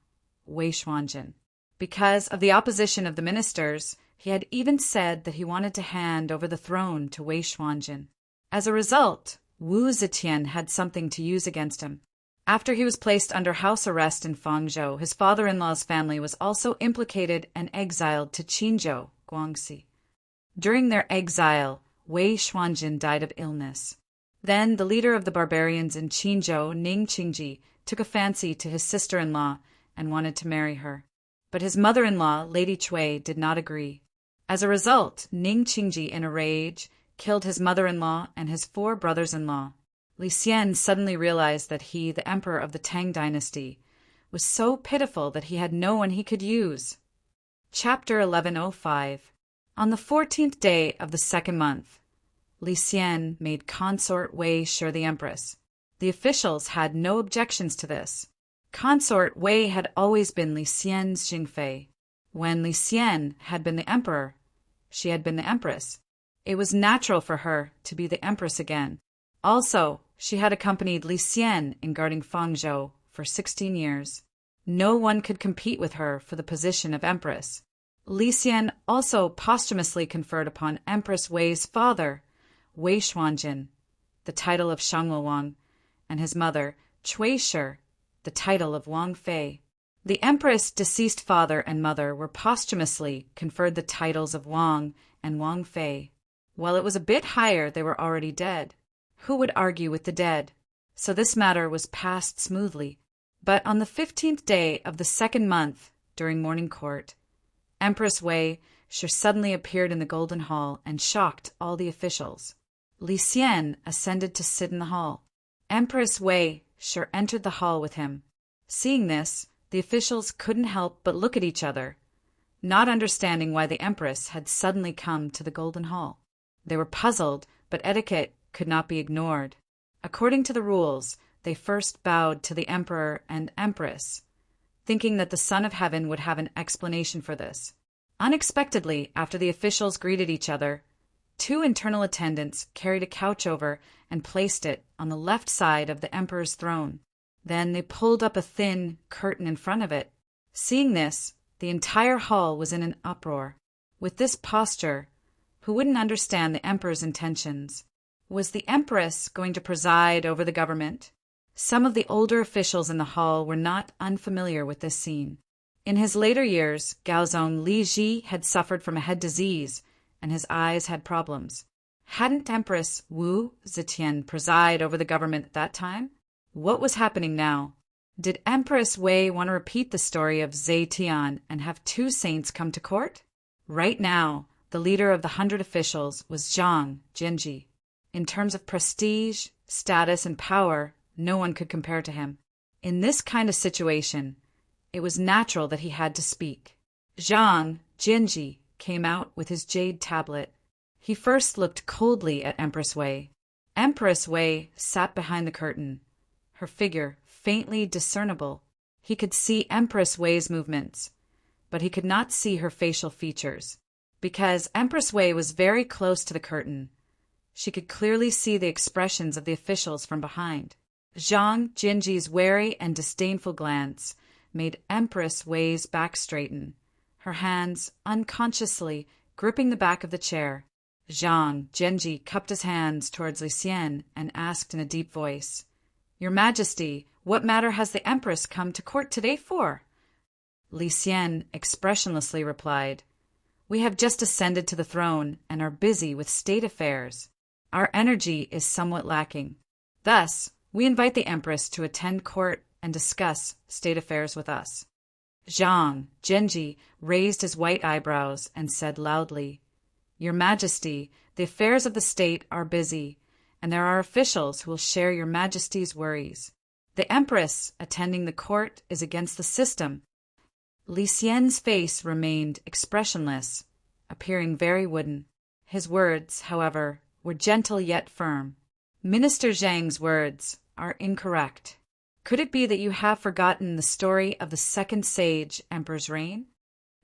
Wei Xuanjin. Because of the opposition of the ministers, he had even said that he wanted to hand over the throne to Wei Xuanjin. As a result, Wu Zetian had something to use against him. After he was placed under house arrest in Fangzhou, his father-in-law's family was also implicated and exiled to Qinzhou, Guangxi. During their exile, Wei Xuanjin died of illness. Then the leader of the barbarians in Qinzhou, Ning Qingji, took a fancy to his sister-in-law and wanted to marry her. But his mother-in-law, Lady Cui, did not agree. As a result, Ning Qingji, in a rage, killed his mother-in-law and his 4 brothers-in-law. Li Xian suddenly realized that he, the emperor of the Tang dynasty, was so pitiful that he had no one he could use. Chapter 1105. On the 14th day of the 2nd month, Li Xian made consort Wei sure the empress. The officials had no objections to this. Consort Wei had always been Li Xian's Jingfei. When Li Xian had been the emperor, she had been the empress. It was natural for her to be the empress again. Also, she had accompanied Li Xian in guarding Fangzhou for 16 years. No one could compete with her for the position of empress. Li Xian also posthumously conferred upon Empress Wei's father, Wei Xuanjin, the title of Shangluwang, and his mother, Cui Shi, the title of Wang Fei. The empress' deceased father and mother were posthumously conferred the titles of Wang and Wang Fei. While it was a bit higher, they were already dead. Who would argue with the dead? So this matter was passed smoothly. But on the 15th day of the 2nd month, during morning court, Empress Wei suddenly appeared in the Golden Hall and shocked all the officials. Li Xian ascended to sit in the hall. Empress Wei entered the hall with him. Seeing this, the officials couldn't help but look at each other, not understanding why the empress had suddenly come to the Golden Hall. They were puzzled, but etiquette could not be ignored. According to the rules, they first bowed to the emperor and empress, thinking that the Son of Heaven would have an explanation for this. Unexpectedly, after the officials greeted each other, 2 internal attendants carried a couch over and placed it on the left side of the emperor's throne. Then they pulled up a thin curtain in front of it. Seeing this, the entire hall was in an uproar. With this posture, who wouldn't understand the emperor's intentions? Was the empress going to preside over the government? Some of the older officials in the hall were not unfamiliar with this scene. In his later years, Gaozong Li Ji had suffered from a head disease, and his eyes had problems. Hadn't Empress Wu Zetian preside over the government at that time? What was happening now? Did Empress Wei want to repeat the story of Zetian and have 2 saints come to court? Right now, the leader of the 100 officials was Zhang Jinji. In terms of prestige, status, and power, no one could compare to him. In this kind of situation, it was natural that he had to speak. Zhang Jinji came out with his jade tablet. He first looked coldly at Empress Wei. Empress Wei sat behind the curtain, her figure faintly discernible. He could see Empress Wei's movements, but he could not see her facial features. Because Empress Wei was very close to the curtain, she could clearly see the expressions of the officials from behind. Zhang Jinji's wary and disdainful glance made Empress Wei's back straighten, her hands unconsciously gripping the back of the chair. Zhang Jinji cupped his hands towards Li Xian and asked in a deep voice, "Your Majesty, what matter has the Empress come to court today for?" Li Xian expressionlessly replied, "We have just ascended to the throne and are busy with state affairs. Our energy is somewhat lacking. Thus, we invite the Empress to attend court and discuss state affairs with us." Zhang Jinji raised his white eyebrows and said loudly, "Your Majesty, the affairs of the state are busy, and there are officials who will share your Majesty's worries. The empress attending the court is against the system. Li Xian's face remained expressionless, appearing very wooden. His words, however, were gentle yet firm. Minister Zhang's words are incorrect. Could it be that you have forgotten the story of the second sage emperor's reign?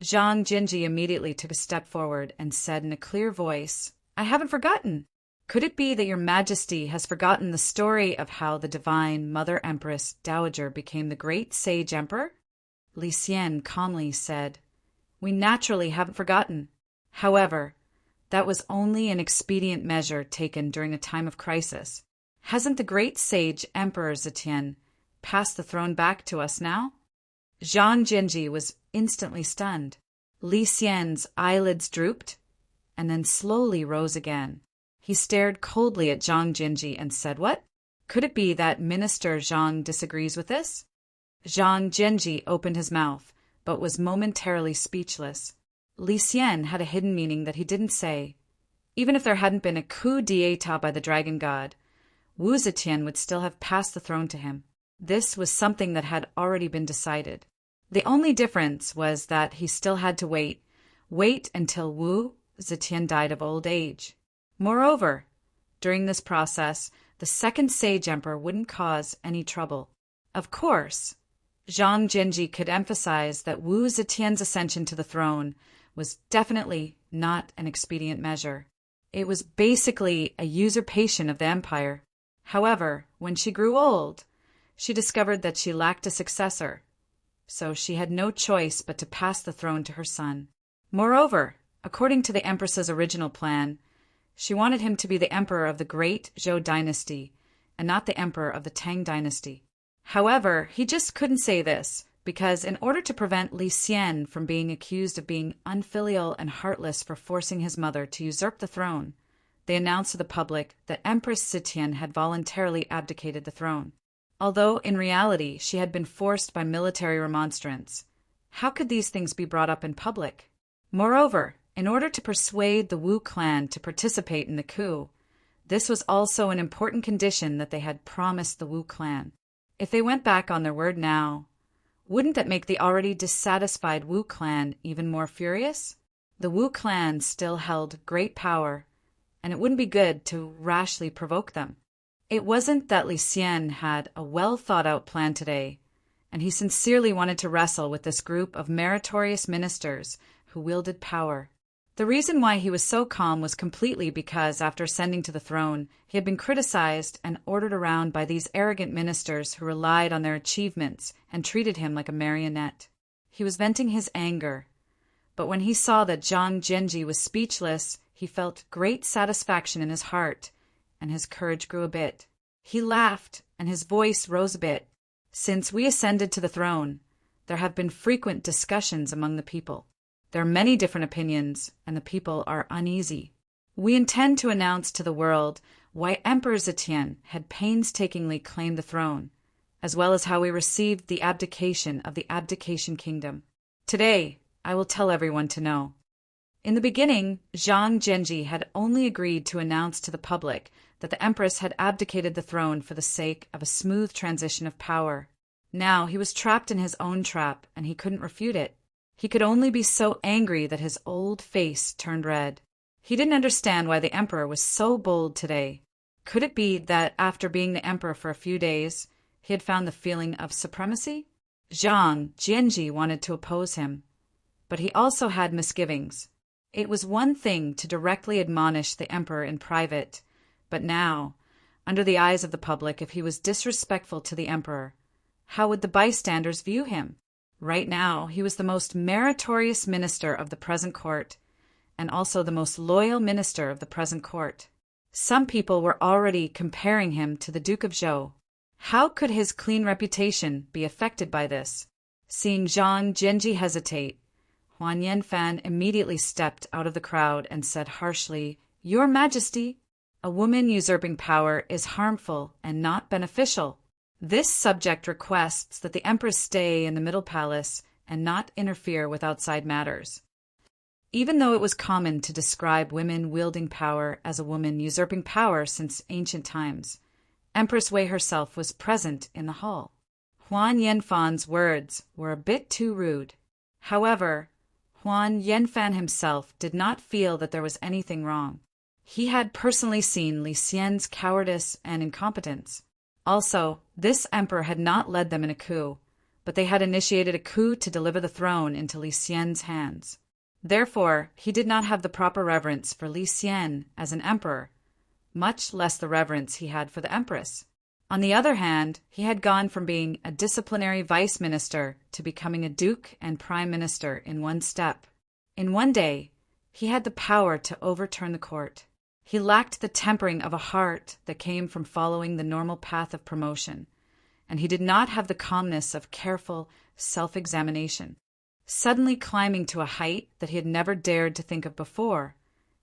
Zhang Jinji immediately took a step forward and said in a clear voice, I haven't forgotten. Could it be that your majesty has forgotten the story of how the divine Mother Empress Dowager became the great sage emperor? Li Xian calmly said, We naturally haven't forgotten. However, that was only an expedient measure taken during a time of crisis. Hasn't the great sage Emperor Zetian passed the throne back to us now? Zhang Jinji was instantly stunned. Li Xian's eyelids drooped and then slowly rose again. He stared coldly at Zhang Jinji and said, What? Could it be that Minister Zhang disagrees with this? Zhang Jinji opened his mouth, but was momentarily speechless. Li Xian had a hidden meaning that he didn't say. Even if there hadn't been a coup d'etat by the dragon god, Wu Zetian would still have passed the throne to him. This was something that had already been decided. The only difference was that he still had to wait until Wu Zetian died of old age. Moreover, during this process, the second sage emperor wouldn't cause any trouble. Of course, Zhang Jinji could emphasize that Wu Zetian's ascension to the throne was definitely not an expedient measure. It was basically a usurpation of the empire. However, when she grew old, she discovered that she lacked a successor, so she had no choice but to pass the throne to her son. Moreover, according to the empress's original plan, she wanted him to be the emperor of the great Zhou dynasty and not the emperor of the Tang dynasty. However, he just couldn't say this, because in order to prevent Li Xian from being accused of being unfilial and heartless for forcing his mother to usurp the throne, they announced to the public that Empress Zetian had voluntarily abdicated the throne. Although in reality she had been forced by military remonstrance, how could these things be brought up in public? Moreover, in order to persuade the Wu clan to participate in the coup, this was also an important condition that they had promised the Wu clan. If they went back on their word now, wouldn't that make the already dissatisfied Wu clan even more furious? The Wu clan still held great power, and it wouldn't be good to rashly provoke them. It wasn't that Li Xian had a well-thought-out plan today, and he sincerely wanted to wrestle with this group of meritorious ministers who wielded power. The reason why he was so calm was completely because after ascending to the throne, he had been criticized and ordered around by these arrogant ministers who relied on their achievements and treated him like a marionette. He was venting his anger, but when he saw that Zhang Jinji was speechless, he felt great satisfaction in his heart, and his courage grew a bit. He laughed, and his voice rose a bit. Since we ascended to the throne, there have been frequent discussions among the people. There are many different opinions, and the people are uneasy. We intend to announce to the world why Emperor Zetian had painstakingly claimed the throne, as well as how we received the abdication of the abdication kingdom. Today, I will tell everyone to know. In the beginning, Zhang Jinji had only agreed to announce to the public that the empress had abdicated the throne for the sake of a smooth transition of power. Now he was trapped in his own trap, and he couldn't refute it. He could only be so angry that his old face turned red. He didn't understand why the emperor was so bold today. Could it be that after being the emperor for a few days, he had found the feeling of supremacy? Zhang Jinji wanted to oppose him, but he also had misgivings. It was one thing to directly admonish the emperor in private, but now, under the eyes of the public, if he was disrespectful to the emperor, how would the bystanders view him? Right now, he was the most meritorious minister of the present court, and also the most loyal minister of the present court. Some people were already comparing him to the Duke of Zhou. How could his clean reputation be affected by this? Seeing Zhang Jinji hesitate, Huan Yanfan immediately stepped out of the crowd and said harshly, Your Majesty, a woman usurping power is harmful and not beneficial. This subject requests that the Empress stay in the Middle Palace and not interfere with outside matters. Even though it was common to describe women wielding power as a woman usurping power since ancient times, Empress Wei herself was present in the hall. Huan Yanfan's words were a bit too rude. However, Huan Yanfan himself did not feel that there was anything wrong. He had personally seen Li Xian's cowardice and incompetence. Also, this emperor had not led them in a coup, but they had initiated a coup to deliver the throne into Li Xian's hands. Therefore, he did not have the proper reverence for Li Xian as an emperor, much less the reverence he had for the empress. On the other hand, he had gone from being a disciplinary vice minister to becoming a duke and prime minister in one step. In one day, he had the power to overturn the court. He lacked the tempering of a heart that came from following the normal path of promotion, and he did not have the calmness of careful self-examination. Suddenly climbing to a height that he had never dared to think of before,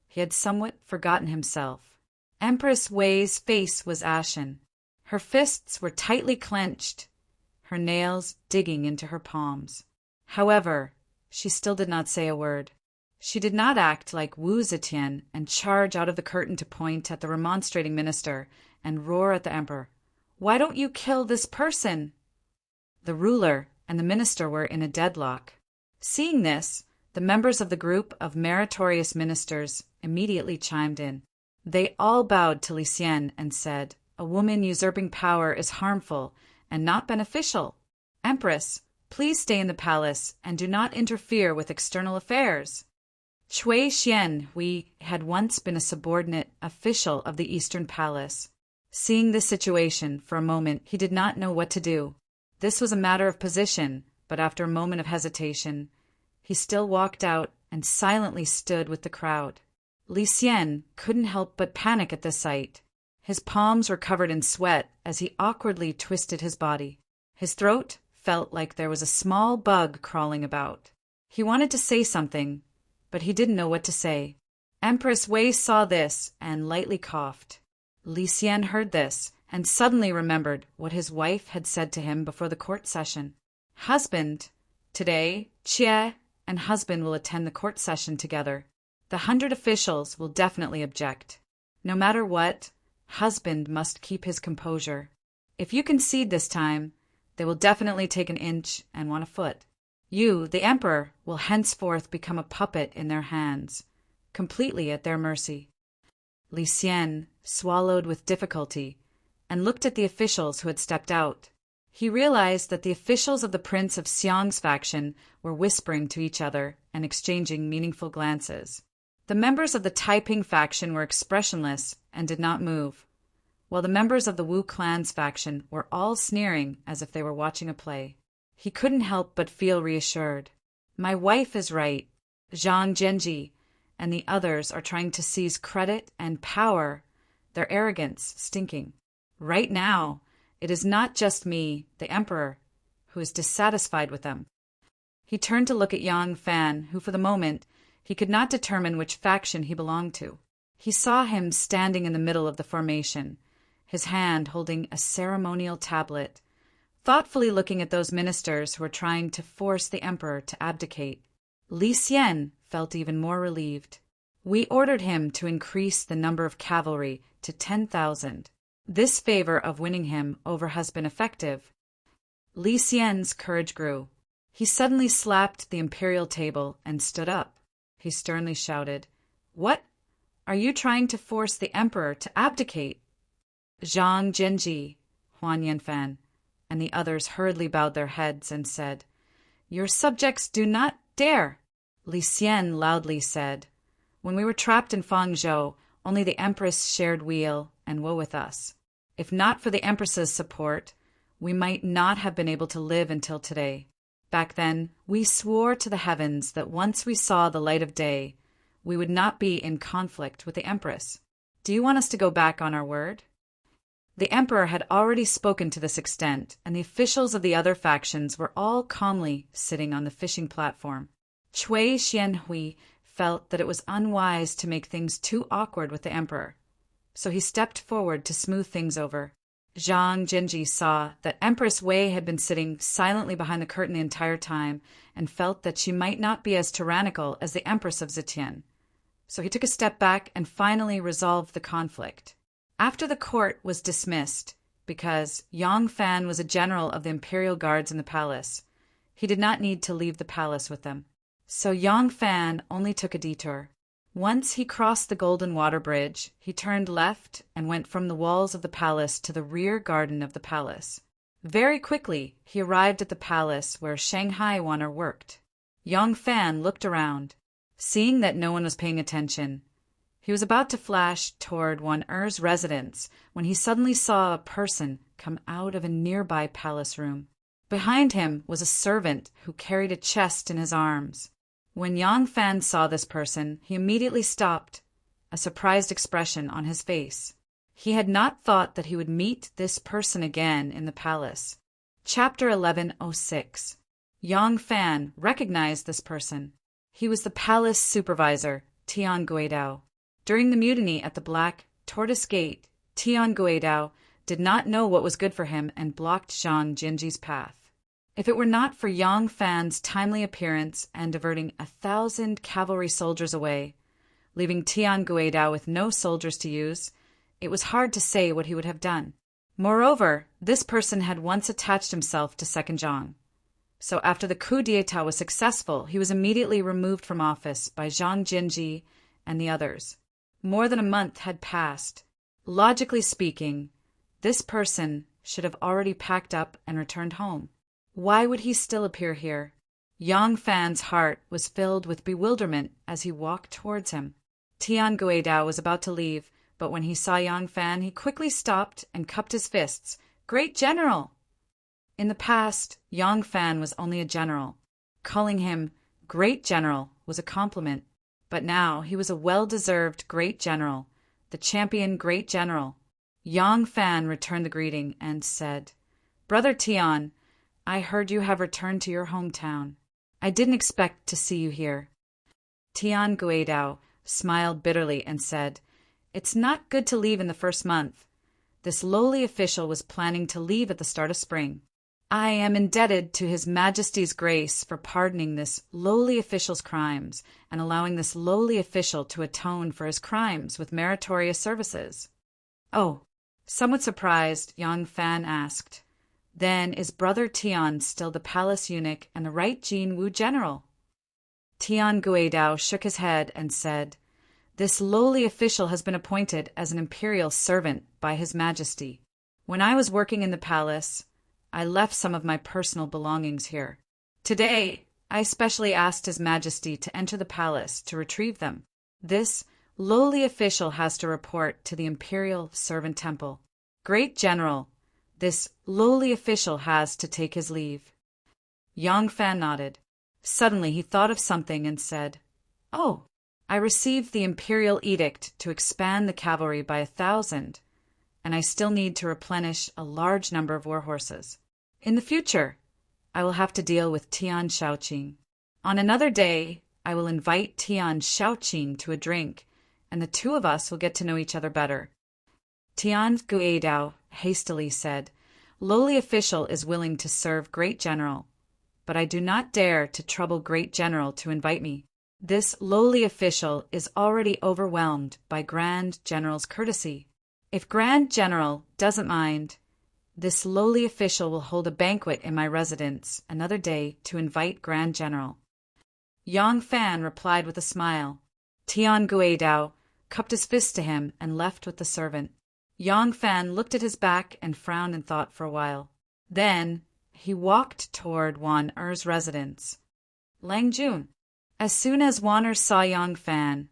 he had somewhat forgotten himself. Empress Wei's face was ashen. Her fists were tightly clenched, her nails digging into her palms. However, she still did not say a word. She did not act like Wu Zetian and charge out of the curtain to point at the remonstrating minister and roar at the emperor. "Why don't you kill this person?" The ruler and the minister were in a deadlock. Seeing this, the members of the group of meritorious ministers immediately chimed in. They all bowed to Li Xian and said, "A woman usurping power is harmful and not beneficial. Empress, please stay in the palace and do not interfere with external affairs." Cui Xianhui had once been a subordinate official of the Eastern Palace. Seeing this situation, for a moment he did not know what to do. This was a matter of position, but after a moment of hesitation, he still walked out and silently stood with the crowd. Li Xian couldn't help but panic at this sight. His palms were covered in sweat as he awkwardly twisted his body. His throat felt like there was a small bug crawling about. He wanted to say something, but he didn't know what to say. Empress Wei saw this and lightly coughed. Li Xian heard this and suddenly remembered what his wife had said to him before the court session. "Husband, today, Jie and husband will attend the court session together. The 100 officials will definitely object. No matter what, husband must keep his composure. If you concede this time, they will definitely take an inch and want a foot. You, the emperor, will henceforth become a puppet in their hands, completely at their mercy." Li Xian swallowed with difficulty and looked at the officials who had stepped out. He realized that the officials of the Prince of Xiang's faction were whispering to each other and exchanging meaningful glances. The members of the Taiping faction were expressionless and did not move, while the members of the Wu clan's faction were all sneering as if they were watching a play. He couldn't help but feel reassured. My wife is right. Zhang Genji and the others are trying to seize credit and power, their arrogance stinking. Right now, it is not just me, the emperor, who is dissatisfied with them. He turned to look at Yang Fan, who for the moment he could not determine which faction he belonged to. He saw him standing in the middle of the formation, his hand holding a ceremonial tablet, thoughtfully looking at those ministers who were trying to force the emperor to abdicate. Li Xian felt even more relieved. We ordered him to increase the number of cavalry to 10,000. This favor of winning him over has been effective. Li Xian's courage grew. He suddenly slapped the imperial table and stood up. He sternly shouted, "What? Are you trying to force the emperor to abdicate?" Zhang Genji, Huan Yanfan, and the others hurriedly bowed their heads and said, "Your subjects do not dare." Li Xian loudly said, "When we were trapped in Fangzhou, only the empress shared weal and woe with us. If not for the empress's support, we might not have been able to live until today. Back then, we swore to the heavens that once we saw the light of day, we would not be in conflict with the empress. Do you want us to go back on our word?" The emperor had already spoken to this extent, and the officials of the other factions were all calmly sitting on the fishing platform. Cui Xianhui felt that it was unwise to make things too awkward with the emperor, so he stepped forward to smooth things over. Zhang Genji saw that Empress Wei had been sitting silently behind the curtain the entire time and felt that she might not be as tyrannical as the Empress of Zetian. So he took a step back and finally resolved the conflict. After the court was dismissed, because Yang Fan was a general of the imperial guards in the palace. He did not need to leave the palace with them. So Yang Fan only took a detour. Once he crossed the Golden Water Bridge, he turned left and went from the walls of the palace to the rear garden of the palace. Very quickly, he arrived at the palace where Shanghai Wanner worked. Yang Fan looked around. Seeing that no one was paying attention, he was about to flash toward Wan'er's residence when he suddenly saw a person come out of a nearby palace room. Behind him was a servant who carried a chest in his arms. When Yang Fan saw this person, he immediately stopped, a surprised expression on his face. He had not thought that he would meet this person again in the palace. Chapter 1106. Yang Fan recognized this person. He was the palace supervisor, Tian Guidao. During the mutiny at the Black Tortoise Gate, Tian Guidao did not know what was good for him and blocked Zhang Jinji's path. If it were not for Yang Fan's timely appearance and diverting 1,000 cavalry soldiers away, leaving Tian Guidao with no soldiers to use, it was hard to say what he would have done. Moreover, this person had once attached himself to Second Zhang. So after the coup d'etat was successful, he was immediately removed from office by Zhang Jinji and the others. More than a month had passed. Logically speaking, this person should have already packed up and returned home. Why would he still appear here? Yang Fan's heart was filled with bewilderment as he walked towards him. Tian Guidao was about to leave, but when he saw Yang Fan, he quickly stopped and cupped his fists. "Great General!" In the past, Yang Fan was only a general. Calling him Great General was a compliment. But now he was a well-deserved Great General, the champion Great General. Yang Fan returned the greeting and said, "Brother Tian, I heard you have returned to your hometown. I didn't expect to see you here." Tian Guidao smiled bitterly and said, "It's not good to leave in the first month. This lowly official was planning to leave at the start of spring. I am indebted to His Majesty's grace for pardoning this lowly official's crimes and allowing this lowly official to atone for his crimes with meritorious services." "Oh," somewhat surprised, Yang Fan asked, "then is Brother Tian still the palace eunuch and the right Jin Wu general?" Tian Guidao shook his head and said, "This lowly official has been appointed as an imperial servant by His Majesty. When I was working in the palace, I left some of my personal belongings here. Today, I specially asked His Majesty to enter the palace to retrieve them. This lowly official has to report to the Imperial Servant Temple. Great General, this lowly official has to take his leave." Yang Fan nodded. Suddenly he thought of something and said, "Oh, I received the Imperial Edict to expand the cavalry by 1,000, and I still need to replenish a large number of war horses. In the future, I will have to deal with Tian Shaoqing. On another day, I will invite Tian Shaoqing to a drink, and the two of us will get to know each other better." Tian Guidao hastily said, "Lowly official is willing to serve Great General, but I do not dare to trouble Great General to invite me. This lowly official is already overwhelmed by Grand General's courtesy. If Grand General doesn't mind, this lowly official will hold a banquet in my residence another day to invite Grand General." Yang Fan replied with a smile. Tian Guidao cupped his fist to him and left with the servant. Yang Fan looked at his back and frowned in thought for a while. Then he walked toward Wan'er's residence. Lang Jun. As soon as Wan'er saw Yang Fan,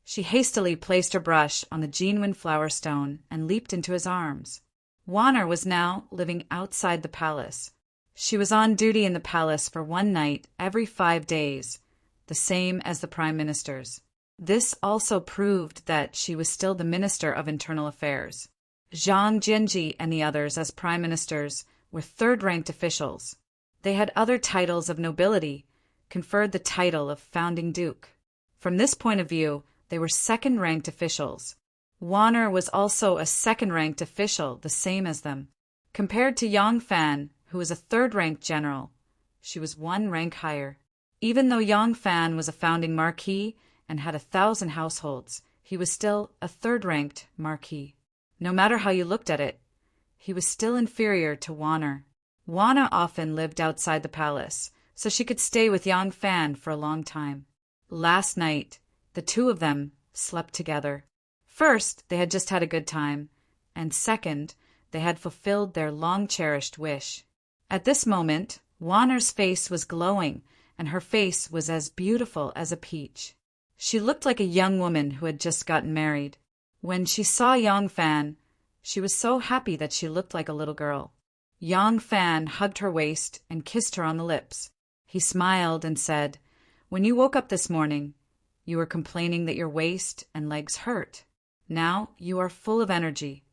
she hastily placed her brush on the genuine flower stone and leaped into his arms. Wan'er was now living outside the palace. She was on duty in the palace for one night every 5 days, the same as the prime ministers. This also proved that she was still the Minister of Internal Affairs. Zhang Jinji and the others as prime ministers were third-ranked officials. They had other titles of nobility, conferred the title of founding duke. From this point of view, they were second-ranked officials. Wan'er was also a second-ranked official, the same as them. Compared to Yang Fan, who was a third-ranked general, she was 1 rank higher. Even though Yang Fan was a founding marquis and had 1,000 households, he was still a third-ranked marquis. No matter how you looked at it, he was still inferior to Wanner. Wanner often lived outside the palace, so she could stay with Yang Fan for a long time. Last night, the two of them slept together. First, they had just had a good time, and second, they had fulfilled their long-cherished wish. At this moment, Wanner's face was glowing, and her face was as beautiful as a peach. She looked like a young woman who had just gotten married. When she saw Yang Fan, she was so happy that she looked like a little girl. Yang Fan hugged her waist and kissed her on the lips. He smiled and said, "When you woke up this morning, you were complaining that your waist and legs hurt. Now you are full of energy."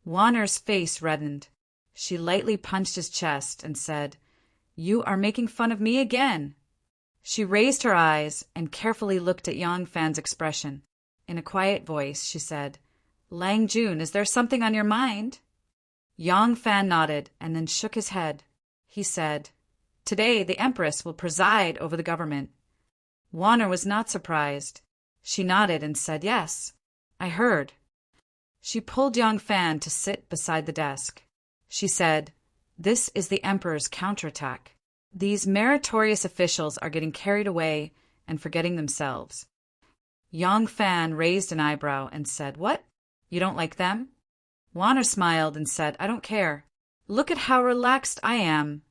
Wanner's face reddened. She lightly punched his chest and said, "You are making fun of me again." She raised her eyes and carefully looked at Yang Fan's expression. In a quiet voice, she said, "Lang Jun, is there something on your mind?" Yang Fan nodded and then shook his head. He said, "Today the Empress will preside over the government." Wanner was not surprised. She nodded and said, "Yes, I heard." She pulled Yang Fan to sit beside the desk. She said, "This is the Emperor's counterattack. These meritorious officials are getting carried away and forgetting themselves." Yang Fan raised an eyebrow and said, "What? You don't like them?" Wanner smiled and said, "I don't care. Look at how relaxed I am."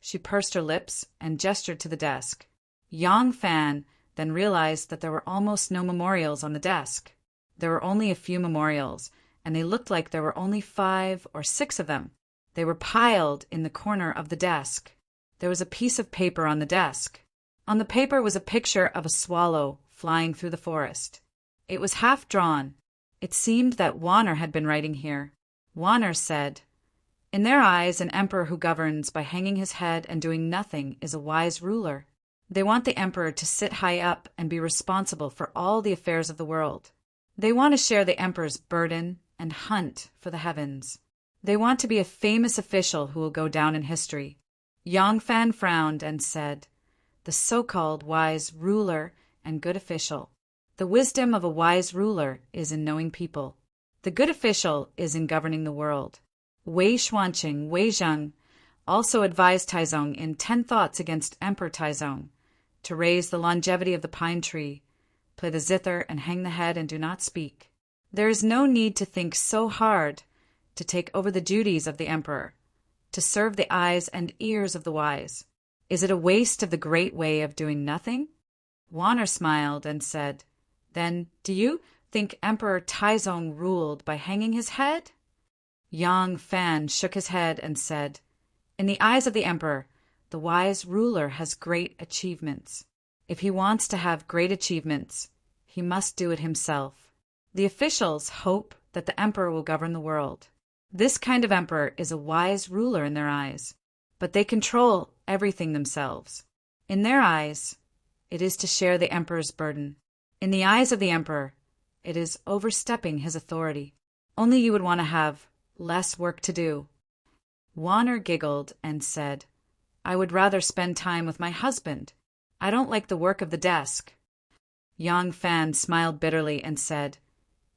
She pursed her lips and gestured to the desk. Yang Fan then realized that there were almost no memorials on the desk. There were only a few memorials, and they looked like there were only 5 or 6 of them. They were piled in the corner of the desk. There was a piece of paper on the desk. On the paper was a picture of a swallow flying through the forest. It was half drawn. It seemed that Wanner had been writing here. Wanner said, "In their eyes, an emperor who governs by hanging his head and doing nothing is a wise ruler. They want the emperor to sit high up and be responsible for all the affairs of the world. They want to share the emperor's burden and hunt for the heavens. They want to be a famous official who will go down in history." Yang Fan frowned and said, "The so-called wise ruler and good official. The wisdom of a wise ruler is in knowing people. The good official is in governing the world." Wei Xuanqing, Wei Zheng, also advised Taizong in 10 Thoughts Against Emperor Taizong to raise the longevity of the pine tree, play the zither and hang the head and do not speak. There is no need to think so hard to take over the duties of the emperor, to serve the eyes and ears of the wise. Is it a waste of the great way of doing nothing? Wanner smiled and said, "Then do you think Emperor Taizong ruled by hanging his head?" Yang Fan shook his head and said, "In the eyes of the emperor, the wise ruler has great achievements. If he wants to have great achievements, he must do it himself. The officials hope that the emperor will govern the world. This kind of emperor is a wise ruler in their eyes, but they control everything themselves. In their eyes, it is to share the emperor's burden. In the eyes of the emperor, it is overstepping his authority. Only you would want to have less work to do." Wanner giggled and said, "I would rather spend time with my husband. I don't like the work of the desk." Yang Fan smiled bitterly and said,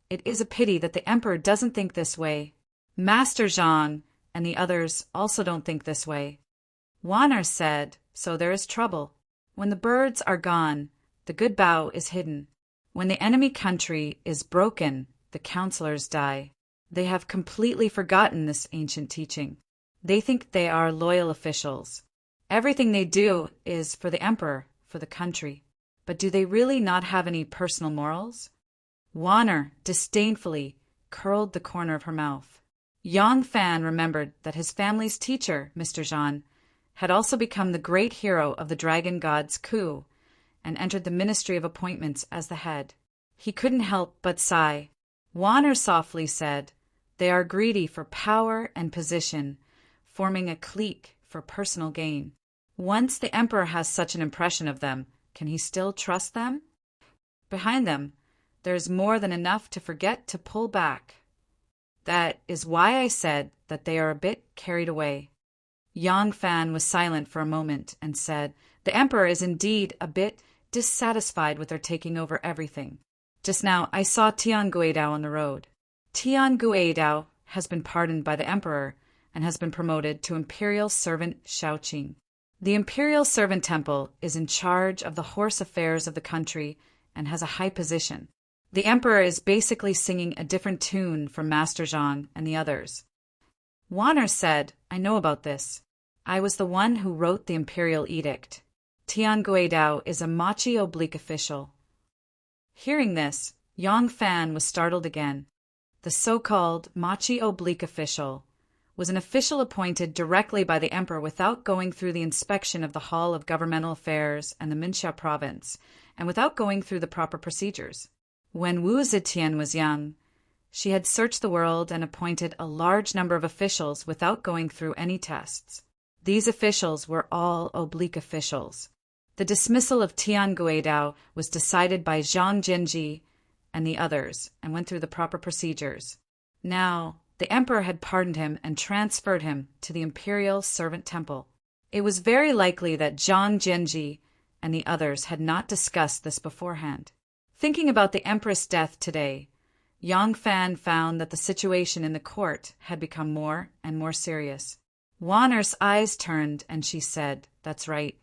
"It is a pity that the emperor doesn't think this way. Master Zhang and the others also don't think this way." Wanner said, "So there is trouble. When the birds are gone, the good bough is hidden. When the enemy country is broken, the counselors die. They have completely forgotten this ancient teaching. They think they are loyal officials. Everything they do is for the emperor, for the country. But do they really not have any personal morals?" Wanner disdainfully curled the corner of her mouth. Yang Fan remembered that his family's teacher, Mr. Zhan, had also become the great hero of the dragon god's coup and entered the Ministry of Appointments as the head. He couldn't help but sigh. Wanner softly said, "They are greedy for power and position, forming a clique for personal gain. Once the emperor has such an impression of them, can he still trust them? Behind them, there is more than enough to forget to pull back. That is why I said that they are a bit carried away." Yang Fan was silent for a moment and said, "The emperor is indeed a bit dissatisfied with their taking over everything. Just now I saw Tian Guidao on the road." Tian Guidao has been pardoned by the emperor and has been promoted to imperial servant Shaoqing. The imperial servant temple is in charge of the horse affairs of the country and has a high position. The emperor is basically singing a different tune from Master Zhang and the others. Wanner said, I know about this. I was the one who wrote the imperial edict. Tian Guidao is a Machi oblique official. Hearing this, Yang Fan was startled again. The so-called Machi oblique official was an official appointed directly by the emperor without going through the inspection of the Hall of Governmental Affairs and the Minxia province, and without going through the proper procedures. When Wu Zetian was young, she had searched the world and appointed a large number of officials without going through any tests. These officials were all oblique officials. The dismissal of Tian Guidao was decided by Zhang Jinji and the others and went through the proper procedures. Now, the emperor had pardoned him and transferred him to the imperial servant temple. It was very likely that Zhang Jinji and the others had not discussed this beforehand. Thinking about the empress' death today, Yang Fan found that the situation in the court had become more and more serious. Wanner's eyes turned and she said, That's right.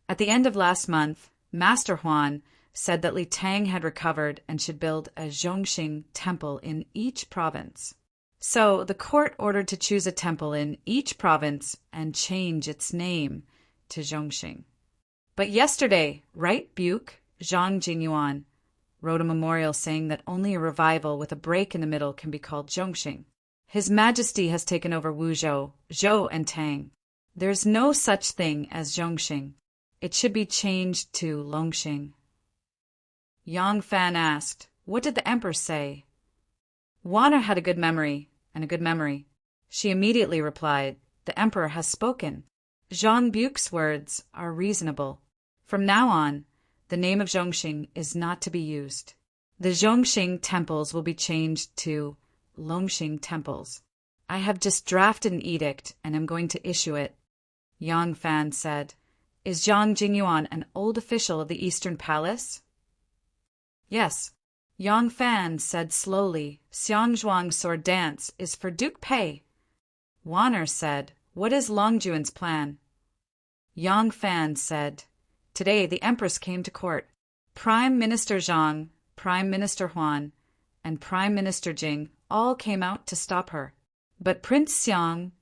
At the end of last month, Master Huan said that Li Tang had recovered and should build a Zhongxing temple in each province. So the court ordered to choose a temple in each province and change its name to Zhongxing. But yesterday, right Buke, Zhang Jingyuan, wrote a memorial saying that only a revival with a break in the middle can be called Zhongxing. His Majesty has taken over Wuzhou, Zhou, and Tang. There's no such thing as Zhongxing. It should be changed to Longxing. Yang Fan asked, What did the emperor say? Wanner had a good memory, and a good memory. She immediately replied, The emperor has spoken. Zhang Buke's words are reasonable. From now on, the name of Zhongxing is not to be used. The Zhongxing temples will be changed to Longxing temples. I have just drafted an edict and am going to issue it. Yang Fan said, Is Zhang Jingyuan an old official of the Eastern Palace? Yes. Yang Fan said slowly, Xiangzhuang sword dance is for Duke Pei. Wanner said, What is Longjuan's plan? Yang Fan said, Today the Empress came to court. Prime Minister Zhang, Prime Minister Huan, and Prime Minister Jing all came out to stop her. But Prince Xiang,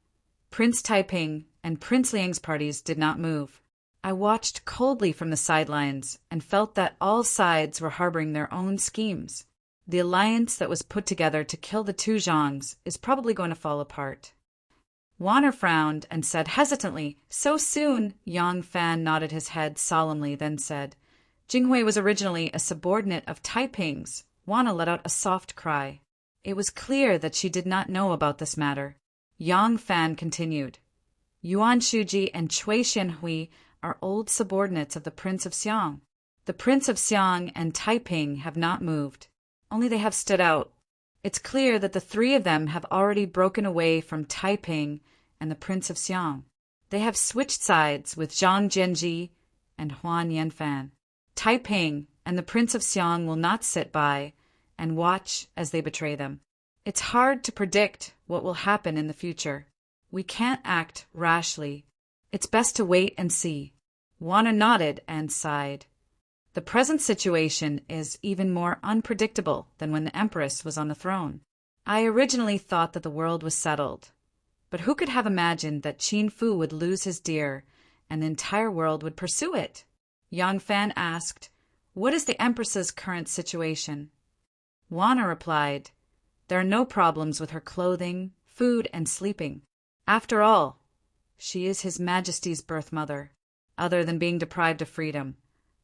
Prince Taiping, and Prince Liang's parties did not move. I watched coldly from the sidelines and felt that all sides were harboring their own schemes. The alliance that was put together to kill the two Zhangs is probably going to fall apart. Wanner frowned and said hesitantly, So soon? Yang Fan nodded his head solemnly, then said, Jinghui was originally a subordinate of Taiping's. Wanner let out a soft cry. It was clear that she did not know about this matter. Yang Fan continued, Yuan Shuji and Cui Xianhui are old subordinates of the Prince of Xiang. The Prince of Xiang and Taiping have not moved. Only they have stood out. It's clear that the three of them have already broken away from Taiping and the Prince of Xiang. They have switched sides with Zhang Jianji and Huan Yanfan. Taiping and the Prince of Xiang will not sit by and watch as they betray them. It's hard to predict what will happen in the future. We can't act rashly. It's best to wait and see. Wanner nodded and sighed. The present situation is even more unpredictable than when the Empress was on the throne. I originally thought that the world was settled. But who could have imagined that Qin Fu would lose his deer and the entire world would pursue it? Yang Fan asked, What is the Empress's current situation? Wanner replied, There are no problems with her clothing, food, and sleeping. After all, she is His Majesty's birth mother. Other than being deprived of freedom,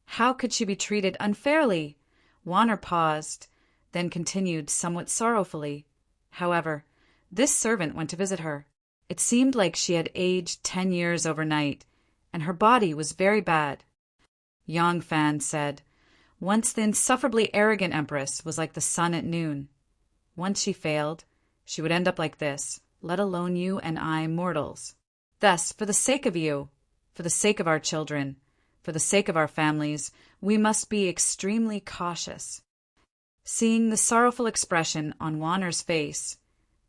how could she be treated unfairly? Wanner paused, then continued somewhat sorrowfully. However, this servant went to visit her. It seemed like she had aged 10 years overnight, and her body was very bad. Yang Fan said, Once the insufferably arrogant Empress was like the sun at noon. Once she failed, she would end up like this, let alone you and I mortals. Thus, for the sake of you, for the sake of our children, for the sake of our families, we must be extremely cautious. Seeing the sorrowful expression on Wanner's face,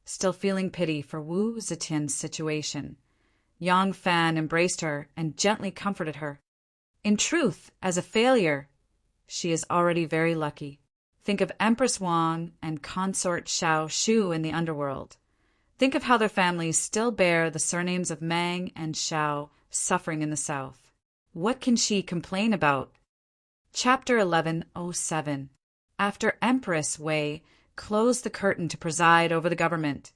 still feeling pity for Wu Zetian's situation. Yang Fan embraced her and gently comforted her. In truth, as a failure, she is already very lucky. Think of Empress Wang and consort Xiao Shu in the underworld. Think of how their families still bear the surnames of Meng and Xiao, suffering in the south. What can she complain about? Chapter 1107. After Empress Wei closed the curtain to preside over the government,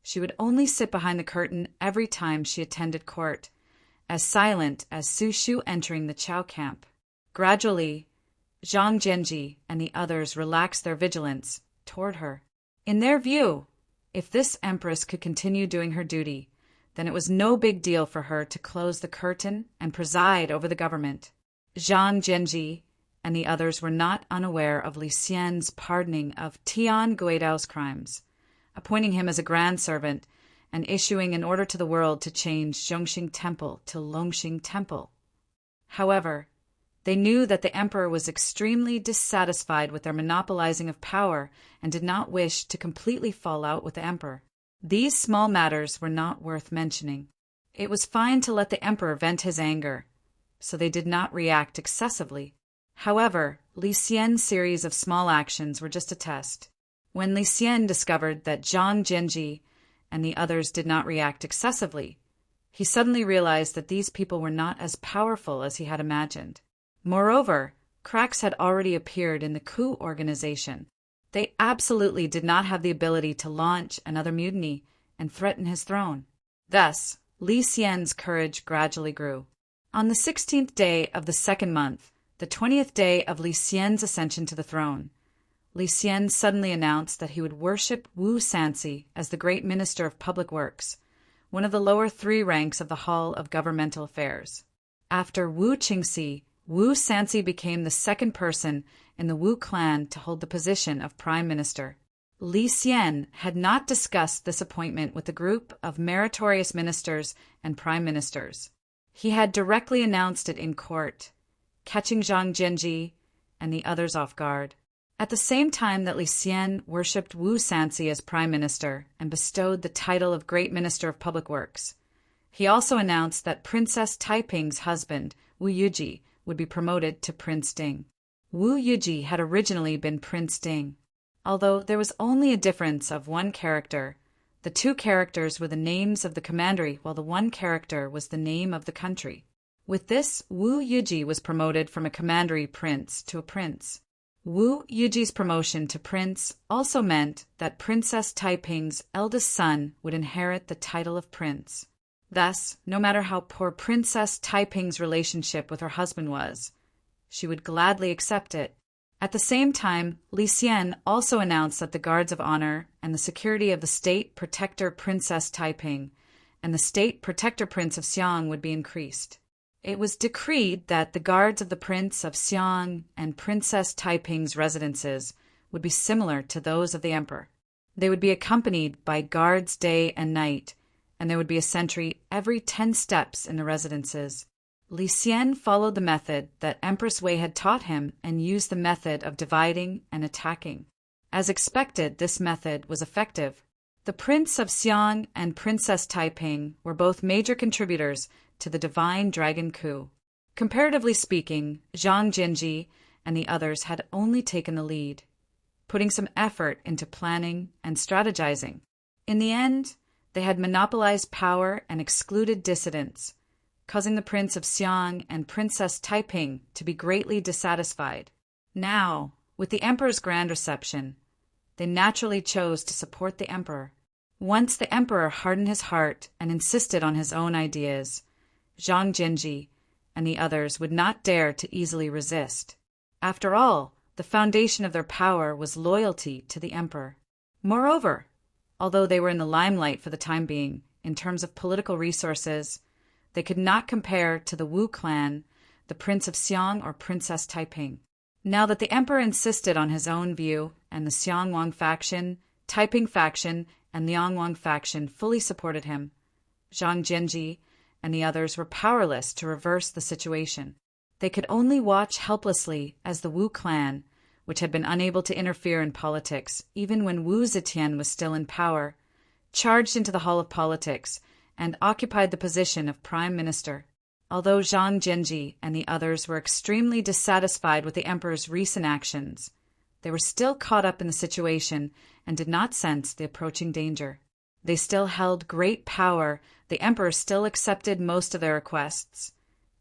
she would only sit behind the curtain every time she attended court, as silent as Su Shu entering the Chao camp. Gradually, Zhang Jianji and the others relaxed their vigilance toward her. In their view, if this empress could continue doing her duty, then it was no big deal for her to close the curtain and preside over the government. Zhang Jianji and the others were not unaware of Li Xian's pardoning of Tian Guidao's crimes, appointing him as a grand servant and issuing an order to the world to change Zhongxing Temple to Longxing Temple. However, they knew that the emperor was extremely dissatisfied with their monopolizing of power and did not wish to completely fall out with the emperor. These small matters were not worth mentioning. It was fine to let the emperor vent his anger, so they did not react excessively. However, Li Xian's series of small actions were just a test. When Li Xian discovered that Zhang Jianji and the others did not react excessively, he suddenly realized that these people were not as powerful as he had imagined. Moreover, cracks had already appeared in the coup organization. They absolutely did not have the ability to launch another mutiny and threaten his throne. Thus, Li Xian's courage gradually grew. On the 16th day of the second month, the 20th day of Li Xian's ascension to the throne, Li Xian suddenly announced that he would worship Wu Sanci as the great Minister of Public Works, one of the lower three ranks of the Hall of Governmental Affairs. After Wu Qingxi, Wu Sanci became the second person in the Wu clan to hold the position of Prime Minister. Li Xian had not discussed this appointment with the group of meritorious ministers and prime ministers. He had directly announced it in court, catching Zhang Jianji and the others off guard. At the same time that Li Xian worshipped Wu Sanci as prime minister and bestowed the title of Great Minister of Public Works, he also announced that Princess Taiping's husband, Wu Yuji, would be promoted to Prince Ding. Wu Yuji had originally been Prince Ding. Although there was only a difference of one character, the two characters were the names of the commandery while the one character was the name of the country. With this, Wu Yuji was promoted from a commandery prince to a prince. Wu Yuji's promotion to prince also meant that Princess Taiping's eldest son would inherit the title of prince. Thus, no matter how poor Princess Taiping's relationship with her husband was, she would gladly accept it. At the same time, Li Xian also announced that the guards of honor and the security of the State Protector Princess Taiping and the State Protector Prince of Xiang would be increased. It was decreed that the guards of the Prince of Xiang and Princess Taiping's residences would be similar to those of the emperor. They would be accompanied by guards day and night, and there would be a sentry every 10 steps in the residences. Li Xian followed the method that Empress Wei had taught him and used the method of dividing and attacking. As expected, this method was effective. The Prince of Xiang and Princess Taiping were both major contributors to the Divine Dragon coup. Comparatively speaking, Zhang Jianji and the others had only taken the lead, putting some effort into planning and strategizing. In the end, they had monopolized power and excluded dissidents, causing the Prince of Xiang and Princess Taiping to be greatly dissatisfied. Now, with the emperor's grand reception, they naturally chose to support the emperor. Once the emperor hardened his heart and insisted on his own ideas, Zhang Jianji and the others would not dare to easily resist. After all, the foundation of their power was loyalty to the emperor. Moreover, although they were in the limelight for the time being, in terms of political resources, they could not compare to the Wu clan, the Prince of Xiang or Princess Taiping. Now that the emperor insisted on his own view, and the Xiang-Wang faction, Taiping faction, and Liang-Wang faction fully supported him, Zhang Jianji and the others were powerless to reverse the situation. They could only watch helplessly as the Wu clan, which had been unable to interfere in politics even when Wu Zetian was still in power, charged into the hall of politics and occupied the position of prime minister. Although Zhang Jinji and the others were extremely dissatisfied with the emperor's recent actions, they were still caught up in the situation and did not sense the approaching danger. They still held great power, the emperor still accepted most of their requests,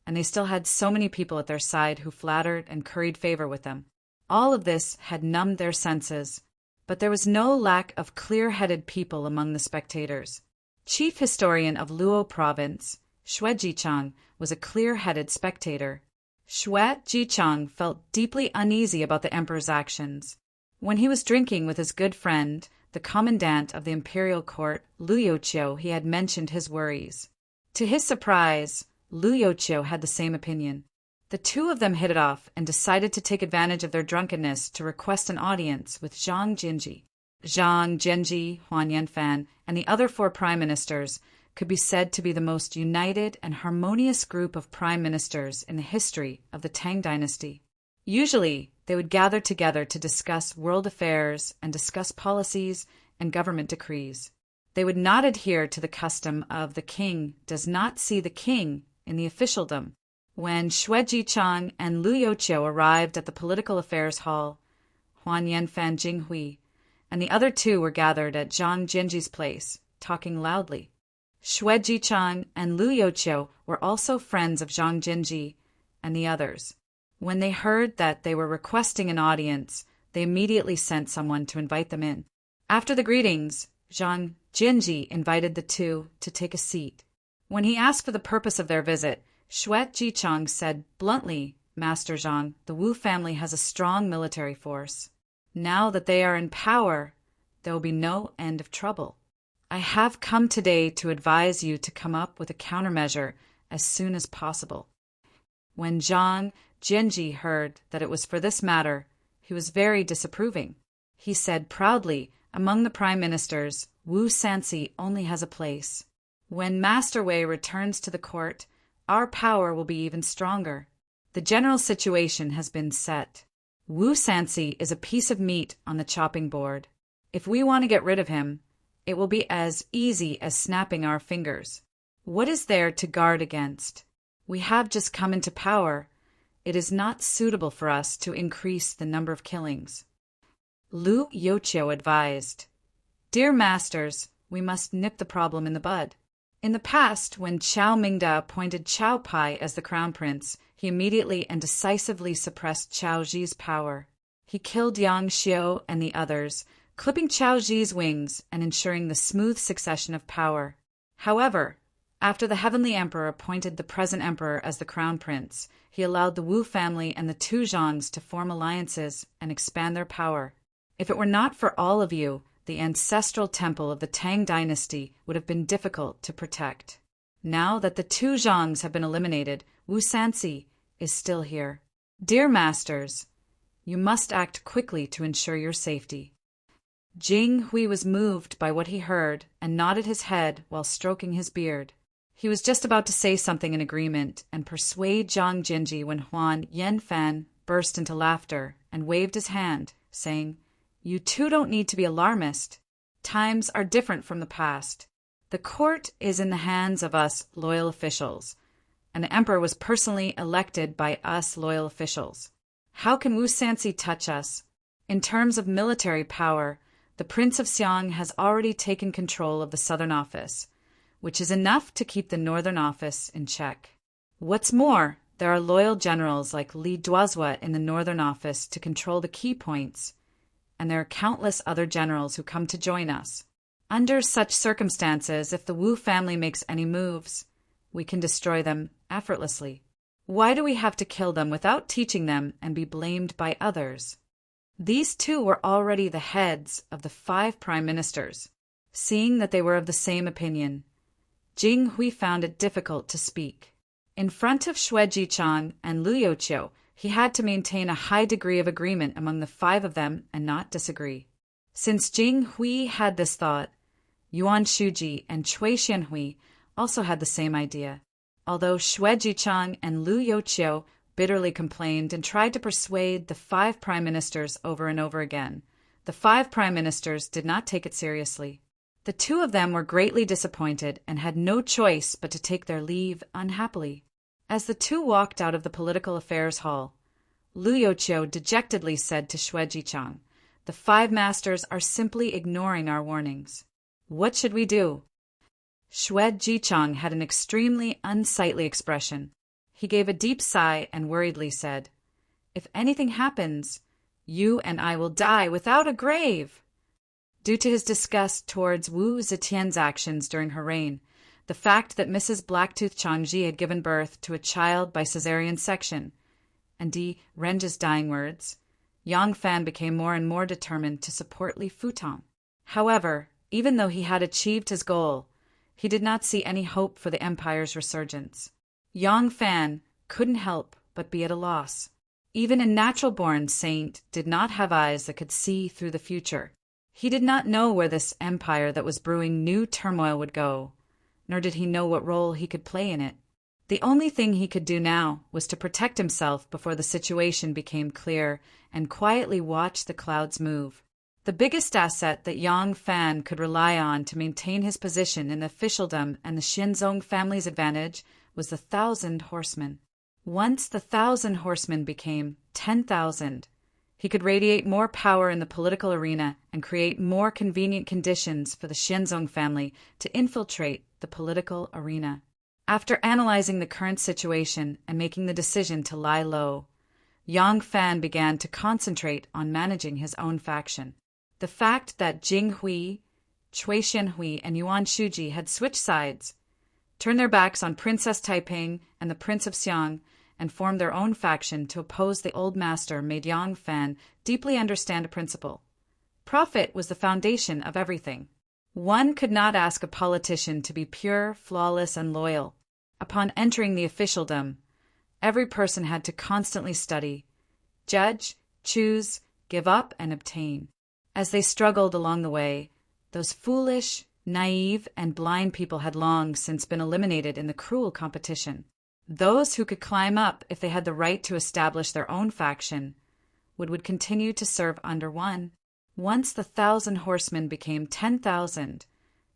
and they still had so many people at their side who flattered and curried favor with them. All of this had numbed their senses, but there was no lack of clear-headed people among the spectators. Chief historian of Luo province, Xue Jichang, was a clear-headed spectator. Xue Jichang felt deeply uneasy about the emperor's actions. When he was drinking with his good friend, the commandant of the imperial court, Lu Youqiu, he had mentioned his worries. To his surprise, Lu Youqiu had the same opinion. The two of them hit it off and decided to take advantage of their drunkenness to request an audience with Zhang Jinji. Zhang Jinji, Huan Yanfan, and the other 4 prime ministers could be said to be the most united and harmonious group of prime ministers in the history of the Tang dynasty. Usually, they would gather together to discuss world affairs and discuss policies and government decrees. They would not adhere to the custom of the king does not see the king in the officialdom. When Xue Jichang and Lu Youqiu arrived at the political affairs hall, Huan Yanfan Jinghui and the other 2 were gathered at Zhang Jinji's place, talking loudly. Xue Jichang and Lu Youqiu were also friends of Zhang Jinji and the others. When they heard that they were requesting an audience, they immediately sent someone to invite them in. After the greetings, Zhang Jinji invited the 2 to take a seat. When he asked for the purpose of their visit, Xue Jichang said bluntly, "Master Zhang, the Wu family has a strong military force. Now that they are in power, there will be no end of trouble. I have come today to advise you to come up with a countermeasure as soon as possible." When Zhang Jinji heard that it was for this matter, he was very disapproving. He said proudly, "Among the prime ministers, Wu Sanxi only has a place. When Master Wei returns to the court, our power will be even stronger. The general situation has been set. Wu Sanxi is a piece of meat on the chopping board. If we want to get rid of him, it will be as easy as snapping our fingers. What is there to guard against? We have just come into power. It is not suitable for us to increase the number of killings." Lu Youqiu advised, "Dear masters, we must nip the problem in the bud. In the past, when Qiao Mingda appointed Qiao Pai as the crown prince, he immediately and decisively suppressed Qiao Zhi's power. He killed Yang Xiu and the others, clipping Qiao Zhi's wings and ensuring the smooth succession of power. However, after the Heavenly Emperor appointed the present emperor as the crown prince, he allowed the Wu family and the 2 Zhangs to form alliances and expand their power. If it were not for all of you, the ancestral temple of the Tang dynasty would have been difficult to protect. Now that the 2 Zhangs have been eliminated, Wu Sanxi is still here. Dear masters, you must act quickly to ensure your safety." Jing Hui was moved by what he heard and nodded his head while stroking his beard. He was just about to say something in agreement and persuade Zhang Jinji when Huan Yanfan burst into laughter and waved his hand, saying, "You 2 don't need to be alarmist. Times are different from the past. The court is in the hands of us loyal officials, and the emperor was personally elected by us loyal officials. How can Wu Sanxi touch us? In terms of military power, the Prince of Xiang has already taken control of the southern office, which is enough to keep the northern office in check. What's more, there are loyal generals like Li Duozhua in the northern office to control the key points, and there are countless other generals who come to join us. Under such circumstances, if the Wu family makes any moves, we can destroy them effortlessly. Why do we have to kill them without teaching them and be blamed by others?" These 2 were already the heads of the 5 prime ministers. Seeing that they were of the same opinion, Jing Hui found it difficult to speak. In front of Xue Jichang and Lu Youqiu, he had to maintain a high degree of agreement among the 5 of them and not disagree. Since Jing Hui had this thought, Yuan Shuji and Cui Xianhui also had the same idea. Although Xue Jichang and Lu Youqiu bitterly complained and tried to persuade the 5 prime ministers over and over again, the 5 prime ministers did not take it seriously. The two of them were greatly disappointed and had no choice but to take their leave unhappily. As the two walked out of the political affairs hall, Liu Youqiu dejectedly said to Xue Jichang, "The five masters are simply ignoring our warnings. What should we do?" Xue Jichang had an extremely unsightly expression. He gave a deep sigh and worriedly said, "If anything happens, you and I will die without a grave." Due to his disgust towards Wu Zetian's actions during her reign, the fact that Mrs. Blacktooth Changji had given birth to a child by caesarean section, and Di Ren's dying words, Yang Fan became more and more determined to support Li Futong. However, even though he had achieved his goal, he did not see any hope for the empire's resurgence. Yang Fan couldn't help but be at a loss. Even a natural-born saint did not have eyes that could see through the future. He did not know where this empire that was brewing new turmoil would go, nor did he know what role he could play in it. The only thing he could do now was to protect himself before the situation became clear and quietly watch the clouds move. The biggest asset that Yang Fan could rely on to maintain his position in the officialdom and the Xinzong family's advantage was the 1,000 horsemen. Once the 1,000 horsemen became 10,000, he could radiate more power in the political arena and create more convenient conditions for the Xinzong family to infiltrate the political arena. After analyzing the current situation and making the decision to lie low, Yang Fan began to concentrate on managing his own faction. The fact that Jing Hui, Cui Xianhui, and Yuan Shuji had switched sides, turned their backs on Princess Taiping and the Prince of Xiang, and formed their own faction to oppose the old master made Yang Fan deeply understand a principle. Profit was the foundation of everything. One could not ask a politician to be pure, flawless, and loyal. Upon entering the officialdom, every person had to constantly study, judge, choose, give up, and obtain. As they struggled along the way, those foolish, naive, and blind people had long since been eliminated in the cruel competition. Those who could climb up if they had the right to establish their own faction would continue to serve under one. Once the 1,000 horsemen became 10,000,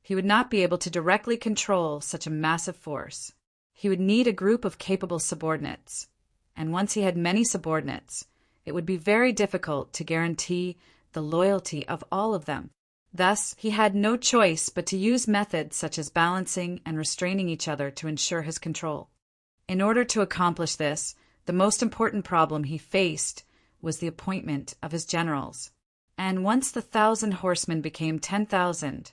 he would not be able to directly control such a massive force. He would need a group of capable subordinates, and once he had many subordinates, it would be very difficult to guarantee the loyalty of all of them. Thus, he had no choice but to use methods such as balancing and restraining each other to ensure his control. In order to accomplish this, the most important problem he faced was the appointment of his generals. And once the 1,000 horsemen became 10,000,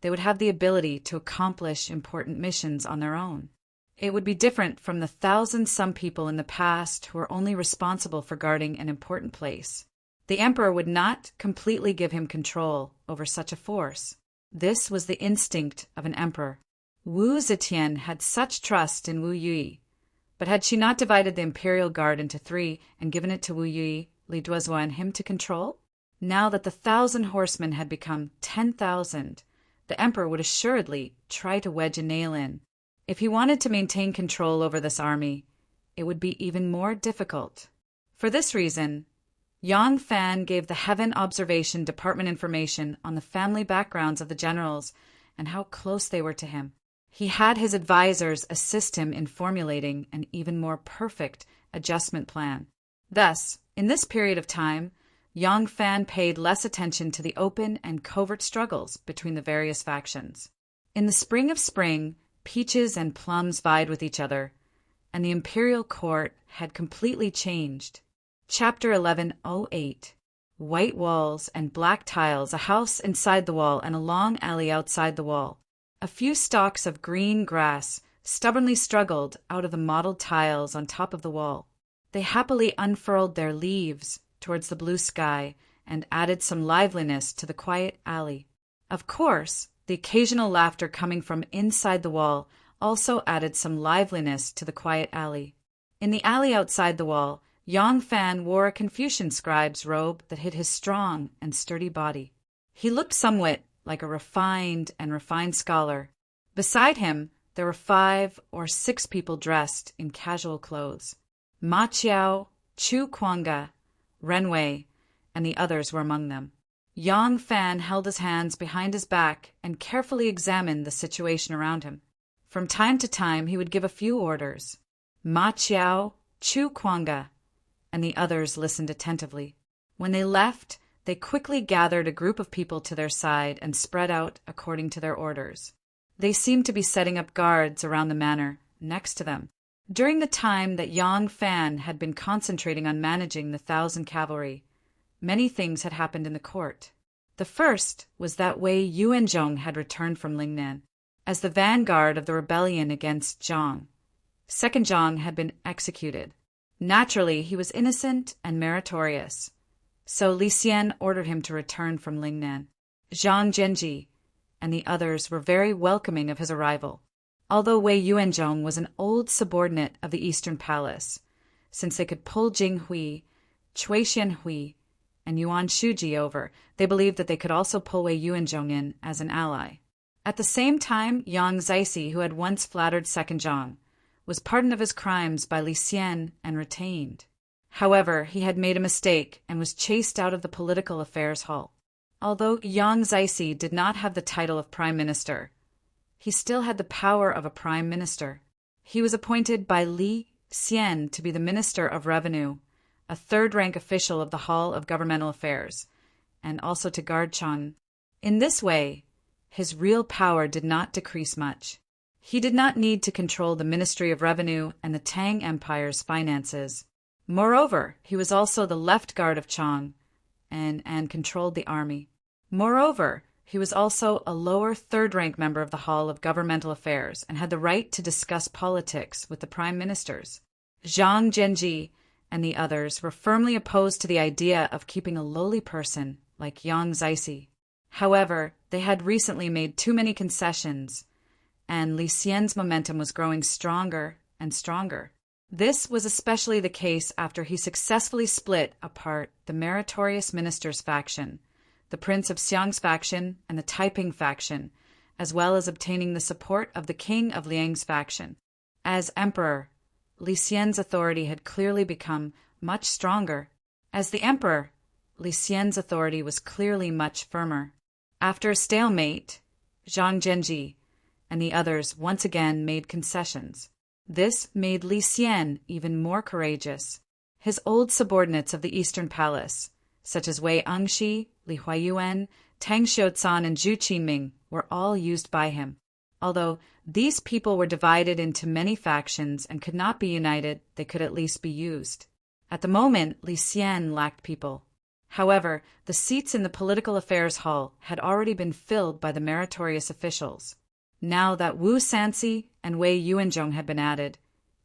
they would have the ability to accomplish important missions on their own. It would be different from the 1,000-some people in the past who were only responsible for guarding an important place. The emperor would not completely give him control over such a force. This was the instinct of an emperor. Wu Zetian had such trust in Wu Yui, but had she not divided the imperial guard into 3 and given it to Wu Yui, Li Duozhuo, and him to control? Now that the 1,000 horsemen had become 10,000, the emperor would assuredly try to wedge a nail in. If he wanted to maintain control over this army, it would be even more difficult. For this reason, Yang Fan gave the Heaven Observation Department information on the family backgrounds of the generals and how close they were to him. He had his advisors assist him in formulating an even more perfect adjustment plan. Thus, in this period of time, Yang Fan paid less attention to the open and covert struggles between the various factions. In the spring of spring, peaches and plums vied with each other, and the imperial court had completely changed. Chapter 1108. White walls and black tiles, a house inside the wall and a long alley outside the wall. A few stalks of green grass stubbornly struggled out of the mottled tiles on top of the wall. They happily unfurled their leaves towards the blue sky and added some liveliness to the quiet alley. Of course, the occasional laughter coming from inside the wall also added some liveliness to the quiet alley. In the alley outside the wall, Yang Fan wore a Confucian scribe's robe that hid his strong and sturdy body. He looked somewhat like a refined scholar. Beside him, there were 5 or 6 people dressed in casual clothes. Ma Qiao, Chu Kuanga, Ren Wei, and the others were among them. Yang Fan held his hands behind his back and carefully examined the situation around him. From time to time he would give a few orders. Ma Chiao, Chu Kuanga, and the others listened attentively. When they left, they quickly gathered a group of people to their side and spread out according to their orders. They seemed to be setting up guards around the manor, next to them. During the time that Yang Fan had been concentrating on managing the 1,000 cavalry, many things had happened in the court. The first was that Wei Yuanzhong had returned from Lingnan as the vanguard of the rebellion against Zhang. Second Zhang had been executed. Naturally, he was innocent and meritorious, so Li Xian ordered him to return from Lingnan. Zhang Zhenji and the others were very welcoming of his arrival, although Wei Yuanzhong was an old subordinate of the Eastern Palace, since they could pull Jing Hui, Cui Xianhui, and Yuan Shuji over. They believed that they could also pull Wei Yuanzhong in as an ally. At the same time, Yang Zixi, who had once flattered Second Zhang, was pardoned of his crimes by Li Xian and retained. However, he had made a mistake and was chased out of the political affairs hall. Although Yang Zixi did not have the title of prime minister, he still had the power of a prime minister. He was appointed by Li Xian to be the Minister of Revenue, a third-rank official of the Hall of Governmental Affairs, and also to guard Chang. In this way, his real power did not decrease much. He did not need to control the Ministry of Revenue and the Tang Empire's finances. Moreover, he was also the left guard of Chang and controlled the army. Moreover, he was also a lower third-rank member of the Hall of Governmental Affairs and had the right to discuss politics with the prime ministers. Zhang Zhenji and the others were firmly opposed to the idea of keeping a lowly person like Yang Zixi. However, they had recently made too many concessions, and Li Xian's momentum was growing stronger and stronger. This was especially the case after he successfully split apart the meritorious ministers faction, the Prince of Xiang's faction, and the Taiping faction, as well as obtaining the support of the King of Liang's faction. As emperor, Li Xian's authority had clearly become much stronger. As the emperor, Li Xian's authority was clearly much firmer. After a stalemate, Zhang Zhenji and the others once again made concessions. This made Li Xian even more courageous. His old subordinates of the Eastern Palace, such as Wei Angxi, Li Huayuan, Tang Xiucan, and Zhu Qiming, were all used by him. Although these people were divided into many factions and could not be united, they could at least be used. At the moment, Li Xian lacked people. However, the seats in the political affairs hall had already been filled by the meritorious officials. Now that Wu Sanxi and Wei Yuanzhong had been added,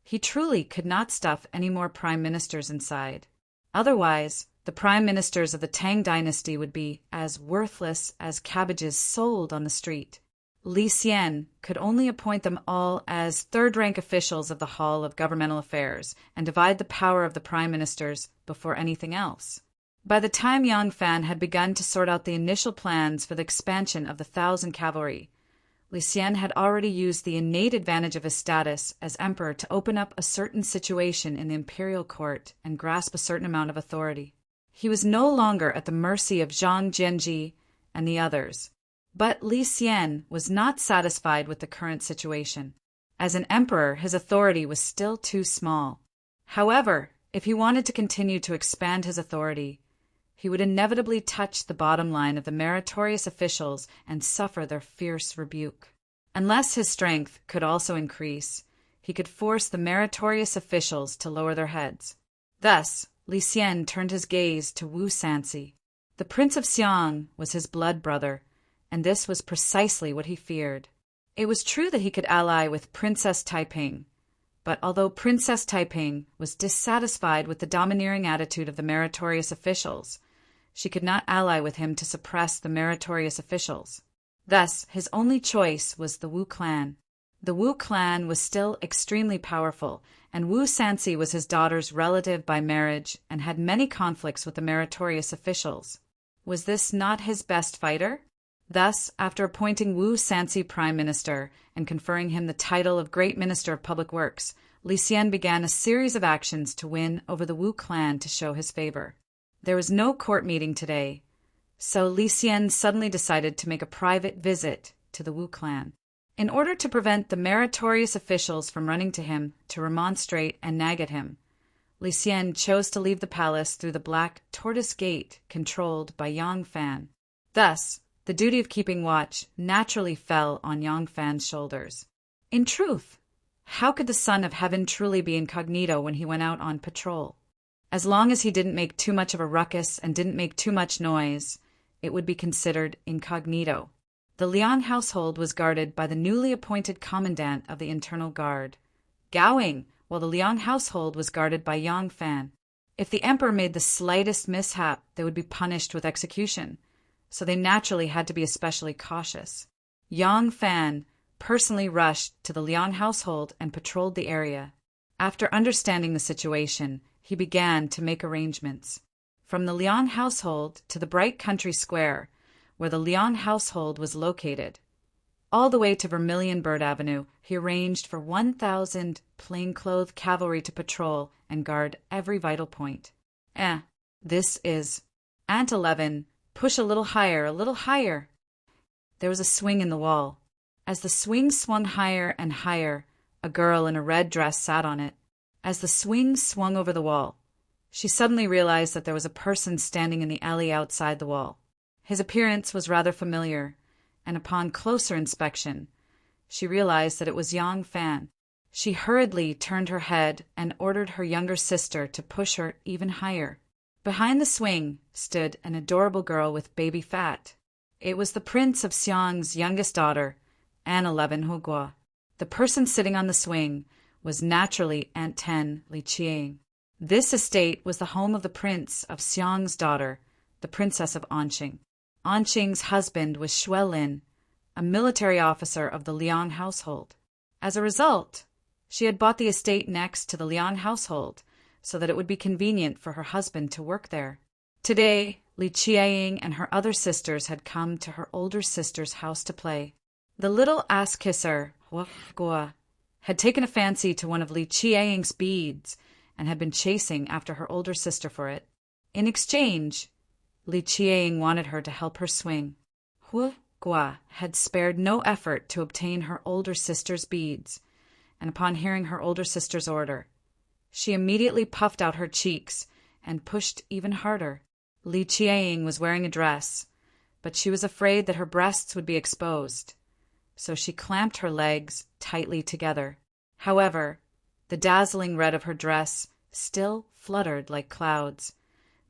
he truly could not stuff any more prime ministers inside. Otherwise, the prime ministers of the Tang dynasty would be as worthless as cabbages sold on the street. Li Xian could only appoint them all as third-rank officials of the Hall of Governmental Affairs and divide the power of the prime ministers before anything else. By the time Yang Fan had begun to sort out the initial plans for the expansion of the 1,000 cavalry, Li Xian had already used the innate advantage of his status as emperor to open up a certain situation in the imperial court and grasp a certain amount of authority. He was no longer at the mercy of Zhang Zhenji and the others. But Li Xian was not satisfied with the current situation. As an emperor, his authority was still too small. However, if he wanted to continue to expand his authority, he would inevitably touch the bottom line of the meritorious officials and suffer their fierce rebuke. Unless his strength could also increase, he could force the meritorious officials to lower their heads. Thus, Li Xian turned his gaze to Wu Sanxi. The Prince of Xiang was his blood brother, and this was precisely what he feared. It was true that he could ally with Princess Taiping, but although Princess Taiping was dissatisfied with the domineering attitude of the meritorious officials, she could not ally with him to suppress the meritorious officials. Thus, his only choice was the Wu clan. The Wu clan was still extremely powerful, and Wu Sanxi was his daughter's relative by marriage and had many conflicts with the meritorious officials. Was this not his best fighter? Thus, after appointing Wu Sanxi prime minister and conferring him the title of Great Minister of Public Works, Li Xian began a series of actions to win over the Wu clan to show his favor. There was no court meeting today, So Li Xian suddenly decided to make a private visit to the Wu clan. In order to prevent the meritorious officials from running to him to remonstrate and nag at him, Li Xian chose to leave the palace through the black tortoise gate controlled by Yang Fan. Thus, the duty of keeping watch naturally fell on Yang Fan's shoulders. In truth, how could the son of heaven truly be incognito when he went out on patrol? As long as he didn't make too much of a ruckus and didn't make too much noise, it would be considered incognito. The Liang household was guarded by the newly appointed commandant of the internal guard, Gowing, while the Liang household was guarded by Yang Fan. If the emperor made the slightest mishap, they would be punished with execution, so they naturally had to be especially cautious. Yang Fan personally rushed to the Liang household and patrolled the area. After understanding the situation, he began to make arrangements. From the Liang household to the bright country square, where the Liang household was located, all the way to Vermilion Bird Avenue, he arranged for 1,000 plainclothed cavalry to patrol and guard every vital point. This is Aunt 11. Push a little higher, a little higher. There was a swing in the wall. As the swing swung higher and higher, a girl in a red dress sat on it. As the swing swung over the wall, she suddenly realized that there was a person standing in the alley outside the wall. His appearance was rather familiar, and upon closer inspection, she realized that it was Yang Fan. She hurriedly turned her head and ordered her younger sister to push her even higher. Behind the swing stood an adorable girl with baby fat. It was the prince of Xiang's youngest daughter, Aunt 11 Huguo. The person sitting on the swing was naturally Aunt 10 Li Qiang. This estate was the home of the prince of Xiang's daughter, the princess of Anqing. Anqing's husband was Xue Lin, a military officer of the Liang household. As a result, she had bought the estate next to the Liang household so that it would be convenient for her husband to work there. Today, Li Qiang and her other sisters had come to her older sister's house to play. The little ass-kisser, Huguo, had taken a fancy to one of Li Qiang's beads and had been chasing after her older sister for it. In exchange, Li Qiang wanted her to help her swing. Huguo had spared no effort to obtain her older sister's beads, and upon hearing her older sister's order, she immediately puffed out her cheeks and pushed even harder. Li Qiang was wearing a dress, but she was afraid that her breasts would be exposed, so she clamped her legs tightly together. However, the dazzling red of her dress still fluttered like clouds,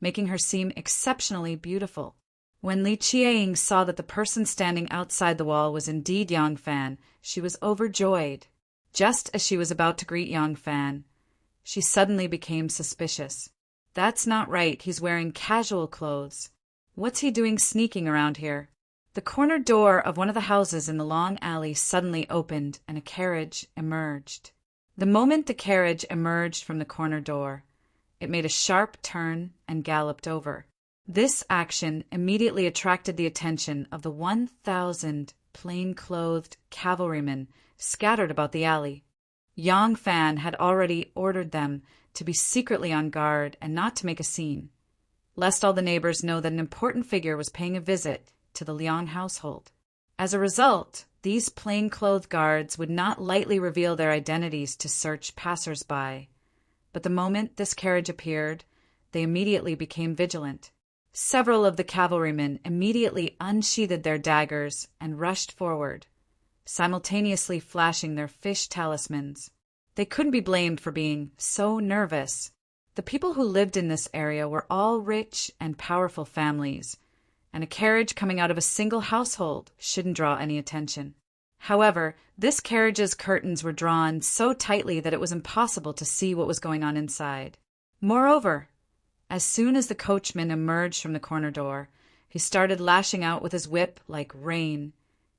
making her seem exceptionally beautiful. When Li Qiang saw that the person standing outside the wall was indeed Yang Fan, she was overjoyed. Just as she was about to greet Yang Fan, she suddenly became suspicious. That's not right, he's wearing casual clothes. What's he doing sneaking around here? The corner door of one of the houses in the long alley suddenly opened and a carriage emerged. The moment the carriage emerged from the corner door, it made a sharp turn and galloped over. This action immediately attracted the attention of the 1,000 plain-clothed cavalrymen scattered about the alley. Yang Fan had already ordered them to be secretly on guard and not to make a scene, lest all the neighbors know that an important figure was paying a visit to the Liang household. As a result, these plain-clothed guards would not lightly reveal their identities to search passers-by, but the moment this carriage appeared, they immediately became vigilant. Several of the cavalrymen immediately unsheathed their daggers and rushed forward, simultaneously flashing their fish talismans. They couldn't be blamed for being so nervous. The people who lived in this area were all rich and powerful families, and a carriage coming out of a single household shouldn't draw any attention. However, this carriage's curtains were drawn so tightly that it was impossible to see what was going on inside. Moreover, as soon as the coachman emerged from the corner door, he started lashing out with his whip like rain,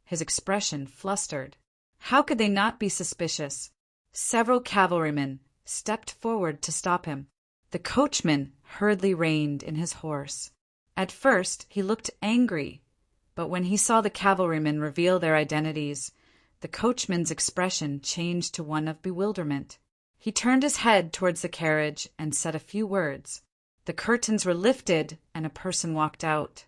his expression flustered. How could they not be suspicious? Several cavalrymen stepped forward to stop him. The coachman hurriedly reined in his horse. At first he looked angry, but when he saw the cavalrymen reveal their identities, the coachman's expression changed to one of bewilderment. He turned his head towards the carriage and said a few words. The curtains were lifted and a person walked out.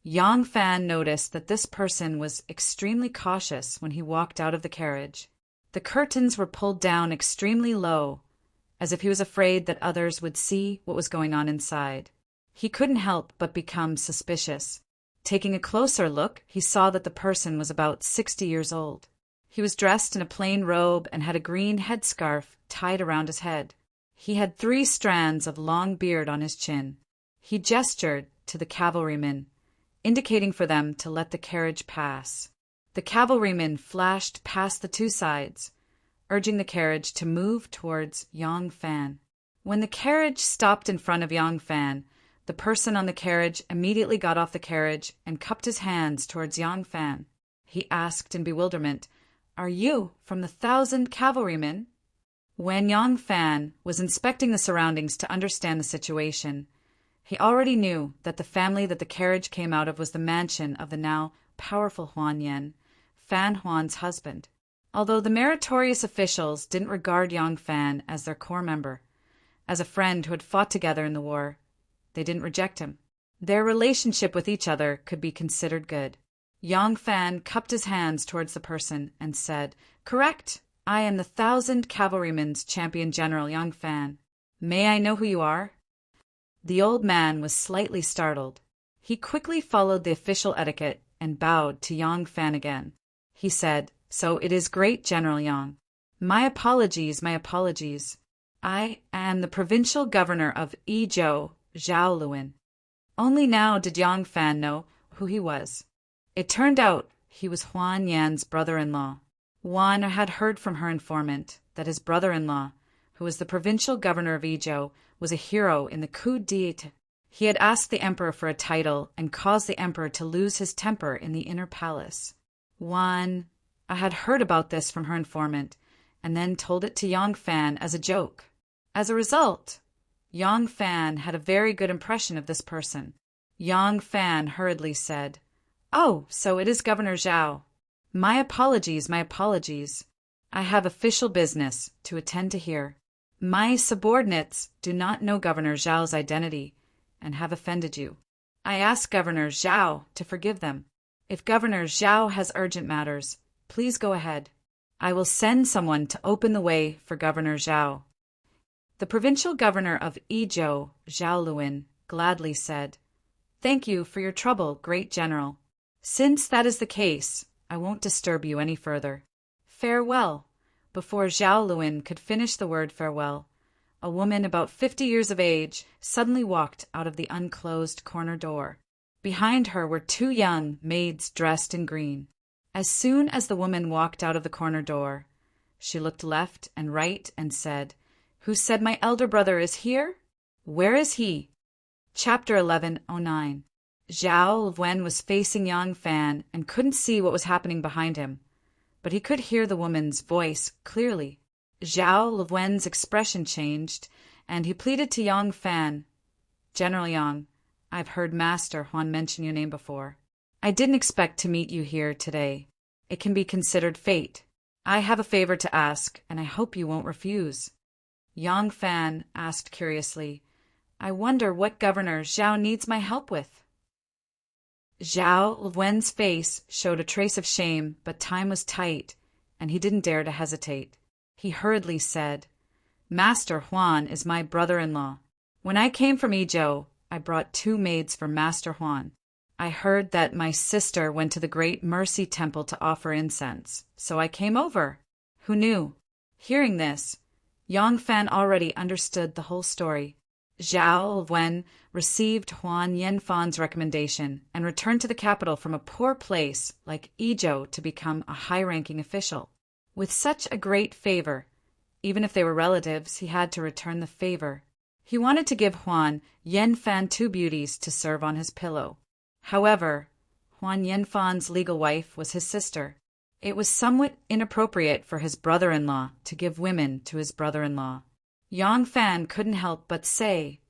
Yang Fan noticed that this person was extremely cautious when he walked out of the carriage. The curtains were pulled down extremely low, as if he was afraid that others would see what was going on inside. He couldn't help but become suspicious. Taking a closer look, he saw that the person was about 60 years old. He was dressed in a plain robe and had a green headscarf tied around his head. He had 3 strands of long beard on his chin. He gestured to the cavalrymen, indicating for them to let the carriage pass. The cavalrymen flashed past the 2 sides, urging the carriage to move towards Yang Fan. When the carriage stopped in front of Yang Fan, the person on the carriage immediately got off the carriage and cupped his hands towards Yang Fan. He asked in bewilderment, "Are you from the 1,000 cavalrymen?" When Yang Fan was inspecting the surroundings to understand the situation, he already knew that the family that the carriage came out of was the mansion of the now powerful Huan Yan, Fan Huan's husband. Although the meritorious officials didn't regard Yang Fan as their core member, as a friend who had fought together in the war, they didn't reject him. Their relationship with each other could be considered good. Yang Fan cupped his hands towards the person and said, "Correct. I am the 1,000 cavalrymen's champion general, Yang Fan. May I know who you are?" The old man was slightly startled. He quickly followed the official etiquette and bowed to Yang Fan again. He said, "So it is great, General Yang. My apologies, my apologies. I am the provincial governor of Yizhou, Zhao Luin." Only now did Yang Fan know who he was. It turned out he was Huan Yan's brother-in-law. Huan had heard from her informant that his brother-in-law, who was the provincial governor of Yizhou, was a hero in the coup d'état. He had asked the emperor for a title and caused the emperor to lose his temper in the inner palace. Huan had heard about this from her informant and then told it to Yang Fan as a joke. As a result, Yang Fan had a very good impression of this person. Yang Fan hurriedly said, "Oh, so it is Governor Zhao. My apologies, my apologies. I have official business to attend to here. My subordinates do not know Governor Zhao's identity and have offended you. I ask Governor Zhao to forgive them. If Governor Zhao has urgent matters, please go ahead. I will send someone to open the way for Governor Zhao." The provincial governor of Yizhou, Zhao Luin, gladly said, "Thank you for your trouble, great general. Since that is the case, I won't disturb you any further. Farewell." Before Zhao Luin could finish the word farewell, a woman about 50 years of age suddenly walked out of the unclosed corner door. Behind her were 2 young maids dressed in green. As soon as the woman walked out of the corner door, she looked left and right and said, "Who said my elder brother is here? Where is he?" Chapter 1109. Zhao Wen was facing Yang Fan and couldn't see what was happening behind him, but he could hear the woman's voice clearly. Zhao Wen's expression changed, and he pleaded to Yang Fan, "General Yang, I've heard Master Huan mention your name before. I didn't expect to meet you here today. It can be considered fate. I have a favor to ask, and I hope you won't refuse." Yang Fan asked curiously, "I wonder what Governor Zhao needs my help with?" Zhao Wen's face showed a trace of shame, but time was tight, and he didn't dare to hesitate. He hurriedly said, "Master Huan is my brother-in-law. When I came from Yizhou, I brought 2 maids for Master Huan. I heard that my sister went to the Great Mercy Temple to offer incense, so I came over. Who knew?" Hearing this, Yang Fan already understood the whole story. Zhao Wen received Huan Yanfan's recommendation and returned to the capital from a poor place like Yizhou to become a high-ranking official. With such a great favor, even if they were relatives, he had to return the favor. He wanted to give Huan Yanfan 2 beauties to serve on his pillow. However, Huan Yanfan's legal wife was his sister. It was somewhat inappropriate for his brother-in-law to give women to his brother-in-law. Yang Fan couldn't help but say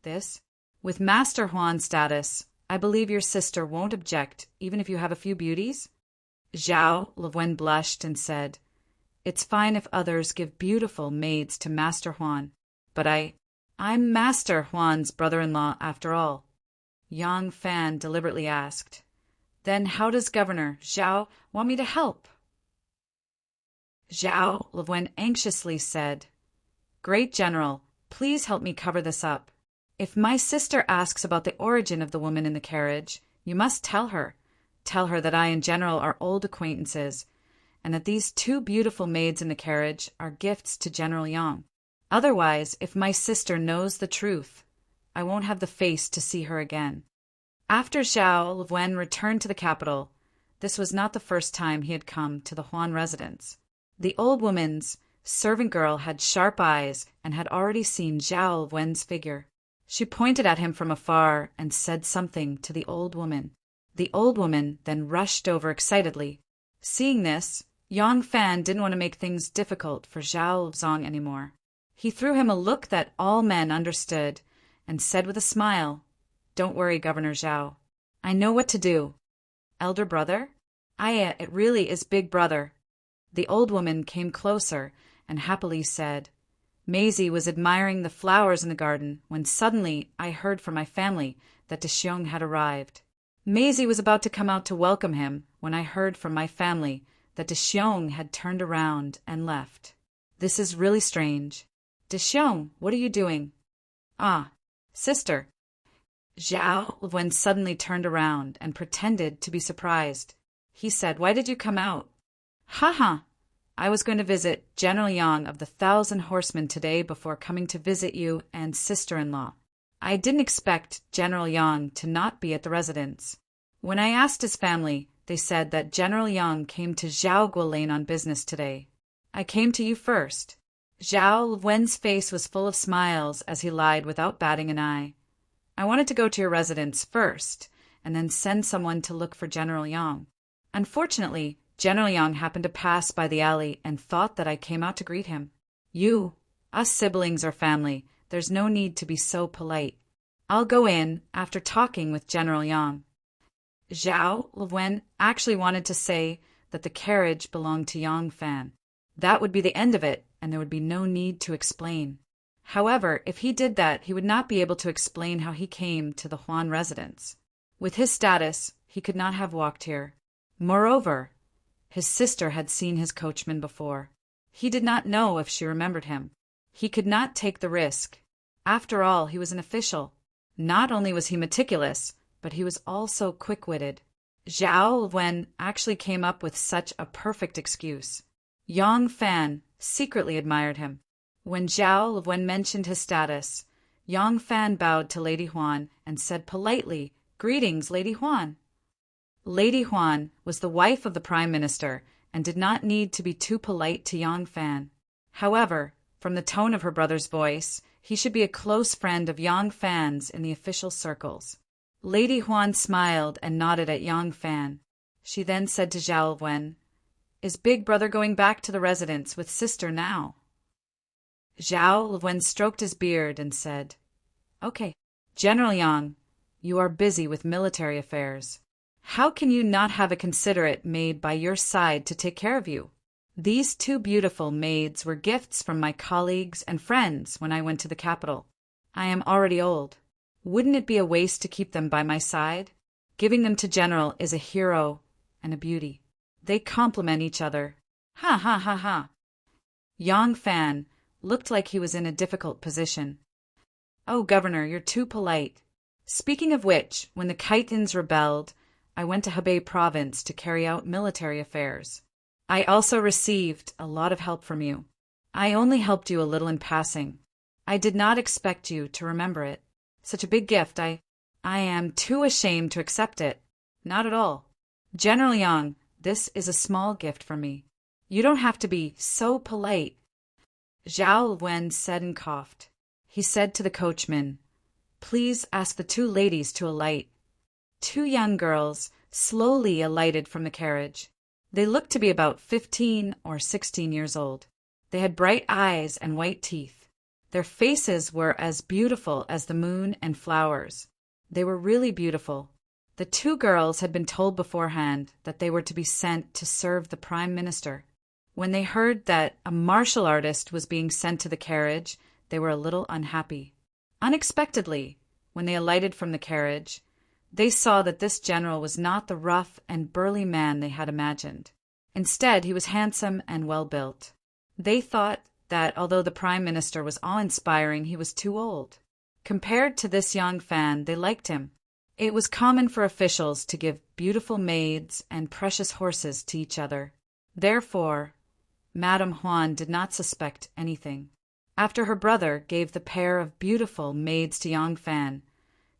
this. "With Master Huan's status, I believe your sister won't object even if you have a few beauties?" Zhao Wen blushed and said, "It's fine if others give beautiful maids to Master Huan, but I'm Master Huan's brother-in-law after all." Yang Fan deliberately asked. Then how does Governor Zhao want me to help? Zhao Luwen anxiously said, Great General, please help me cover this up. If my sister asks about the origin of the woman in the carriage, you must tell her. Tell her that I and General are old acquaintances, and that these two beautiful maids in the carriage are gifts to General Yang. Otherwise, if my sister knows the truth, I won't have the face to see her again. After Zhao Luwen returned to the capital, this was not the first time he had come to the Huan residence. The old woman's servant girl had sharp eyes and had already seen Zhao Luwen's figure. She pointed at him from afar and said something to the old woman. The old woman then rushed over excitedly. Seeing this, Yang Fan didn't want to make things difficult for Zhao Zong anymore. He threw him a look that all men understood and said with a smile, Don't worry, Governor Zhao. I know what to do. Elder brother? It really is big brother. The old woman came closer and happily said, Maisie was admiring the flowers in the garden when suddenly I heard from my family that Dexiong had arrived. Maisie was about to come out to welcome him when I heard from my family that Dexiong had turned around and left. This is really strange. Dexiong, what are you doing? Ah, sister. Zhao Luwen suddenly turned around and pretended to be surprised. He said, Why did you come out? Ha! I was going to visit General Yang of the 1,000 Horsemen today before coming to visit you and sister-in-law. I didn't expect General Yang to not be at the residence. When I asked his family, they said that General Yang came to Zhaoguo Lane on business today. I came to you first. Zhao Wen's face was full of smiles as he lied without batting an eye. I wanted to go to your residence first, and then send someone to look for General Yang. Unfortunately, General Yang happened to pass by the alley and thought that I came out to greet him. Us siblings are family. There's no need to be so polite. I'll go in after talking with General Yang. Zhao Luwen actually wanted to say that the carriage belonged to Yang Fan. That would be the end of it, and there would be no need to explain. However, if he did that, he would not be able to explain how he came to the Huan residence. With his status, he could not have walked here. Moreover, his sister had seen his coachman before. He did not know if she remembered him. He could not take the risk. After all, he was an official. Not only was he meticulous, but he was also quick-witted. Zhao Wen actually came up with such a perfect excuse. Yang Fan secretly admired him. When Zhao Wen mentioned his status, Yang Fan bowed to Lady Huan and said politely, "Greetings, Lady Huan." Lady Huan was the wife of the Prime Minister and did not need to be too polite to Yang Fan. However, from the tone of her brother's voice, he should be a close friend of Yang Fan's in the official circles. Lady Huan smiled and nodded at Yang Fan. She then said to Zhao Wen, "Is big brother going back to the residence with sister now?" Zhao Wen stroked his beard and said, "Okay, General Yang, you are busy with military affairs. How can you not have a considerate maid by your side to take care of you? These two beautiful maids were gifts from my colleagues and friends when I went to the capital. I am already old. Wouldn't it be a waste to keep them by my side? Giving them to General is a hero and a beauty. They complement each other. Ha ha ha ha." Yang Fan looked like he was in a difficult position. "Oh, Governor, you're too polite. Speaking of which, when the Khitans rebelled, I went to Hebei province to carry out military affairs. I also received a lot of help from you. I only helped you a little in passing. I did not expect you to remember it. Such a big gift, I am too ashamed to accept it. Not at all. General Yang, this is a small gift from me. You don't have to be so polite." Zhao Wen said and coughed. He said to the coachman, "Please ask the two ladies to alight." Two young girls slowly alighted from the carriage. They looked to be about 15 or 16 years old. They had bright eyes and white teeth. Their faces were as beautiful as the moon and flowers. They were really beautiful. The two girls had been told beforehand that they were to be sent to serve the Prime Minister. When they heard that a martial artist was being sent to the carriage, they were a little unhappy. Unexpectedly, when they alighted from the carriage, They saw that this general was not the rough and burly man they had imagined. Instead, he was handsome and well-built. They thought that although the prime minister was awe-inspiring, he was too old. Compared to this young Fan, they liked him. It was common for officials to give beautiful maids and precious horses to each other. Therefore, Madame Huan did not suspect anything. After her brother gave the pair of beautiful maids to Yang Fan,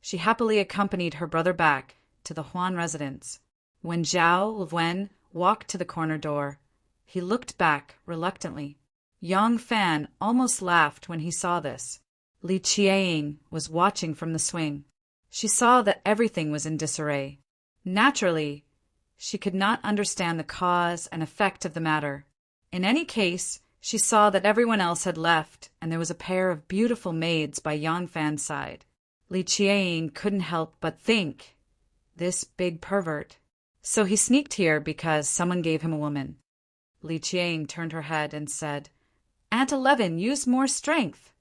she happily accompanied her brother back to the Huan residence. When Zhao Wen walked to the corner door, he looked back reluctantly. Yang Fan almost laughed when he saw this. Li Qiang was watching from the swing. She saw that everything was in disarray. Naturally, she could not understand the cause and effect of the matter. In any case, she saw that everyone else had left, and there was a pair of beautiful maids by Yang Fan's side. Li Qiang couldn't help but think, this big pervert. So he sneaked here because someone gave him a woman. Li Qiang turned her head and said, Aunt 11, use more strength.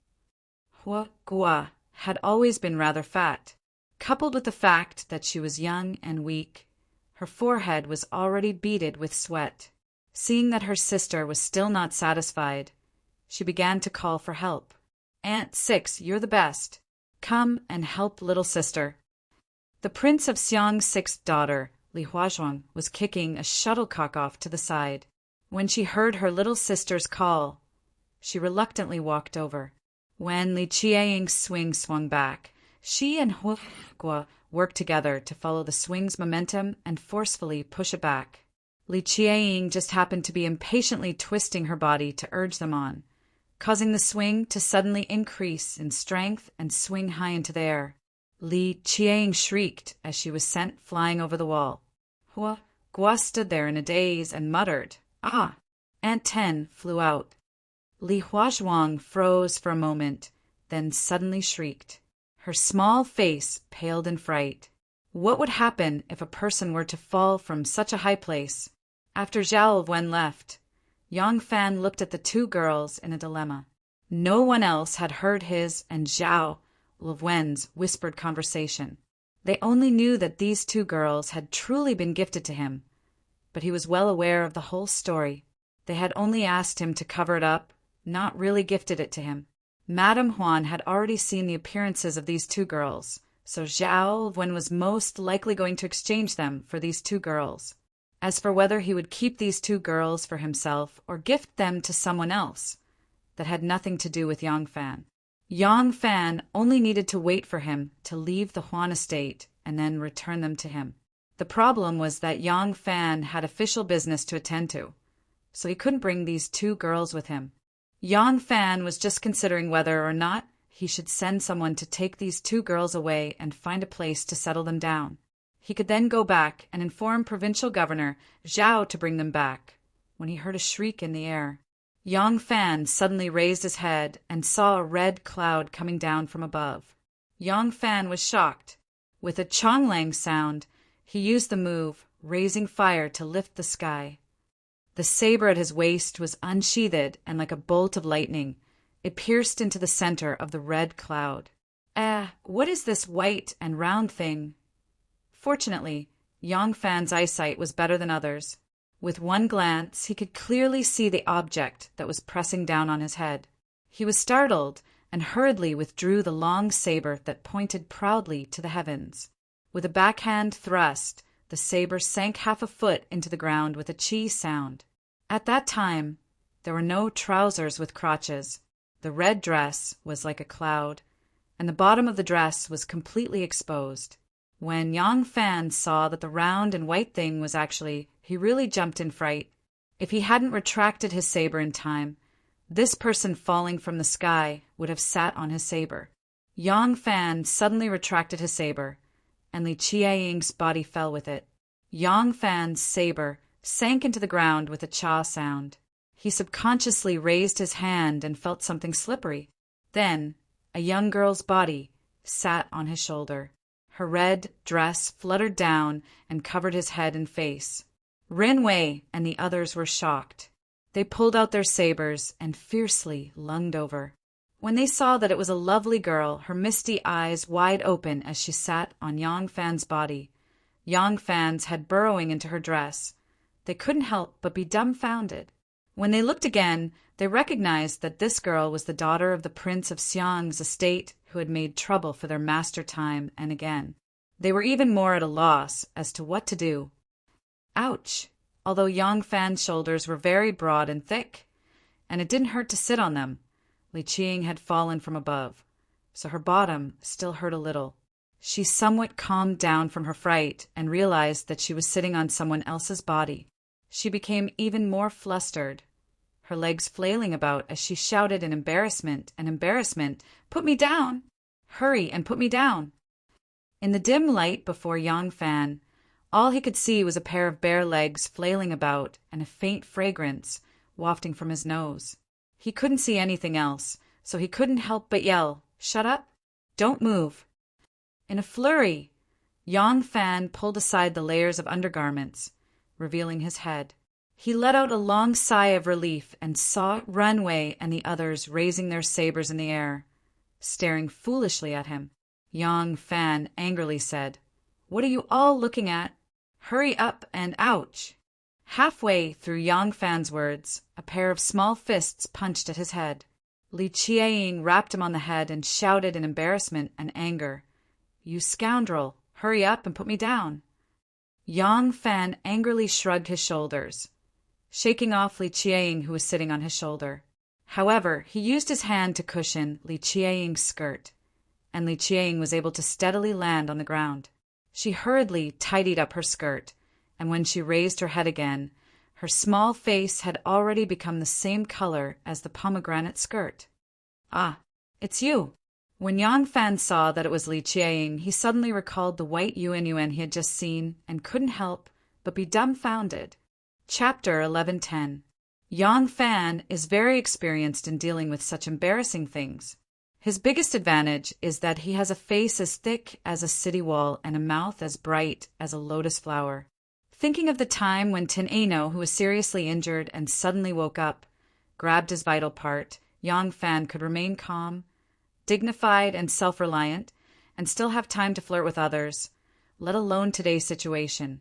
Hua Gua had always been rather fat. Coupled with the fact that she was young and weak, her forehead was already beaded with sweat. Seeing that her sister was still not satisfied, she began to call for help. Aunt 6, you're the best. Come and help little sister. The Prince of Xiang's sixth daughter, Li Huazhuang, was kicking a shuttlecock off to the side. When she heard her little sister's call, she reluctantly walked over. When Li Qiang's swing swung back, she and Hua Gua worked together to follow the swing's momentum and forcefully push it back. Li Qiang just happened to be impatiently twisting her body to urge them on, causing the swing to suddenly increase in strength and swing high into the air. Li Qiang shrieked as she was sent flying over the wall. Hua Gua stood there in a daze and muttered, Ah! Aunt 10 flew out. Li Huazhuang froze for a moment, then suddenly shrieked. Her small face paled in fright. What would happen if a person were to fall from such a high place? After Zhao Wen left, Yang Fan looked at the two girls in a dilemma. No one else had heard his and Zhao Wen's whispered conversation. They only knew that these two girls had truly been gifted to him, but he was well aware of the whole story. They had only asked him to cover it up, not really gifted it to him. Madame Huan had already seen the appearances of these two girls, so Zhao Wen was most likely going to exchange them for these two girls. As for whether he would keep these two girls for himself or gift them to someone else, that had nothing to do with Yang Fan. Yang Fan only needed to wait for him to leave the Huan estate and then return them to him. The problem was that Yang Fan had official business to attend to, so he couldn't bring these two girls with him. Yang Fan was just considering whether or not he should send someone to take these two girls away and find a place to settle them down. He could then go back and inform Provincial Governor Zhao to bring them back, when he heard a shriek in the air. Yang Fan suddenly raised his head and saw a red cloud coming down from above. Yang Fan was shocked. With a chonglang sound, he used the move, raising fire to lift the sky. The saber at his waist was unsheathed, and like a bolt of lightning, it pierced into the center of the red cloud. What is this white and round thing? Fortunately, Yang Fan's eyesight was better than others. With one glance, he could clearly see the object that was pressing down on his head. He was startled and hurriedly withdrew the long saber that pointed proudly to the heavens. With a backhand thrust, the saber sank half a foot into the ground with a chee sound. At that time, there were no trousers with crotches. The red dress was like a cloud, and the bottom of the dress was completely exposed. When Yang Fan saw that the round and white thing was he really jumped in fright. If he hadn't retracted his saber in time, this person falling from the sky would have sat on his saber. Yang Fan suddenly retracted his saber, and Li Qiang's body fell with it. Yang Fan's saber sank into the ground with a cha sound. He subconsciously raised his hand and felt something slippery. Then, a young girl's body sat on his shoulder. Her red dress fluttered down and covered his head and face. Rin Wei and the others were shocked. They pulled out their sabers and fiercely lunged over. When they saw that it was a lovely girl, her misty eyes wide open as she sat on Yang Fan's body, Yang Fan's head burrowing into her dress, they couldn't help but be dumbfounded. When they looked again, they recognized that this girl was the daughter of the Prince of Xiang's estate who had made trouble for their master time and again. They were even more at a loss as to what to do. Ouch! Although Yang Fan's shoulders were very broad and thick, and it didn't hurt to sit on them, Li Qiang had fallen from above, so her bottom still hurt a little. She somewhat calmed down from her fright and realized that she was sitting on someone else's body. She became even more flustered, her legs flailing about as she shouted in embarrassment, "Put me down! Hurry and put me down!" In the dim light before Yang Fan, all he could see was a pair of bare legs flailing about and a faint fragrance wafting from his nose. He couldn't see anything else, so he couldn't help but yell, "Shut up! Don't move!" In a flurry, Yang Fan pulled aside the layers of undergarments, revealing his head. He let out a long sigh of relief and saw Runway and the others raising their sabers in the air, staring foolishly at him. Yang Fan angrily said, "What are you all looking at? Hurry up and ouch!" Halfway through Yang Fan's words, a pair of small fists punched at his head. Li Qiang rapped him on the head and shouted in embarrassment and anger, "You scoundrel! Hurry up and put me down!" Yang Fan angrily shrugged his shoulders, shaking off Li Qiang, who was sitting on his shoulder. However, he used his hand to cushion Li Qiang's skirt, and Li Qiang was able to steadily land on the ground. She hurriedly tidied up her skirt, and when she raised her head again, her small face had already become the same color as the pomegranate skirt. "Ah, it's you!" When Yang Fan saw that it was Li Qiang, he suddenly recalled the white Yuan he had just seen and couldn't help but be dumbfounded. Chapter 11:10. Yang Fan is very experienced in dealing with such embarrassing things. His biggest advantage is that he has a face as thick as a city wall and a mouth as bright as a lotus flower. Thinking of the time when Tin Ano, who was seriously injured and suddenly woke up, grabbed his vital part, Yang Fan could remain calm, dignified and self-reliant, and still have time to flirt with others, let alone today's situation.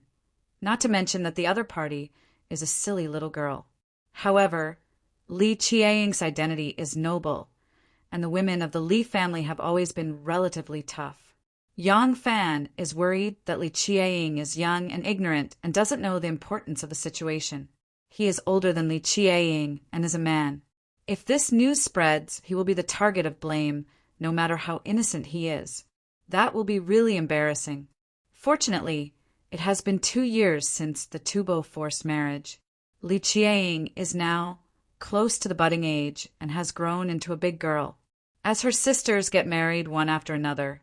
Not to mention that the other party is a silly little girl. However, Li Qiang's identity is noble, and the women of the Li family have always been relatively tough. Yang Fan is worried that Li Qiang is young and ignorant and doesn't know the importance of the situation. He is older than Li Qiang and is a man. If this news spreads, he will be the target of blame, no matter how innocent he is. That will be really embarrassing. Fortunately, it has been 2 years since the Tubo forced marriage. Li Qiang is now close to the budding age and has grown into a big girl. As her sisters get married one after another,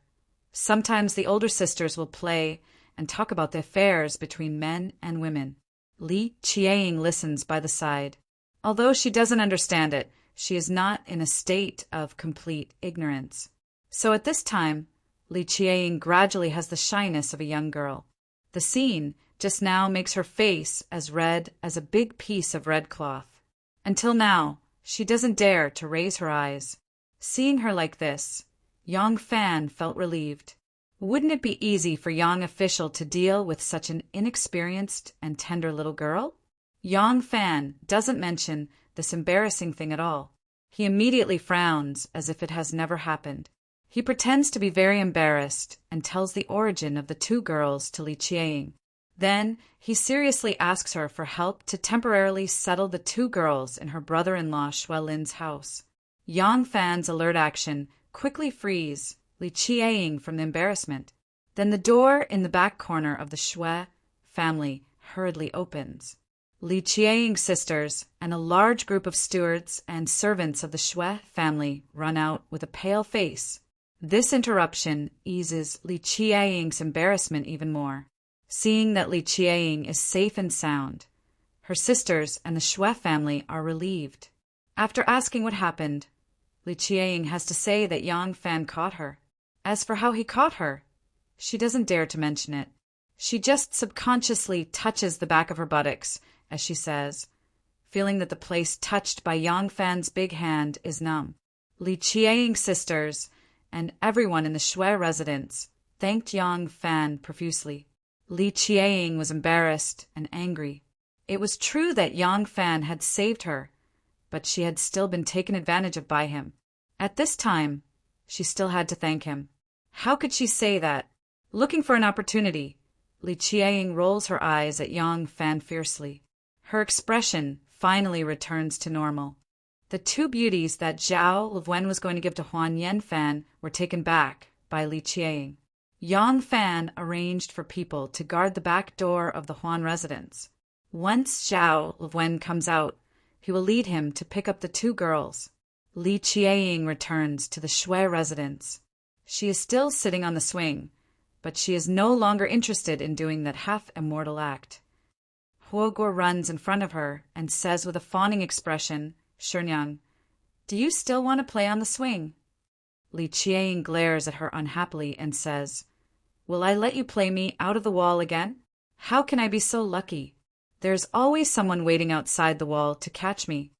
sometimes the older sisters will play and talk about the affairs between men and women. Li Qiang listens by the side. Although she doesn't understand it, she is not in a state of complete ignorance. So at this time, Li Qiang gradually has the shyness of a young girl. The scene just now makes her face as red as a big piece of red cloth. Until now, she doesn't dare to raise her eyes. Seeing her like this, Yang Fan felt relieved. Wouldn't it be easy for Yang official to deal with such an inexperienced and tender little girl? Yang Fan doesn't mention this embarrassing thing at all. He immediately frowns as if it has never happened. He pretends to be very embarrassed and tells the origin of the 2 girls to Li Qiang. Then he seriously asks her for help to temporarily settle the 2 girls in her brother-in-law Xuelin's house. Yang Fan's alert action quickly frees Li Qiang from the embarrassment. Then the door in the back corner of the Xue family hurriedly opens. Li Qiang's sisters and a large group of stewards and servants of the Xue family run out with a pale face. This interruption eases Li Qiang's embarrassment even more. Seeing that Li Qiang is safe and sound, her sisters and the Xue family are relieved. After asking what happened, Li Qiang has to say that Yang Fan caught her. As for how he caught her, she doesn't dare to mention it. She just subconsciously touches the back of her buttocks, as she says, feeling that the place touched by Yang Fan's big hand is numb. Li Qiang sisters and everyone in the Shui residence thanked Yang Fan profusely. Li Qiang was embarrassed and angry. It was true that Yang Fan had saved her, but she had still been taken advantage of by him. At this time, she still had to thank him. How could she say that? Looking for an opportunity, Li Qiang rolls her eyes at Yang Fan fiercely. Her expression finally returns to normal. The two beauties that Zhao Luwen was going to give to Huan Yanfan were taken back by Li Qiang. Yang Fan arranged for people to guard the back door of the Huan residence. Once Zhao Luwen comes out, he will lead him to pick up the two girls. Li Qiang returns to the Shui residence. She is still sitting on the swing, but she is no longer interested in doing that half-immortal act. Huoguo runs in front of her and says with a fawning expression, "Shenyang, do you still want to play on the swing?" Li Qiang glares at her unhappily and says, "Will I let you play me out of the wall again? How can I be so lucky? There's always someone waiting outside the wall to catch me."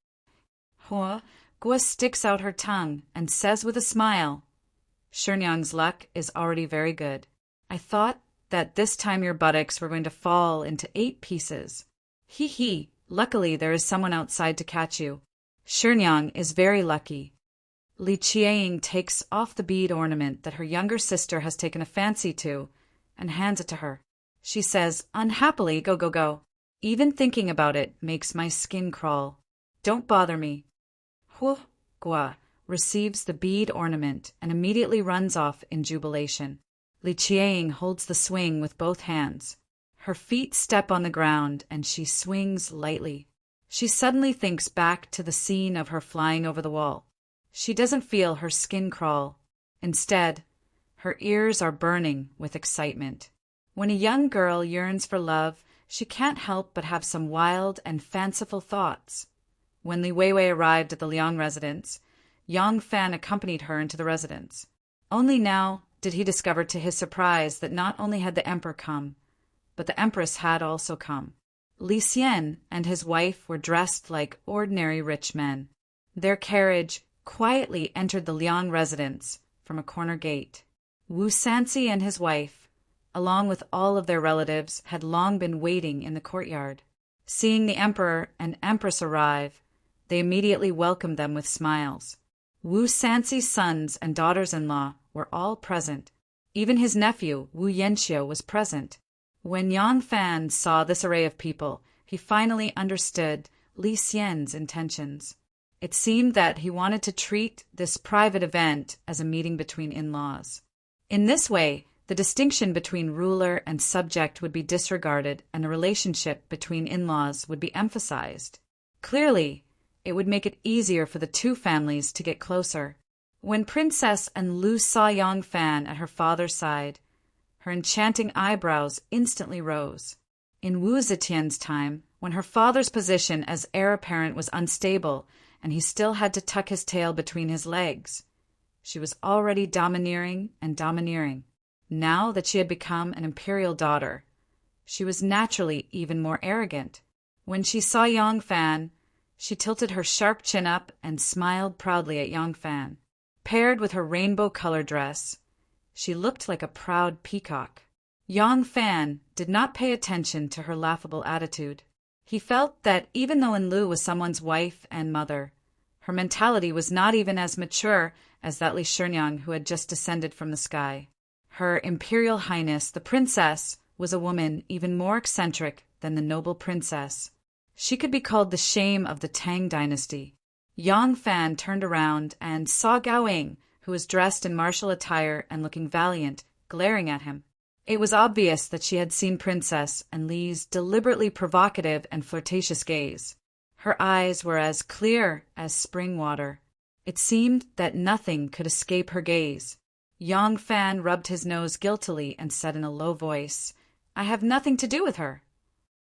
Huoguo sticks out her tongue and says with a smile, "Shenyang's luck is already very good. I thought that this time your buttocks were going to fall into 8 pieces. Hee, luckily there is someone outside to catch you. Shenyang is very lucky." Li Qiang takes off the bead ornament that her younger sister has taken a fancy to and hands it to her. She says, unhappily, go. Even thinking about it makes my skin crawl. Don't bother me." Huoguo receives the bead ornament and immediately runs off in jubilation. Li Qiang holds the swing with both hands. Her feet step on the ground and she swings lightly. She suddenly thinks back to the scene of her flying over the wall. She doesn't feel her skin crawl. Instead, her ears are burning with excitement. When a young girl yearns for love, she can't help but have some wild and fanciful thoughts. When Li Weiwei arrived at the Liang residence, Yang Fan accompanied her into the residence. Only now did he discover to his surprise that not only had the emperor come, but the empress had also come. Li Xian and his wife were dressed like ordinary rich men. Their carriage quietly entered the Liang residence from a corner gate. Wu Sanci and his wife, along with all of their relatives, had long been waiting in the courtyard. Seeing the emperor and empress arrive, they immediately welcomed them with smiles. Wu Sanci's sons and daughters-in-law were all present. Even his nephew, Wu Yanxiu, was present. When Yang Fan saw this array of people, he finally understood Li Xian's intentions. It seemed that he wanted to treat this private event as a meeting between in-laws. In this way, the distinction between ruler and subject would be disregarded and a relationship between in-laws would be emphasized. Clearly, it would make it easier for the two families to get closer. When Princess Enlu saw Yang Fan at her father's side, her enchanting eyebrows instantly rose. In Wu Zetian's time, when her father's position as heir apparent was unstable and he still had to tuck his tail between his legs, she was already domineering and domineering. Now that she had become an imperial daughter, she was naturally even more arrogant. When she saw Yang Fan, she tilted her sharp chin up and smiled proudly at Yang Fan. Paired with her rainbow-colored dress, she looked like a proud peacock. Yang Fan did not pay attention to her laughable attitude. He felt that even though Enlu was someone's wife and mother, her mentality was not even as mature as that Li Shenyang who had just descended from the sky. Her Imperial Highness, the princess, was a woman even more eccentric than the noble princess. She could be called the shame of the Tang dynasty. Yang Fan turned around and saw Gao Ying, who was dressed in martial attire and looking valiant, glaring at him. It was obvious that she had seen Princess and Li's deliberately provocative and flirtatious gaze. Her eyes were as clear as spring water. It seemed that nothing could escape her gaze. Yang Fan rubbed his nose guiltily and said in a low voice, "I have nothing to do with her."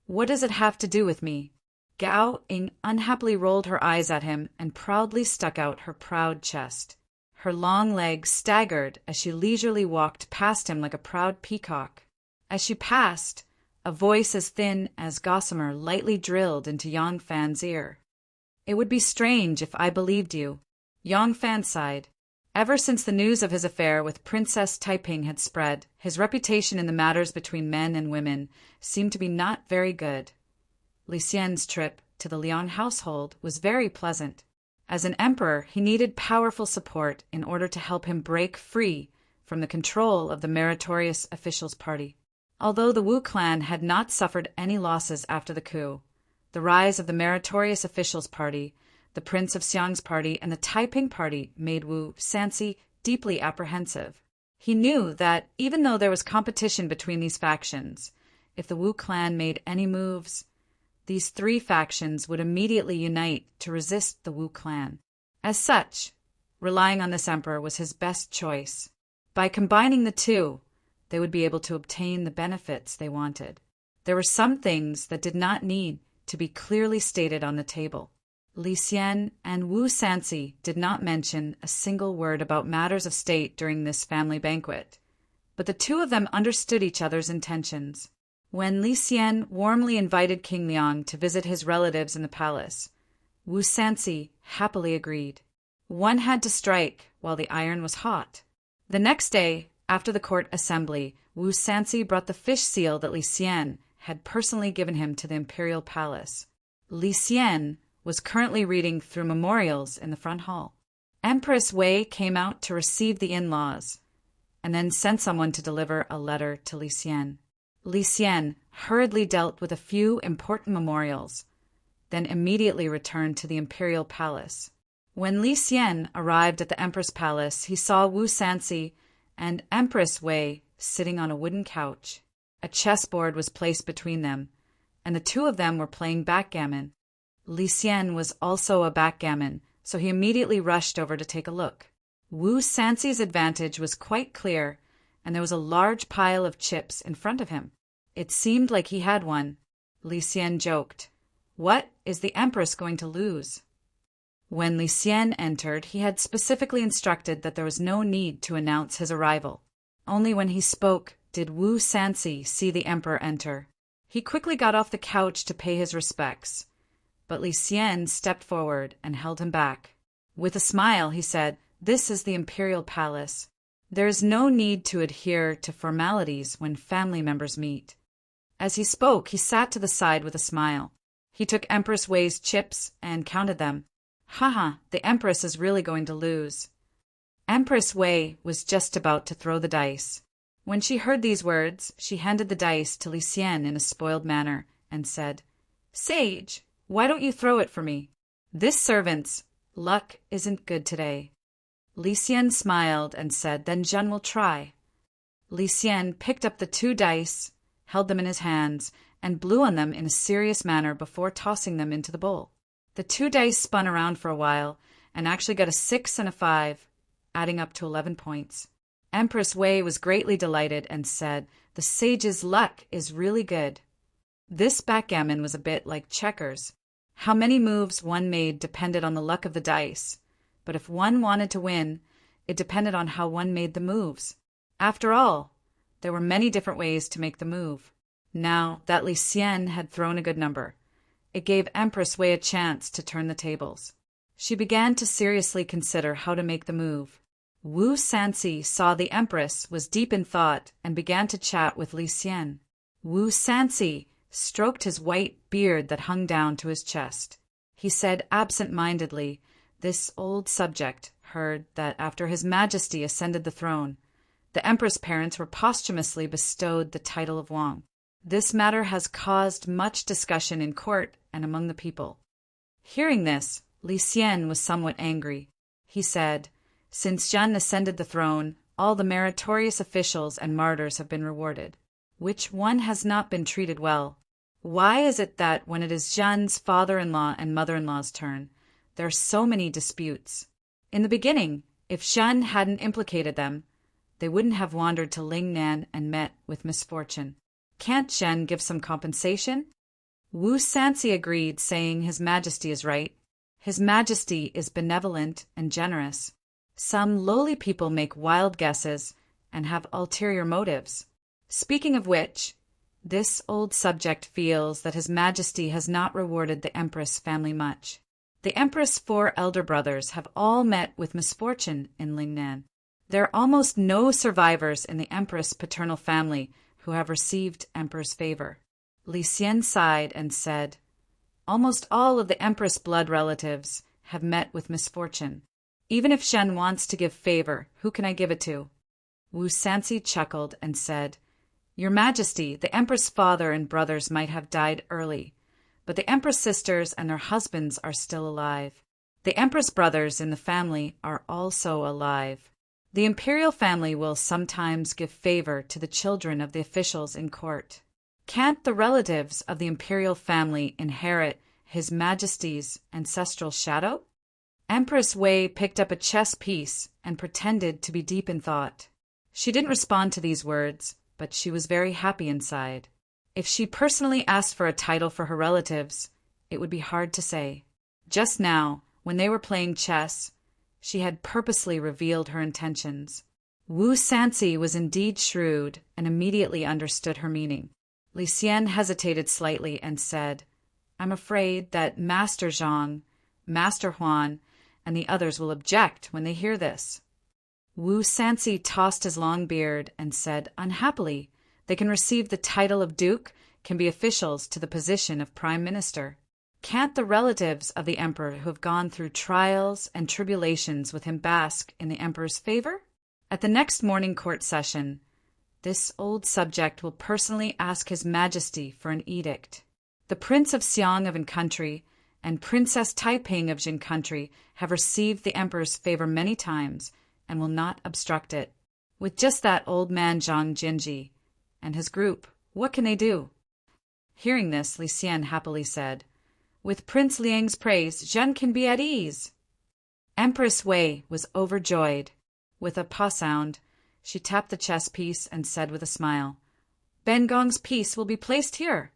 "What does it have to do with me?" Gao Ying unhappily rolled her eyes at him and proudly stuck out her proud chest. Her long legs staggered as she leisurely walked past him like a proud peacock. As she passed, a voice as thin as gossamer lightly drilled into Yang Fan's ear. "It would be strange if I believed you. Yang Fan sighed. Ever since the news of his affair with Princess Taiping had spread, his reputation in the matters between men and women seemed to be not very good. Li Xian's trip to the Liang household was very pleasant. As an emperor, he needed powerful support in order to help him break free from the control of the meritorious officials' party. Although the Wu clan had not suffered any losses after the coup, the rise of the meritorious officials' party, the Prince of Xiang's party, and the Taiping party made Wu Sanxi deeply apprehensive. He knew that even though there was competition between these factions, if the Wu clan made any moves, these three factions would immediately unite to resist the Wu clan. As such, relying on this emperor was his best choice. By combining the two, they would be able to obtain the benefits they wanted. There were some things that did not need to be clearly stated on the table. Li Xian and Wu Sanxi did not mention a single word about matters of state during this family banquet, but the two of them understood each other's intentions. When Li Xian warmly invited King Liang to visit his relatives in the palace, Wu Sanxi happily agreed. One had to strike while the iron was hot. The next day, after the court assembly, Wu Sanxi brought the fish seal that Li Xian had personally given him to the imperial palace. Li Xian was currently reading through memorials in the front hall. Empress Wei came out to receive the in-laws, and then sent someone to deliver a letter to Li Xian. Li Xian hurriedly dealt with a few important memorials, then immediately returned to the imperial palace. When Li Xian arrived at the empress palace, he saw Wu Sanxi and Empress Wei sitting on a wooden couch. A chessboard was placed between them, and the two of them were playing backgammon. Li Xian was also a backgammon, so he immediately rushed over to take a look. Wu Sanxi's advantage was quite clear, and there was a large pile of chips in front of him. It seemed like he had won. Li Xian joked, "What is the empress going to lose?" When Li Xian entered, he had specifically instructed that there was no need to announce his arrival. Only when he spoke did Wu Sanxi see the emperor enter. He quickly got off the couch to pay his respects, but Li Xian stepped forward and held him back. With a smile, he said, "This is the imperial palace. There is no need to adhere to formalities when family members meet." As he spoke, he sat to the side with a smile. He took Empress Wei's chips and counted them. Haha, the empress is really going to lose. Empress Wei was just about to throw the dice. When she heard these words, she handed the dice to Li Xian in a spoiled manner and said, "Sage, why don't you throw it for me? This servant's luck isn't good today." Li Xian smiled and said, "Then Zhen will try." Li Xian picked up the two dice, held them in his hands, and blew on them in a serious manner before tossing them into the bowl. The two dice spun around for a while and actually got a 6 and a 5, adding up to 11 points. Empress Wei was greatly delighted and said, "The sage's luck is really good." This backgammon was a bit like checkers. How many moves one made depended on the luck of the dice, but if one wanted to win, it depended on how one made the moves. After all, there were many different ways to make the move. Now that Li Xian had thrown a good number, it gave Empress Wei a chance to turn the tables. She began to seriously consider how to make the move. Wu Sanxi saw the empress was deep in thought and began to chat with Li Xian. Wu Sanxi stroked his white beard that hung down to his chest. He said absent-mindedly, "This old subject heard that after His Majesty ascended the throne, the empress parents were posthumously bestowed the title of Wang. This matter has caused much discussion in court and among the people." Hearing this, Li Xian was somewhat angry. He said, "Since Zhen ascended the throne, all the meritorious officials and martyrs have been rewarded. Which one has not been treated well? Why is it that when it is Zhen's father-in-law and mother-in-law's turn, there are so many disputes? In the beginning, if Zhen hadn't implicated them, they wouldn't have wandered to Lingnan and met with misfortune. Can't Zhen give some compensation?" Wu Sanxi agreed, saying His Majesty is right. His Majesty is benevolent and generous. Some lowly people make wild guesses and have ulterior motives. Speaking of which, this old subject feels that His Majesty has not rewarded the Empress family much. The Empress' 4 elder brothers have all met with misfortune in Lingnan. There are almost no survivors in the Empress' paternal family who have received Emperor's favor. Li Xian sighed and said, almost all of the Empress' blood relatives have met with misfortune. Even if Shen wants to give favor, who can I give it to? Wu Sanci chuckled and said, Your Majesty, the Empress' father and brothers might have died early, but the Empress sisters and their husbands are still alive. The Empress brothers in the family are also alive. The imperial family will sometimes give favor to the children of the officials in court. Can't the relatives of the imperial family inherit His Majesty's ancestral shadow? Empress Wei picked up a chess piece and pretended to be deep in thought. She didn't respond to these words, but she was very happy inside. If she personally asked for a title for her relatives, it would be hard to say. Just now, when they were playing chess, she had purposely revealed her intentions. Wu Sanci was indeed shrewd and immediately understood her meaning. Li Xian hesitated slightly and said, I'm afraid that Master Zhang, Master Huan, and the others will object when they hear this. Wu Sanci tossed his long beard and said, unhappily, they can receive the title of duke, can be officials to the position of prime minister. Can't the relatives of the emperor who have gone through trials and tribulations with him bask in the emperor's favor? At the next morning court session, this old subject will personally ask His Majesty for an edict. The Prince of Xiang of Jin Country and Princess Taiping of Jin Country have received the emperor's favor many times and will not obstruct it. With just that old man Zhang Jinji and his group, what can they do? Hearing this, Li Xian happily said, With Prince Liang's praise, Zhen can be at ease. Empress Wei was overjoyed. With a pa sound, she tapped the chess piece and said with a smile, Ben Gong's piece will be placed here.